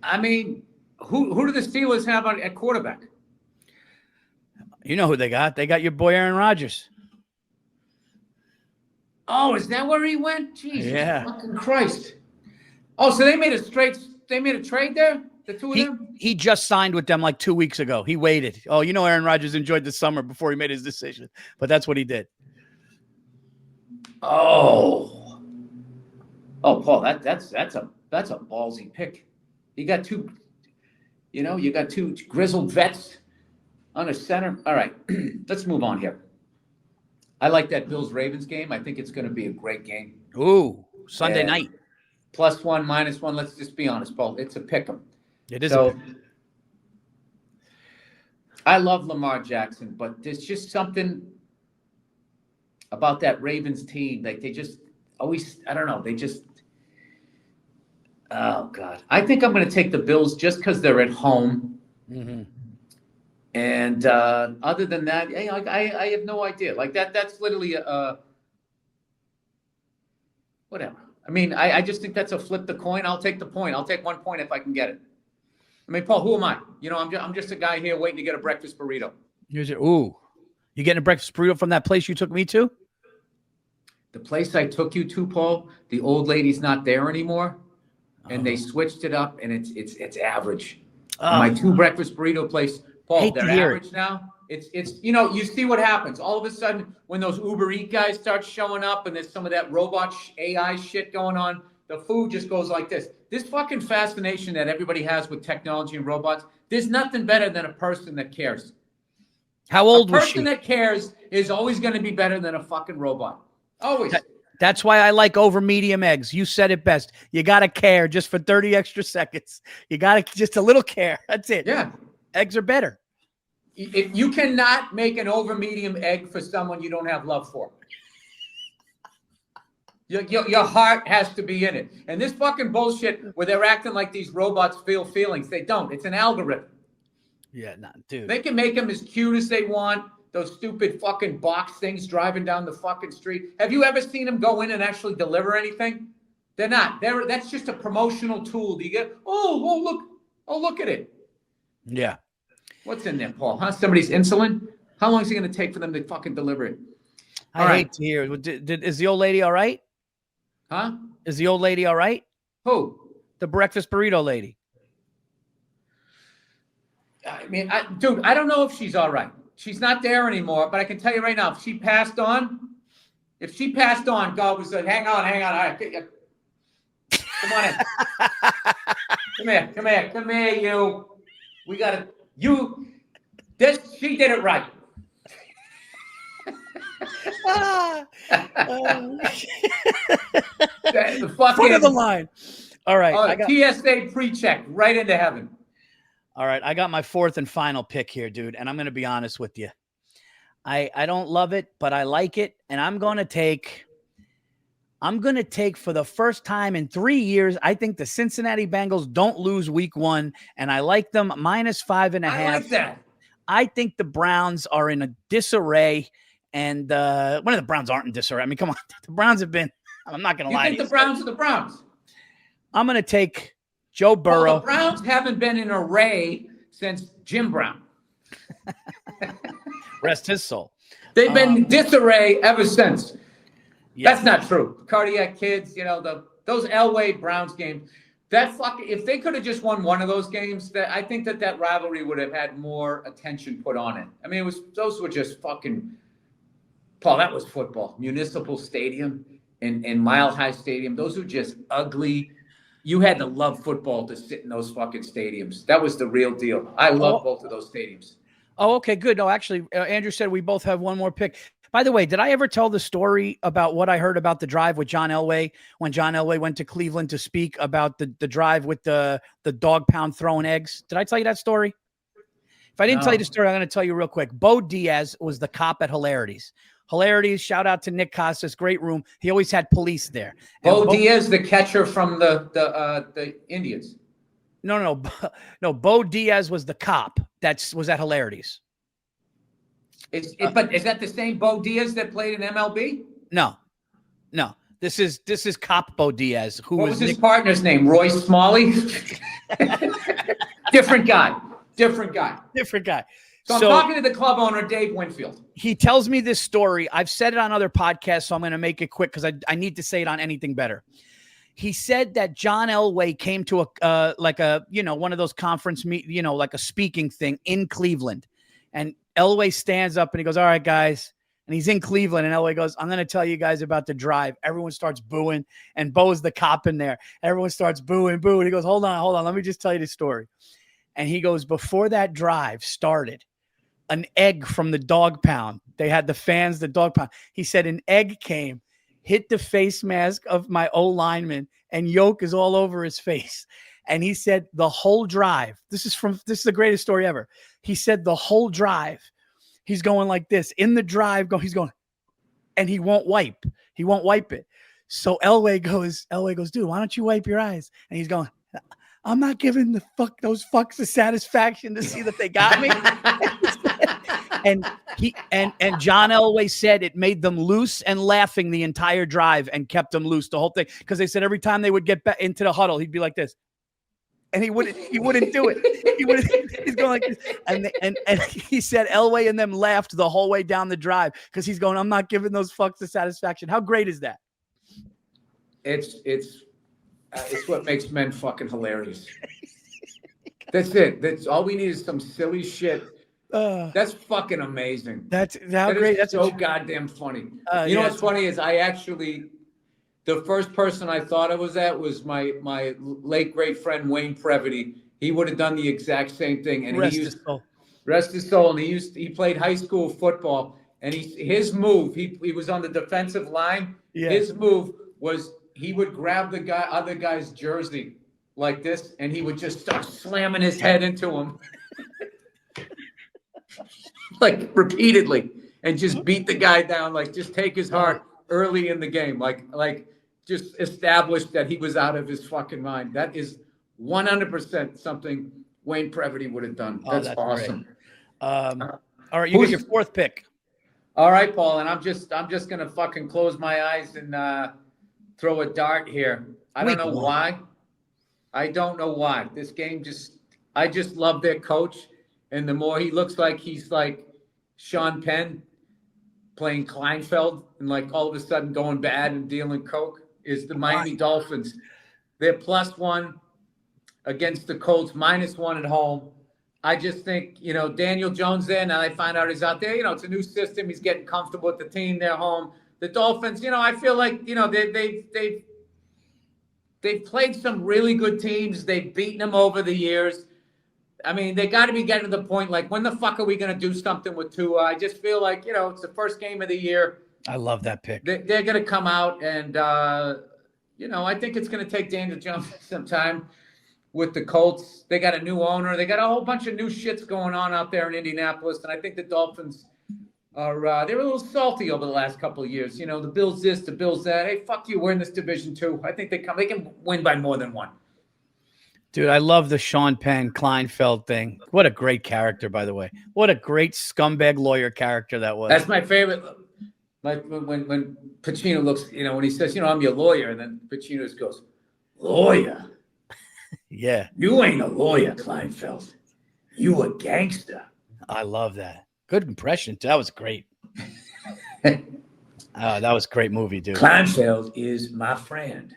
I mean, who do the Steelers have at quarterback? You know who they got. They got your boy Aaron Rodgers. Oh, is that where he went? Jesus yeah. Fucking Christ. Oh, so they made a trade there? The two of them? He just signed with them like 2 weeks ago. He waited. Oh, you know Aaron Rodgers enjoyed the summer before he made his decision. But that's what he did. Oh, Paul, that's a ballsy pick. You got two grizzled vets on a center. All right, let's move on here. I like that Bills-Ravens game. I think it's going to be a great game. Ooh, Sunday night. +1, -1. Let's just be honest, Paul. It's a pick 'em. It is. So, I love Lamar Jackson, but there's just something about that Ravens team. Like, they just always, I don't know. They just, oh, God. I think I'm going to take the Bills just because they're at home. Mm-hmm. And other than that, I have no idea. Like, that's literally whatever. I mean, I just think that's a flip the coin. I'll take the point. I'll take 1 point if I can get it. I mean, Paul, who am I? You know, I'm just a guy here waiting to get a breakfast burrito. You getting a breakfast burrito from that place you took me to? The place I took you to, Paul, the old lady's not there anymore, and they switched it up, and it's average. My 2 breakfast burrito place, Paul, they're average now. It's you know, you see what happens. All of a sudden, when those Uber Eats guys start showing up, and there's some of that robot AI shit going on, the food just goes like this. This fucking fascination that everybody has with technology and robots, there's nothing better than a person that cares. How old a was she? person that cares is always going to be better than a fucking robot. Always. That's why I like over medium eggs. You said it best. You got to care just for 30 extra seconds. You got to just a little care. That's it. Yeah. Eggs are better. If you cannot make an over medium egg for someone you don't have love for. Your heart has to be in it. And this fucking bullshit where they're acting like these robots feel feelings. They don't. It's an algorithm. Yeah, nah, dude. They can make them as cute as they want. Those stupid fucking box things driving down the fucking street. Have you ever seen them go in and actually deliver anything? They're not. That's just a promotional tool. Do you get, look at it. Yeah. What's in there, Paul? Huh? Somebody's insulin? How long is it going to take for them to fucking deliver it? I hate to hear. Is the old lady all right? Huh? Is the old lady all right? Who? The breakfast burrito lady. I mean, dude, I don't know if she's all right. She's not there anymore, but I can tell you right now, if she passed on, God was like, hang on. All right, come on in. Come here, you. We got to, she did it right. The fucking, foot of the line. All right. I got TSA pre-check right into heaven. All right, I got my fourth and final pick here, dude, and I'm going to be honest with you. I don't love it, but I like it, and I'm going to take for the first time in 3 years, I think the Cincinnati Bengals don't lose week 1, and I like them -5.5. I like that. I think the Browns are in a disarray, and one of the Browns aren't in disarray. I mean, come on. The Browns have been, I'm not going to lie. You think the Browns are the Browns? I'm going to take Joe Burrow. Well, the Browns haven't been in array since Jim Brown. Rest his soul. They've been disarray ever since. Yeah. That's not true. Cardiac kids, those Elway Browns games. If they could have just won one of those games, I think that rivalry would have had more attention put on it. I mean, those were just fucking. Paul, that was football. Municipal Stadium and Mile High Stadium. Those were just ugly. You had to love football to sit in those fucking stadiums. That was the real deal. I love both of those stadiums. Oh, okay, good. No, actually, Andrew said we both have one more pick. By the way, did I ever tell the story about what I heard about the drive with John Elway when John Elway went to Cleveland to speak about the drive with the dog pound throwing eggs? Did I tell you that story? If I didn't tell you the story, I'm going to tell you real quick. Bo Diaz was the cop at Hilarities. Hilarities, shout out to Nick Costas, great room. He always had police there. Bo Diaz, the catcher from the Indians. No. Bo Diaz was the cop that was at Hilarities. But is that the same Bo Diaz that played in MLB? No. This is cop Bo Diaz. What was his partner's name? Roy Smalley? Different guy. So I'm talking to the club owner, Dave Winfield. He tells me this story. I've said it on other podcasts, so I'm going to make it quick because I need to say it on Anything Better. He said that John Elway came to one of those conference like a speaking thing in Cleveland. And Elway stands up and he goes, all right, guys. And he's in Cleveland and Elway goes, I'm going to tell you guys about the drive. Everyone starts booing and Bo's the cop in there. Everyone starts booing. He goes, hold on. Let me just tell you the story. And he goes, before that drive started, an egg from the dog pound. They had the fans, the dog pound. He said an egg came, hit the face mask of my O-lineman, and yolk is all over his face. And he said the whole drive, this is the greatest story ever. He said the whole drive, he's going like this. In the drive, he's going, and he won't wipe. He won't wipe it. So Elway goes, dude, why don't you wipe your eyes? And he's going, I'm not giving those fucks the satisfaction to see that they got me. And John Elway said it made them loose and laughing the entire drive and kept them loose the whole thing. Because they said every time they would get back into the huddle, he'd be like this. And he wouldn't do it. He's going like this. And he said Elway and them laughed the whole way down the drive because he's going, I'm not giving those fucks the satisfaction. How great is that? It's what makes men fucking hilarious. That's it. That's all we need is some silly shit. That's fucking amazing. That's how great. That's so goddamn funny. You know what's funny is I actually the first person I thought of was my late great friend Wayne Previty. He would have done the exact same thing, and Rest his soul. rest his soul. And he played high school football, and his move he was on the defensive line. Yeah. His move was he would grab the other guy's jersey like this, and he would just start slamming his head into him, like repeatedly, and just beat the guy down, like just take his heart early in the game, like just establish that he was out of his fucking mind. That is 100% something Wayne Previty would have done. That's awesome. All right, you get your fourth pick. All right, Paul, and I'm just gonna fucking close my eyes and throw a dart here. I don't know why. I don't know why. This game I just love their coach, and the more he looks like he's like Sean Penn playing Kleinfeld, and like all of a sudden going bad and dealing coke, is the Miami Dolphins. They're +1 against the Colts, -1 at home. I just think, Daniel Jones there, now they find out he's out there. It's a new system. He's getting comfortable with the team. They're home. The Dolphins, I feel like, they've played some really good teams. They've beaten them over the years. I mean, they got to be getting to the point, like, when the fuck are we going to do something with Tua? I just feel like, it's the first game of the year. I love that pick. They're going to come out, and, I think it's going to take Daniel Jones some time with the Colts. They got a new owner. They got a whole bunch of new shits going on out there in Indianapolis, and I think the Dolphins are they're a little salty over the last couple of years. The Bills this, the Bills that. Hey, fuck you, we're in this division too. I think they can win by more than one. Dude, I love the Sean Penn Kleinfeld thing. What a great character, by the way. What a great scumbag lawyer character that was. That's my favorite. Like when Pacino looks, when he says, I'm your lawyer, and then Pacino just goes, lawyer? Yeah. You ain't a lawyer, Kleinfeld. You a gangster. I love that. Good impression. That was great. That was a great movie, dude. Kleinfeld is my friend.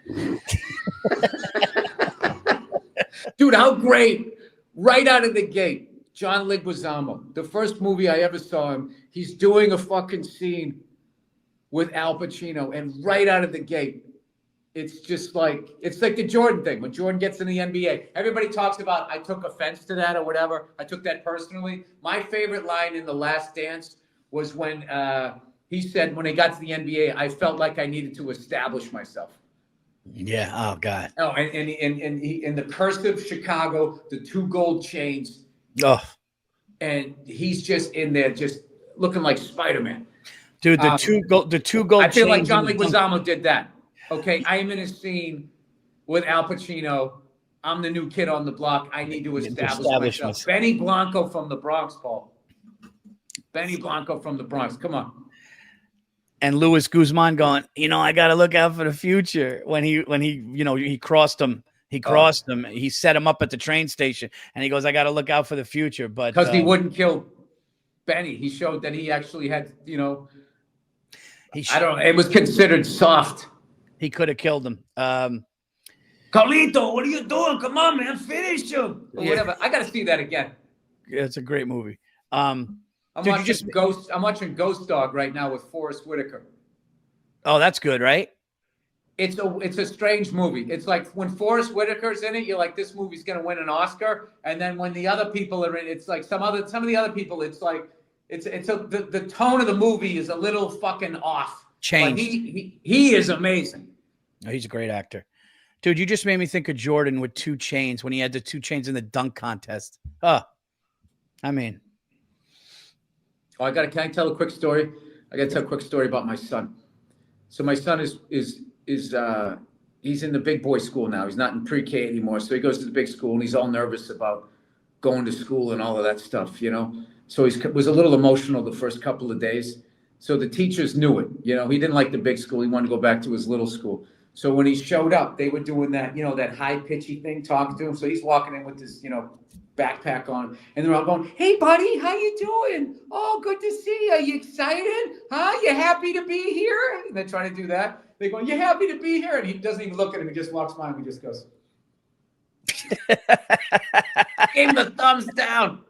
Dude, how great. Right out of the gate, John Leguizamo. The first movie I ever saw him, he's doing a fucking scene with Al Pacino, and right out of the gate, it's like the Jordan thing. When Jordan gets in the NBA, everybody talks about, I took offense to that or whatever. I took that personally. My favorite line in The Last Dance was when he said, when he got to the NBA, I felt like I needed to establish myself. Yeah. Oh God. Oh, and he in the cursive Chicago, the 2 gold chains. Oh. And he's just in there, just looking like Spider-Man. Dude, the two gold. I feel like John Leguizamo did that. Okay, I am in a scene with Al Pacino. I'm the new kid on the block. I need to establish myself. Benny Blanco from the Bronx, Paul. Benny Blanco from the Bronx. Come on. And Luis Guzman going, I got to look out for the future. When he crossed him. He crossed him. He set him up at the train station, and he goes, I got to look out for the future. But because he wouldn't kill Benny, he showed that he actually had, I don't know. It was considered soft. He could have killed him. Carlito, what are you doing? Come on, man, finish him. Or whatever. I got to see that again. Yeah, it's a great movie. I'm watching Ghost Dog right now with Forrest Whitaker. Oh, that's good, right? It's a strange movie. It's like when Forrest Whitaker's in it, you're like, this movie's gonna win an Oscar. And then when the other people are in it, it's like some of the other people, it's like the tone of the movie is a little fucking off. Changed. He is amazing. Oh, he's a great actor. Dude, you just made me think of Jordan with 2 chains when he had the 2 chains in the dunk contest. Oh, I mean. Oh, can I tell a quick story? I got to tell a quick story about my son. So my son is he's in the big boy school now. He's not in pre-K anymore. So he goes to the big school, and he's all nervous about going to school and all of that stuff, So he was a little emotional the first couple of days. So the teachers knew it. He didn't like the big school. He wanted to go back to his little school. So when he showed up, they were doing that, that high pitchy thing, talking to him. So he's walking in with this, backpack on, and they're all going, "Hey, buddy, how you doing? Oh, good to see you. Are you excited? Huh? You happy to be here?" And they're trying to do that. They go, "You happy to be here?" And he doesn't even look at him. He just walks by him. He just goes, gave him the thumbs down.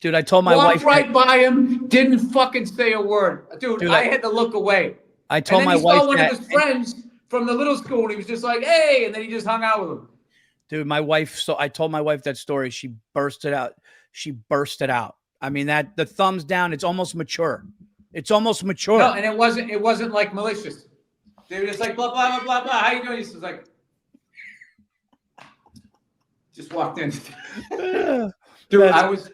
Dude, I told my Walked wife. right by him, didn't fucking say a word. Dude, I had to look away. I told my and then wife saw one that, of his friends from the little school. And he was just like, hey, and then he just hung out with him. Dude, my wife, so I told my wife that story. She burst it out. I mean, that the thumbs down, it's almost mature. It's almost mature. No, and it wasn't like malicious. They were just like, blah, blah, blah, blah, blah. How you doing? He was like, just walked in. Dude, I was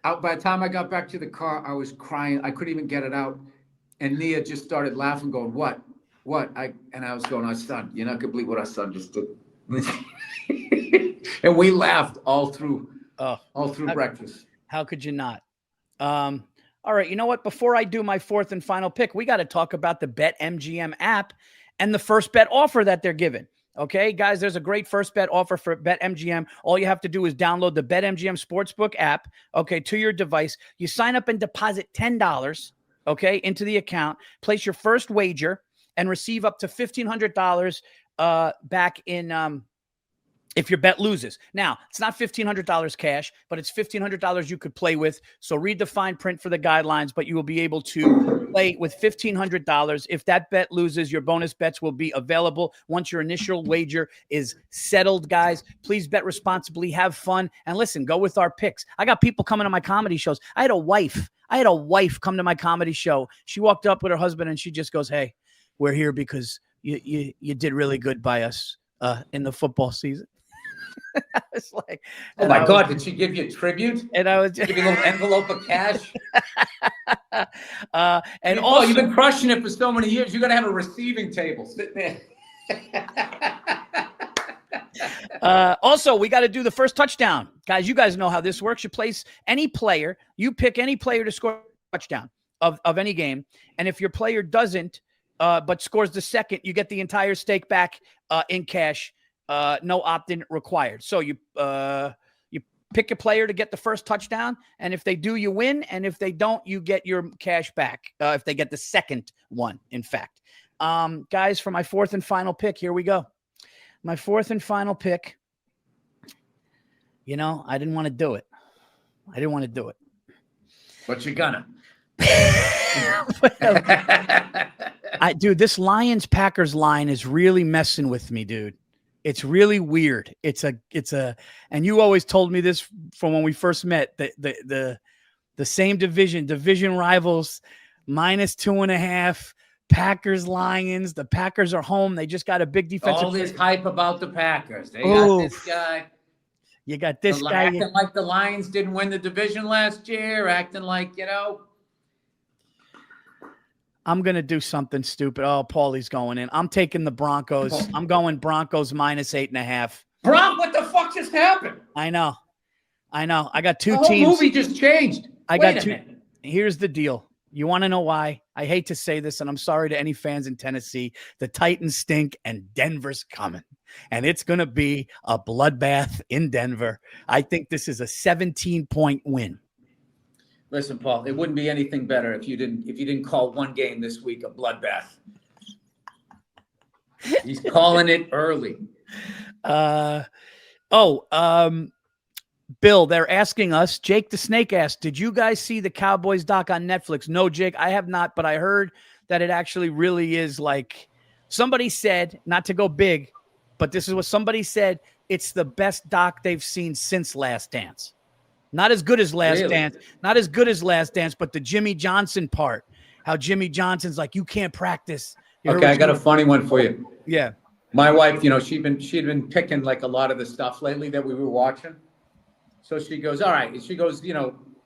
out. By the time I got back to the car, I was crying. I couldn't even get it out. And Nia just started laughing, going, what? And I was going, our son, you're not going to believe what our son just did. And we laughed all through breakfast. How could you not? All right, you know what? Before I do my fourth and final pick, we got to talk about the BetMGM app and the first bet offer that they're giving. Okay, guys, there's a great first bet offer for BetMGM. All you have to do is download the BetMGM Sportsbook app, okay, to your device. You sign up and deposit $10, okay, into the account, place your first wager, and receive up to $1,500 back in if your bet loses. Now, it's not $1,500 cash, but it's $1,500 you could play with. So read the fine print for the guidelines, but you will be able to play with $1,500. If that bet loses, your bonus bets will be available once your initial wager is settled, guys. Please bet responsibly, have fun, and listen, go with our picks. I got people coming to my comedy shows. I had a wife come to my comedy show. She walked up with her husband and she just goes, hey, we're here because you did really good by us in the football season. I was like, oh my God, did she give you a tribute? And I was just give you a little envelope of cash. And also, you've been crushing it for so many years. You're gonna have a receiving table sitting there. Also, we got to do the first touchdown, guys. You guys know how this works. You place any player, you pick any player to score a touchdown of any game, and if your player doesn't, but scores the second, you get the entire stake back in cash. No opt-in required. So you pick a player to get the first touchdown, and if they do, you win, and if they don't, you get your cash back. If they get the second one, in fact. Guys, for my fourth and final pick, here we go. My fourth and final pick. You know, I didn't want to do it. But you're gonna. Dude, this Lions-Packers line is really messing with me, dude. It's really weird. It's a, and you always told me this from when we first met, the same division rivals, -2.5, Packers, Lions. The Packers are home. They just got a big defensive. All this hype about the Packers. They got this guy. You got this guy. Acting like the Lions didn't win the division last year, acting like, I'm going to do something stupid. Oh, Paulie's going in. I'm taking the Broncos. I'm going Broncos -8.5. What the fuck just happened? I know. I got two the whole teams. Movie just changed. Wait a minute. Here's the deal. You want to know why? I hate to say this, and I'm sorry to any fans in Tennessee. The Titans stink, and Denver's coming. And it's going to be a bloodbath in Denver. I think this is a 17-point win. Listen, Paul, it wouldn't be anything better if you didn't call one game this week a bloodbath. He's calling it early. Bill, they're asking us. Jake the Snake asked, did you guys see the Cowboys doc on Netflix? No, Jake, I have not, but I heard that it actually really is like somebody said, not to go big, but this is what somebody said. It's the best doc they've seen since Last Dance. Not as good as Last Dance. Not as good as Last Dance, but the Jimmy Johnson part. How Jimmy Johnson's like, you can't practice. Okay, I got a funny one for you. Yeah. My wife, she'd been picking like a lot of the stuff lately that we were watching. So she goes, all right. She goes,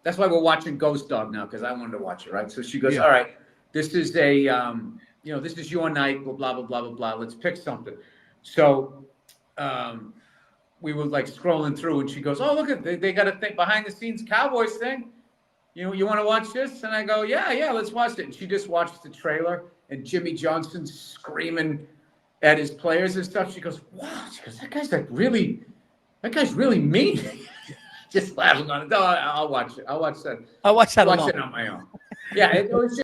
that's why we're watching Ghost Dog now, because I wanted to watch it, right? So she goes, all right, this is this is your night, blah, blah, blah, blah, blah. Let's pick something. So we were like scrolling through, and she goes, oh, look, they got a thing, behind the scenes Cowboys thing. You want to watch this? And I go, yeah, let's watch it. And she just watched the trailer, and Jimmy Johnson screaming at his players and stuff. She goes, wow. She goes, that guy's really mean. Just laughing on it. No, I'll watch it. I'll watch that. I'll watch that alone. Watch it on my own. Yeah. It was just...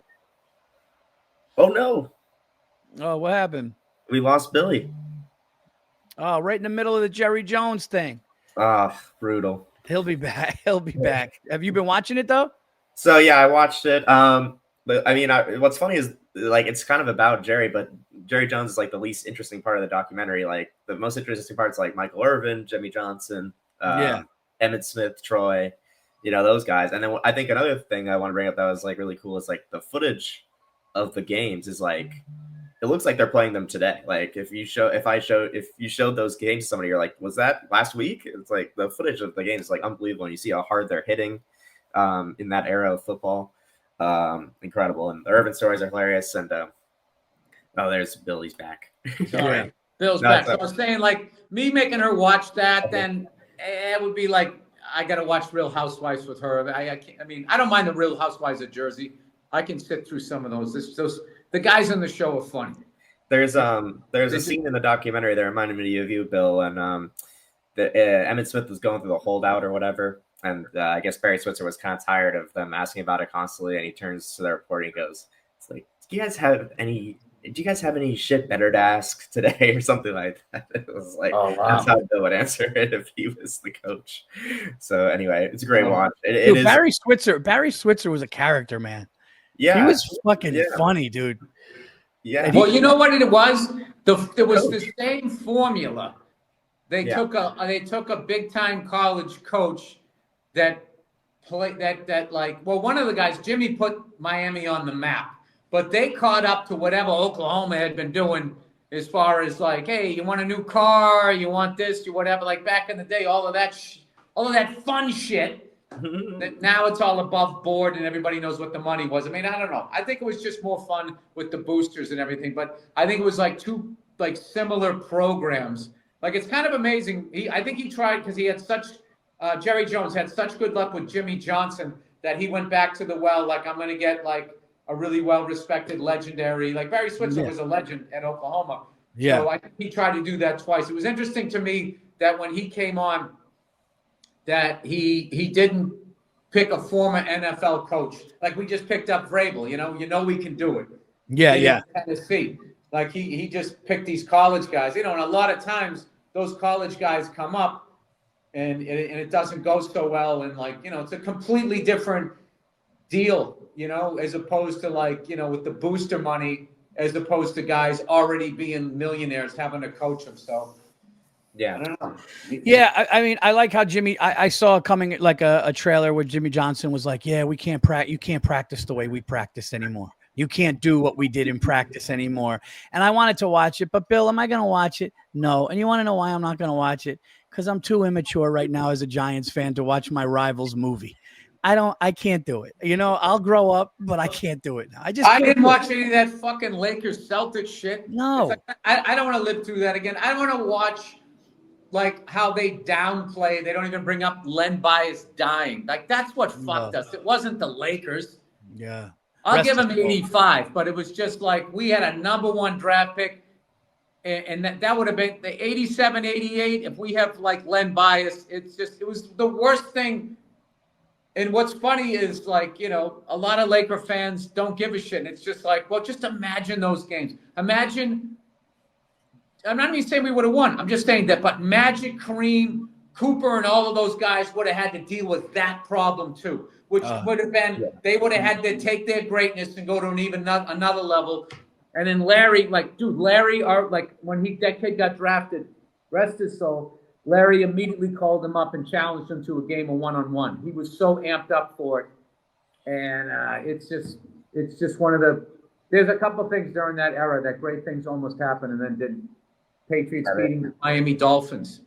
Oh, no. Oh, what happened? We lost Billy. Oh, right in the middle of the Jerry Jones thing. Brutal. He'll be back. Have you been watching it, though? So, yeah, I watched it. But I mean, what's funny is like it's kind of about Jerry, but Jerry Jones is like the least interesting part of the documentary. Like the most interesting parts, like Michael Irvin, Jimmy Johnson, Yeah. Emmett Smith, Troy, those guys. And then I think another thing I want to bring up that was like really cool is like the footage of the games is like it looks like they're playing them today. Like if you showed those games to somebody, you're like, was that last week? It's like the footage of the game is like unbelievable. And you see how hard they're hitting in that era of football. Incredible. And the Urban stories are hilarious. And there's Billy's back. Sorry. Bill's No, back. So I was saying, like, me making her watch that, then it would be like, I got to watch Real Housewives with her. I mean, I don't mind the Real Housewives of Jersey. I can sit through some of those. The guys on the show are funny. There's a scene in the documentary that reminded me of you, Bill, and Emmett Smith was going through the holdout or whatever, and I guess Barry Switzer was kind of tired of them asking about it constantly, and he turns to the reporter and he goes, "It's like, do you guys have any shit better to ask today or something like that?" It was like, Oh, wow. That's how Bill would answer it if he was the coach. So anyway, it's a great watch. It Dude, is. Barry Switzer was a character, man. Yeah, He was fucking funny, dude. Yeah. Well, you know what it was? There was the same formula. They took a big time college coach that played one of the guys, Jimmy, put Miami on the map, but they caught up to whatever Oklahoma had been doing as far as like, hey, you want a new car, you want this, you whatever. Like back in the day, all of that fun shit. That now it's all above board and everybody knows what the money was. I mean, I don't know. I think it was just more fun with the boosters and everything, but I think it was like two like similar programs. Like it's kind of amazing. I think he tried because he had Jerry Jones had such good luck with Jimmy Johnson that he went back to the well. Like I'm going to get like a really well-respected legendary, like Barry Switzer was a legend at Oklahoma. Yeah. So I think he tried to do that twice. It was interesting to me that when he came on, that he didn't pick a former NFL coach. Like we just picked up Vrabel, you know we can do it. Yeah. Tennessee. Like he just picked these college guys, and a lot of times those college guys come up and it doesn't go so well. And like, it's a completely different deal, as opposed to like, with the booster money, as opposed to guys already being millionaires having to coach them. So Yeah. I don't know. Yeah, I mean, I like how Jimmy. I saw coming like a trailer where Jimmy Johnson was like, "Yeah, you can't practice the way we practice anymore. You can't do what we did in practice anymore." And I wanted to watch it, but Bill, am I going to watch it? No. And you want to know why I'm not going to watch it? Because I'm too immature right now as a Giants fan to watch my rivals movie. I can't do it. I'll grow up, but I can't do it now. I didn't watch any of that fucking Lakers Celtics shit. No. It's like, I don't want to live through that again. I don't want to watch like how they downplay. They don't even bring up Len Bias dying. Like that's what fucked us. It wasn't the Lakers. Yeah. I'll give them 85, but it was just like we had a number one draft pick, and that would have been the 87, 88. If we have like Len Bias, it was the worst thing. And what's funny is like, a lot of Laker fans don't give a shit. And it's just like, well, just imagine those games. Imagine. I'm not even saying we would have won. I'm just saying that, but Magic, Kareem, Cooper, and all of those guys would have had to deal with that problem too, which would have been, they would have had to take their greatness and go to another level. And then Larry, when that kid got drafted, rest his soul, Larry immediately called him up and challenged him to a game of one-on-one. He was so amped up for it. And it's just one of there's a couple things during that era that great things almost happened and then didn't. Patriots beating the Miami Dolphins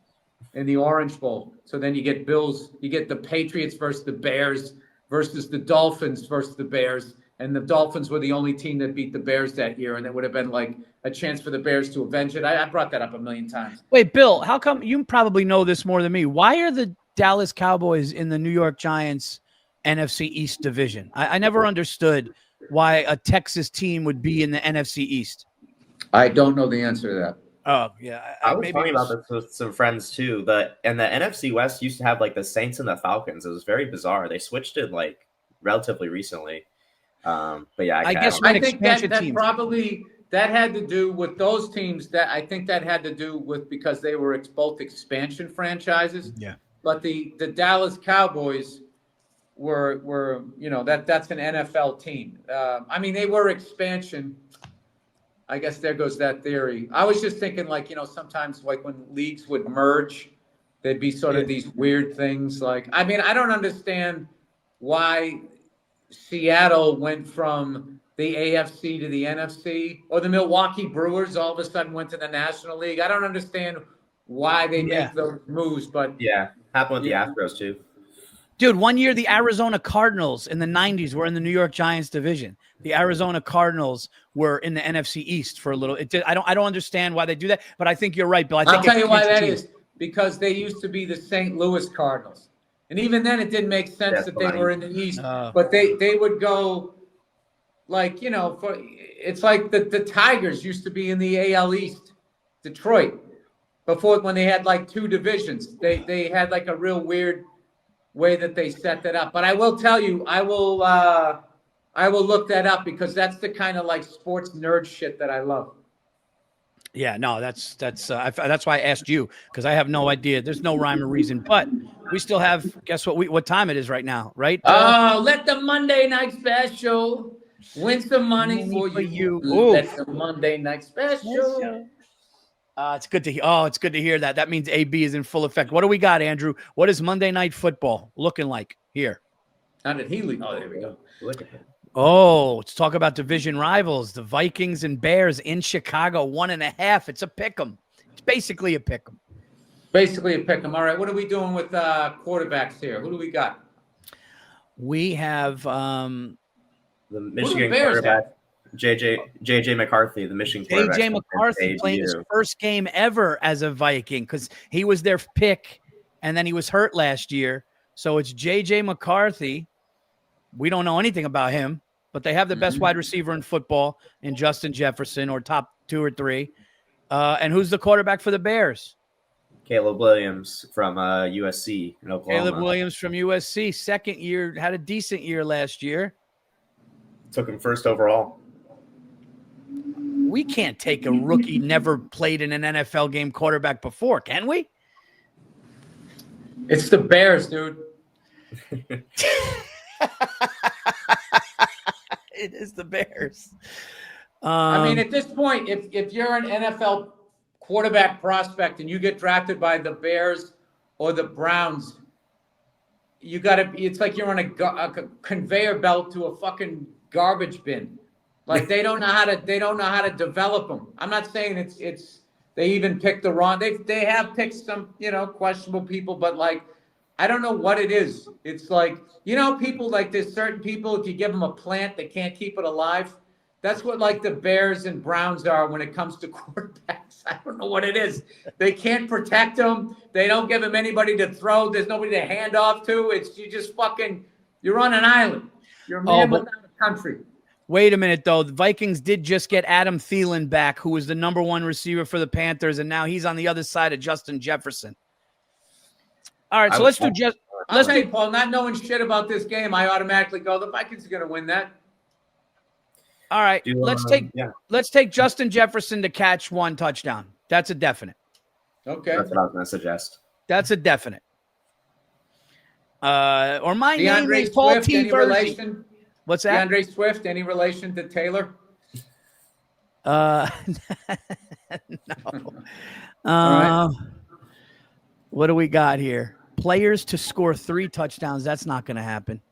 in the Orange Bowl. So then you get the Patriots versus the Bears versus the Dolphins versus the Bears. And the Dolphins were the only team that beat the Bears that year. And it would have been like a chance for the Bears to avenge it. I brought that up a million times. Wait, Bill, how come you probably know this more than me? Why are the Dallas Cowboys in the New York Giants NFC East division? I never understood why a Texas team would be in the NFC East. I don't know the answer to that. Oh, yeah. I was talking about this with some friends too. And the NFC West used to have like the Saints and the Falcons. It was very bizarre. They switched it like relatively recently. But yeah, I think that probably that had to do with those teams. That I think that had to do with because they were both expansion franchises. Yeah. But the Dallas Cowboys were that's an NFL team. I mean, they were expansion. I guess there goes that theory. I was just thinking, like, sometimes like when leagues would merge, there'd be sort of these weird things. Like, I mean, I don't understand why Seattle went from the AFC to the NFC, or the Milwaukee Brewers all of a sudden went to the National League. I don't understand why they make those moves, but Yeah, happened with the Astros too. Dude, one year the Arizona Cardinals in the 90s were in the New York Giants division. The Arizona Cardinals were in the NFC East for a little. I don't understand why they do that, but I think you're right, Bill. I'll tell you why that is. Because they used to be the St. Louis Cardinals. And even then it didn't make sense that they were in the East. But they would go like, it's like the Tigers used to be in the AL East, Detroit, before when they had like two divisions. They had like a real weird way that they set that up. But I will tell you, I will look that up because that's the kind of like sports nerd shit that I love. Yeah, no, that's why I asked you, because I have no idea. There's no rhyme or reason, but we still have. Guess what time it is right now, right? Let the Monday night special win some money for you. Let the Monday night special. It's good to hear. Oh, it's good to hear that. That means AB is in full effect. What do we got, Andrew? What is Monday Night Football looking like here? How did he leave? Oh, there we go. Oh, let's talk about division rivals. The Vikings and Bears in Chicago, 1.5. It's a pick 'em. It's basically a pick 'em. Basically a pick 'em. All right, what are we doing with quarterbacks here? Who do we got? We have the Michigan quarterback, JJ McCarthy, the Michigan quarterback. JJ McCarthy playing his first game ever as a Viking because he was their pick and then he was hurt last year. So it's JJ McCarthy. We don't know anything about him, but they have the best wide receiver in football in Justin Jefferson, or top 2 or 3. And who's the quarterback for the Bears? Caleb Williams from USC in Oklahoma. Caleb Williams from USC, second year, had a decent year last year. Took him first overall. We can't take a rookie, never played in an NFL game quarterback before, can we? It's the Bears, dude. It is the Bears. I mean, at this point, if you're an NFL quarterback prospect and you get drafted by the Bears or the Browns, you got to. It's like you're on a conveyor belt to a fucking garbage bin. Like they don't know how to develop them. I'm not saying it's they even picked the wrong. They have picked some questionable people, but like. I don't know what it is. It's like, people like there's certain people, if you give them a plant, they can't keep it alive. That's what like the Bears and Browns are when it comes to quarterbacks. I don't know what it is. They can't protect them. They don't give them anybody to throw. There's nobody to hand off to. You're on an island. You're a man without a country. Wait a minute, though. The Vikings did just get Adam Thielen back, who was the number 1 receiver for the Panthers, and now he's on the other side of Justin Jefferson. All right, so let's do just. Let's say, Paul, not knowing shit about this game, I automatically go, the Vikings are going to win that. All right, let's take Justin Jefferson to catch 1 touchdown. That's a definite. Okay, that's what I was going to suggest. That's a definite. Or my name is Paul Swift, T. Relation? What's that? DeAndre Swift, any relation to Taylor? No. All right. What do we got here? Players to score 3 touchdowns. That's not going to happen.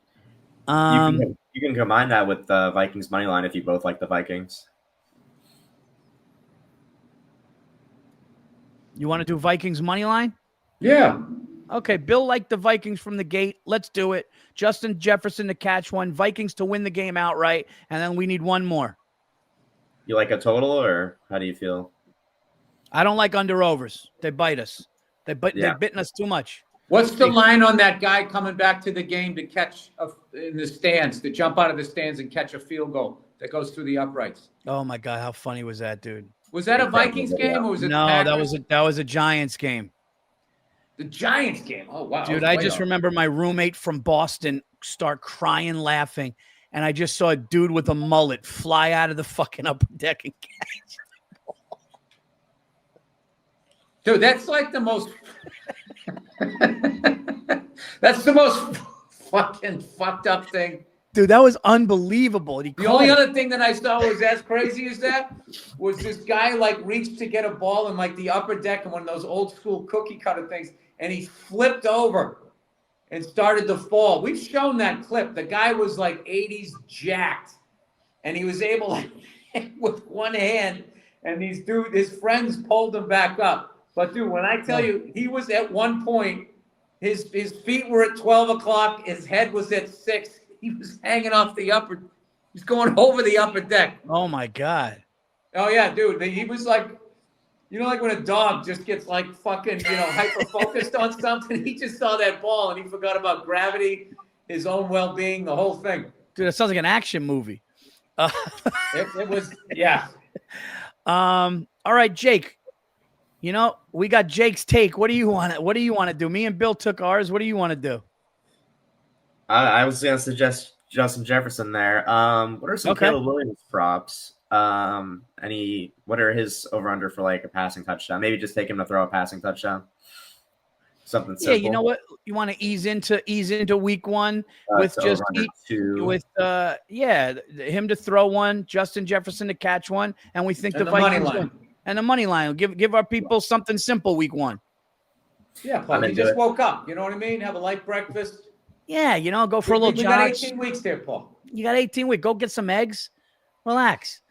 You can combine that with the Vikings money line if you both like the Vikings. You want to do Vikings money line? Yeah. Okay, Bill liked the Vikings from the gate. Let's do it. Justin Jefferson to catch 1, Vikings to win the game outright, and then we need 1 more. You like a total, or how do you feel? I don't like under-overs. They bite us. They've bitten us too much. What's the line on that guy coming back to the game to catch in the stands, to jump out of the stands and catch a field goal that goes through the uprights? Oh my God, how funny was that, dude? Was that a Vikings game or was it? No, that was a Giants game. The Giants game. Oh wow, dude! I just remember my roommate from Boston start crying, laughing, and I just saw a dude with a mullet fly out of the fucking upper deck and catch. Dude, that's like the most. That's the most fucking fucked up thing. Dude, that was unbelievable. The only other thing that I saw was as crazy as that was this guy like reached to get a ball in like the upper deck in one of those old school cookie cutter things, and he flipped over and started to fall. We've shown that clip. The guy was like 80s jacked, and he was able to, with one hand, and his friends pulled him back up. But dude, when I tell you, he was at one point, his feet were at 12 o'clock, his head was at 6. He was hanging off he's going over the upper deck. Oh my God. Oh yeah, dude. He was like, like when a dog just gets like fucking, hyper focused on something. He just saw that ball and he forgot about gravity, his own well-being, the whole thing. Dude, it sounds like an action movie. It was, yeah. All right, Jake. We got Jake's take. What do you want to do? Me and Bill took ours. What do you want to do? I was going to suggest Justin Jefferson there. What are some Caleb Williams props? What are his over under for like a passing touchdown? Maybe just take him to throw a passing touchdown. Something simple. Yeah, you know what? You want to ease into week one with just him to throw one, Justin Jefferson to catch one, and we think the Vikings win. And the money line. Give our people something simple week one. Yeah, Paul, you just woke up. You know what I mean? Have a light breakfast. Yeah, go for a little jog. You got 18 weeks there, Paul. You got 18 weeks. Go get some eggs. Relax.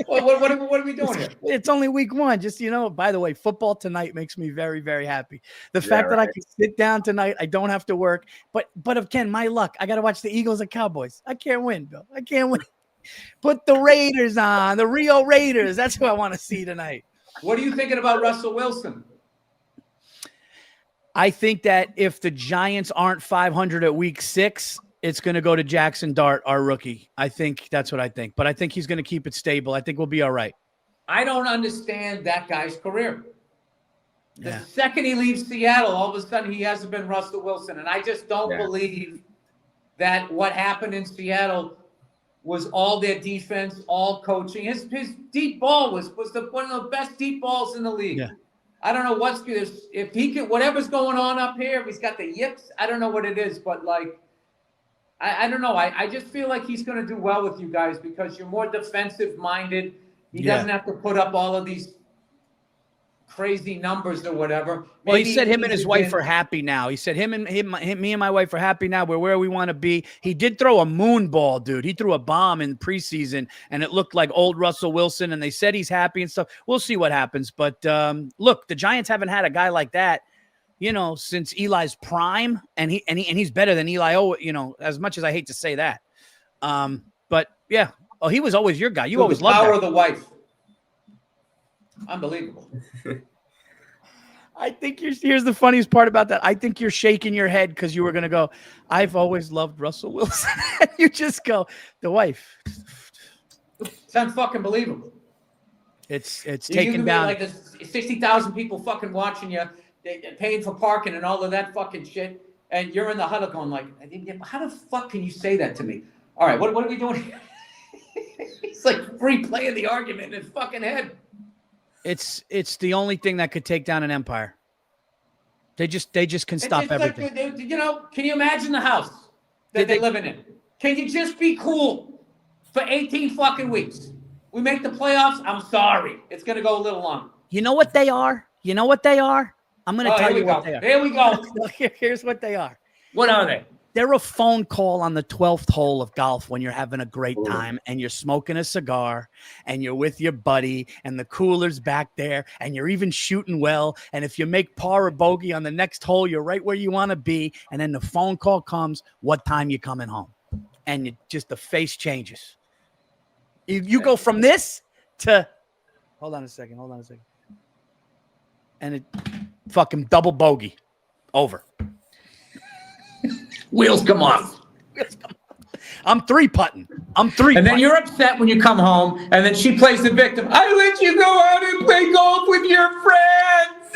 What are we doing here? It's only week one. Just, by the way, football tonight makes me very, very happy. The fact that I can sit down tonight, I don't have to work. But again, my luck. I got to watch the Eagles and Cowboys. I can't win, Bill. I can't win. Put the Raiders on, the Rio Raiders. That's who I want to see tonight. What are you thinking about Russell Wilson? I think that if the Giants aren't 500 at week 6, it's going to go to Jackson Dart, our rookie. I think that's what I think. But I think he's going to keep it stable. I think we'll be all right. I don't understand that guy's career. The second he leaves Seattle, all of a sudden he hasn't been Russell Wilson. And I just don't believe that what happened in Seattle was all their defense, all coaching. His deep ball was one of the best deep balls in the league. Yeah. I don't know if he could, whatever's going on up here, if he's got the yips, I don't know what it is, but like, I don't know. I just feel like he's going to do well with you guys because you're more defensive minded. He doesn't have to put up all of these crazy numbers or whatever. Well, he said him and his wife are happy now. He said me and my wife are happy now. We're where we want to be. He did throw a moon ball, dude. He threw a bomb in preseason, and it looked like old Russell Wilson, and they said he's happy and stuff. We'll see what happens. But look, the Giants haven't had a guy like that, since Eli's prime, and he's better than Eli. As much as I hate to say that. But yeah. Oh, he was always your guy. You always loved that. The power of the wife. Unbelievable. I think here's the funniest part about that. I think you're shaking your head because you were going to go, I've always loved Russell Wilson. You just go, the wife. Sounds fucking believable. It's taken down. Like there's 60,000 people fucking watching you, paying for parking and all of that fucking shit. And you're in the huddle going like, how the fuck can you say that to me? All right, what are we doing here? It's like replaying the argument in his fucking head. It's the only thing that could take down an empire. They just can stop everything. Like, can you imagine the house that they're living in? Can you just be cool for 18 fucking weeks? We make the playoffs. I'm sorry. It's going to go a little long. You know what they are? I'm going to tell you what they are. Here we go. Here's what they are. What are they? They're a phone call on the 12th hole of golf when you're having a great time and you're smoking a cigar and you're with your buddy and the cooler's back there and you're even shooting well. And if you make par or bogey on the next hole, you're right where you want to be. And then the phone call comes, what time you coming home? And the face changes. You go from this to, hold on a second. And it fucking double bogey over. Wheels come off. I'm three-putting. And then you're upset when you come home, and then she plays the victim. I let you go out and play golf with your friends.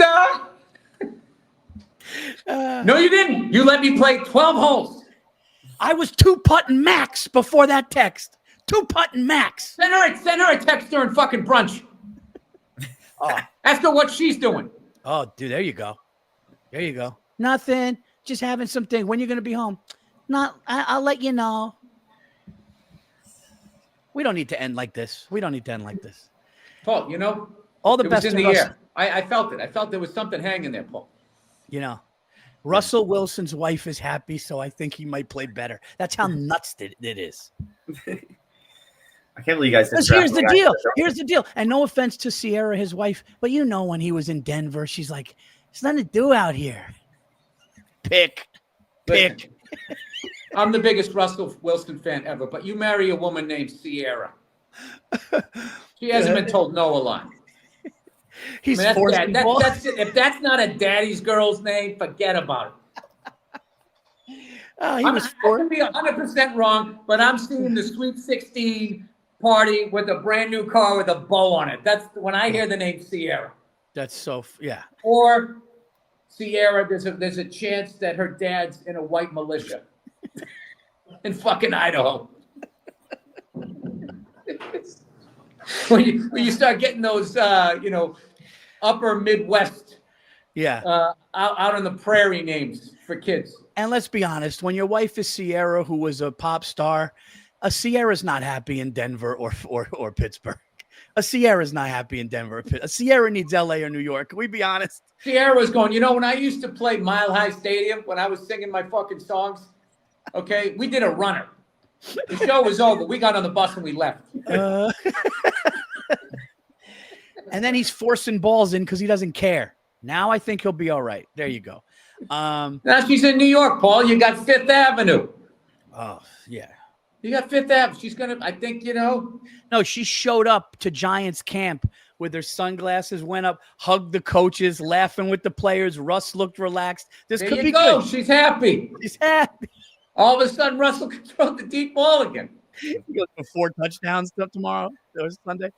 No, you didn't. You let me play 12 holes. I was 2-putting max before that text. 2-putting max. Send her a text during fucking brunch. Ask her what she's doing. Oh, dude, there you go. Nothing. just having something. When you're going to be home? I'll let you know. We don't need to end like this. Paul, you know, All the it best was in to the Russell. air. I felt it. I felt there was something hanging there, Paul. You know, Russell Wilson's wife is happy, so I think he might play better. That's how nuts it is. I can't believe you guys didn't Because draft here's the guy. deal. Here's the deal. And no offense to Sierra, his wife, but you know when he was in Denver, she's like, there's nothing to do out here. Pick. Listen, I'm the biggest Russell Wilson fan ever, but you marry a woman named Sierra. She hasn't been told no a lot. He's I mean, forcing ball. that's it. If that's not a daddy's girl's name, forget about it. He I was could be 100% wrong, but I'm seeing the Sweet 16 party with a brand new car with a bow on it. That's when I hear the name Sierra. That's so, yeah. Or Sierra, there's a chance that her dad's in a white militia in fucking Idaho. when you start getting those, upper Midwest, out on the prairie names for kids. And let's be honest, when your wife is Sierra, who was a pop star, a Sierra's not happy in Denver or Pittsburgh. A Sierra's not happy in Denver. A Sierra needs LA or New York. Can we be honest? Sierra was going, when I used to play Mile High Stadium, when I was singing my fucking songs, okay, we did a runner. The show was over. We got on the bus and we left. And then he's forcing balls in because he doesn't care. Now I think he'll be all right. There you go. Now she's in New York, Paul. You got Fifth Avenue. Oh, yeah. You got Fifth Avenue. She's going to, I think, No, she showed up to Giants camp with her sunglasses, went up, hugged the coaches, laughing with the players. Russ looked relaxed. This there could you be go. good. She's happy. She's happy. All of a sudden, Russell can throw the deep ball again. He goes for 4 touchdowns tomorrow. It was Sunday.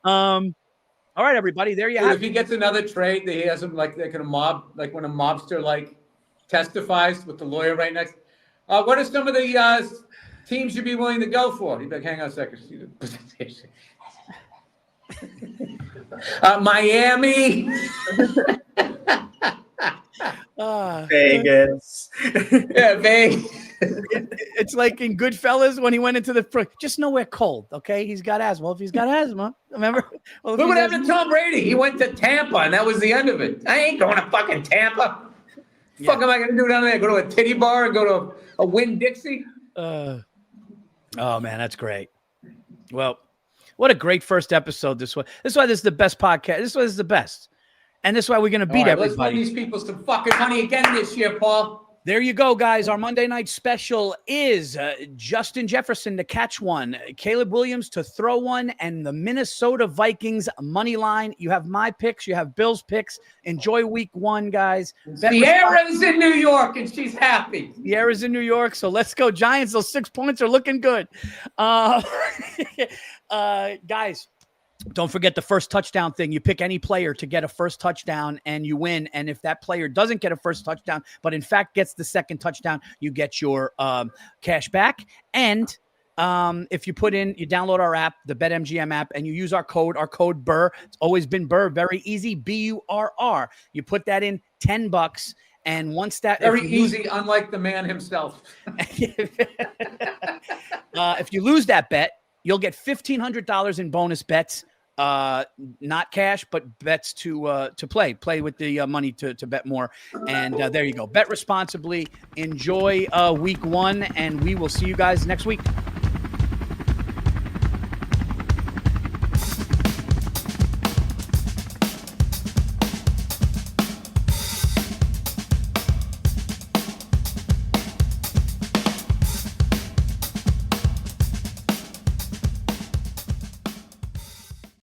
All right, everybody. There you have If he gets another trade, he has him like they're gonna mob, like when a mobster testifies with the lawyer right next. What are some of the teams you'd be willing to go for? He'd be like, hang on a second. Miami. Vegas. Yeah, Vegas. It's like in Goodfellas when he went into the just nowhere cold. Okay, he's got asthma. Well, if he's got asthma, remember? Well, Look what happened to Tom Brady. He went to Tampa, and that was the end of it. I ain't going to fucking Tampa. Yeah. Fuck am I going to do down there? Go to a titty bar and go to a Winn-Dixie? Oh man, that's great. Well, what a great first episode this was. This is why this is the best podcast. This is the best, and this is why we're going to beat everybody. Let's win these people some fucking money again this year, Paul. There you go, guys. Our Monday night special is Justin Jefferson to catch one, Caleb Williams to throw one, and the Minnesota Vikings money line. You have my picks. You have Bill's picks. Enjoy week 1, guys. Sierra's in New York, and she's happy. Sierra's in New York, so let's go Giants. Those 6 points are looking good. Guys, don't forget the first touchdown thing. You pick any player to get a first touchdown and you win. And if that player doesn't get a first touchdown, but in fact gets the second touchdown, you get your cash back. And if you download our app, the BetMGM app, and you use our code Burr. It's always been Burr. Very easy. BURR. You put that in, $10. And once that very easy, unlike the man himself. If you lose that bet, you'll get $1,500 in bonus bets, not cash, but bets to play with the money to bet more. And there you go. Bet responsibly. Enjoy week 1, and we will see you guys next week.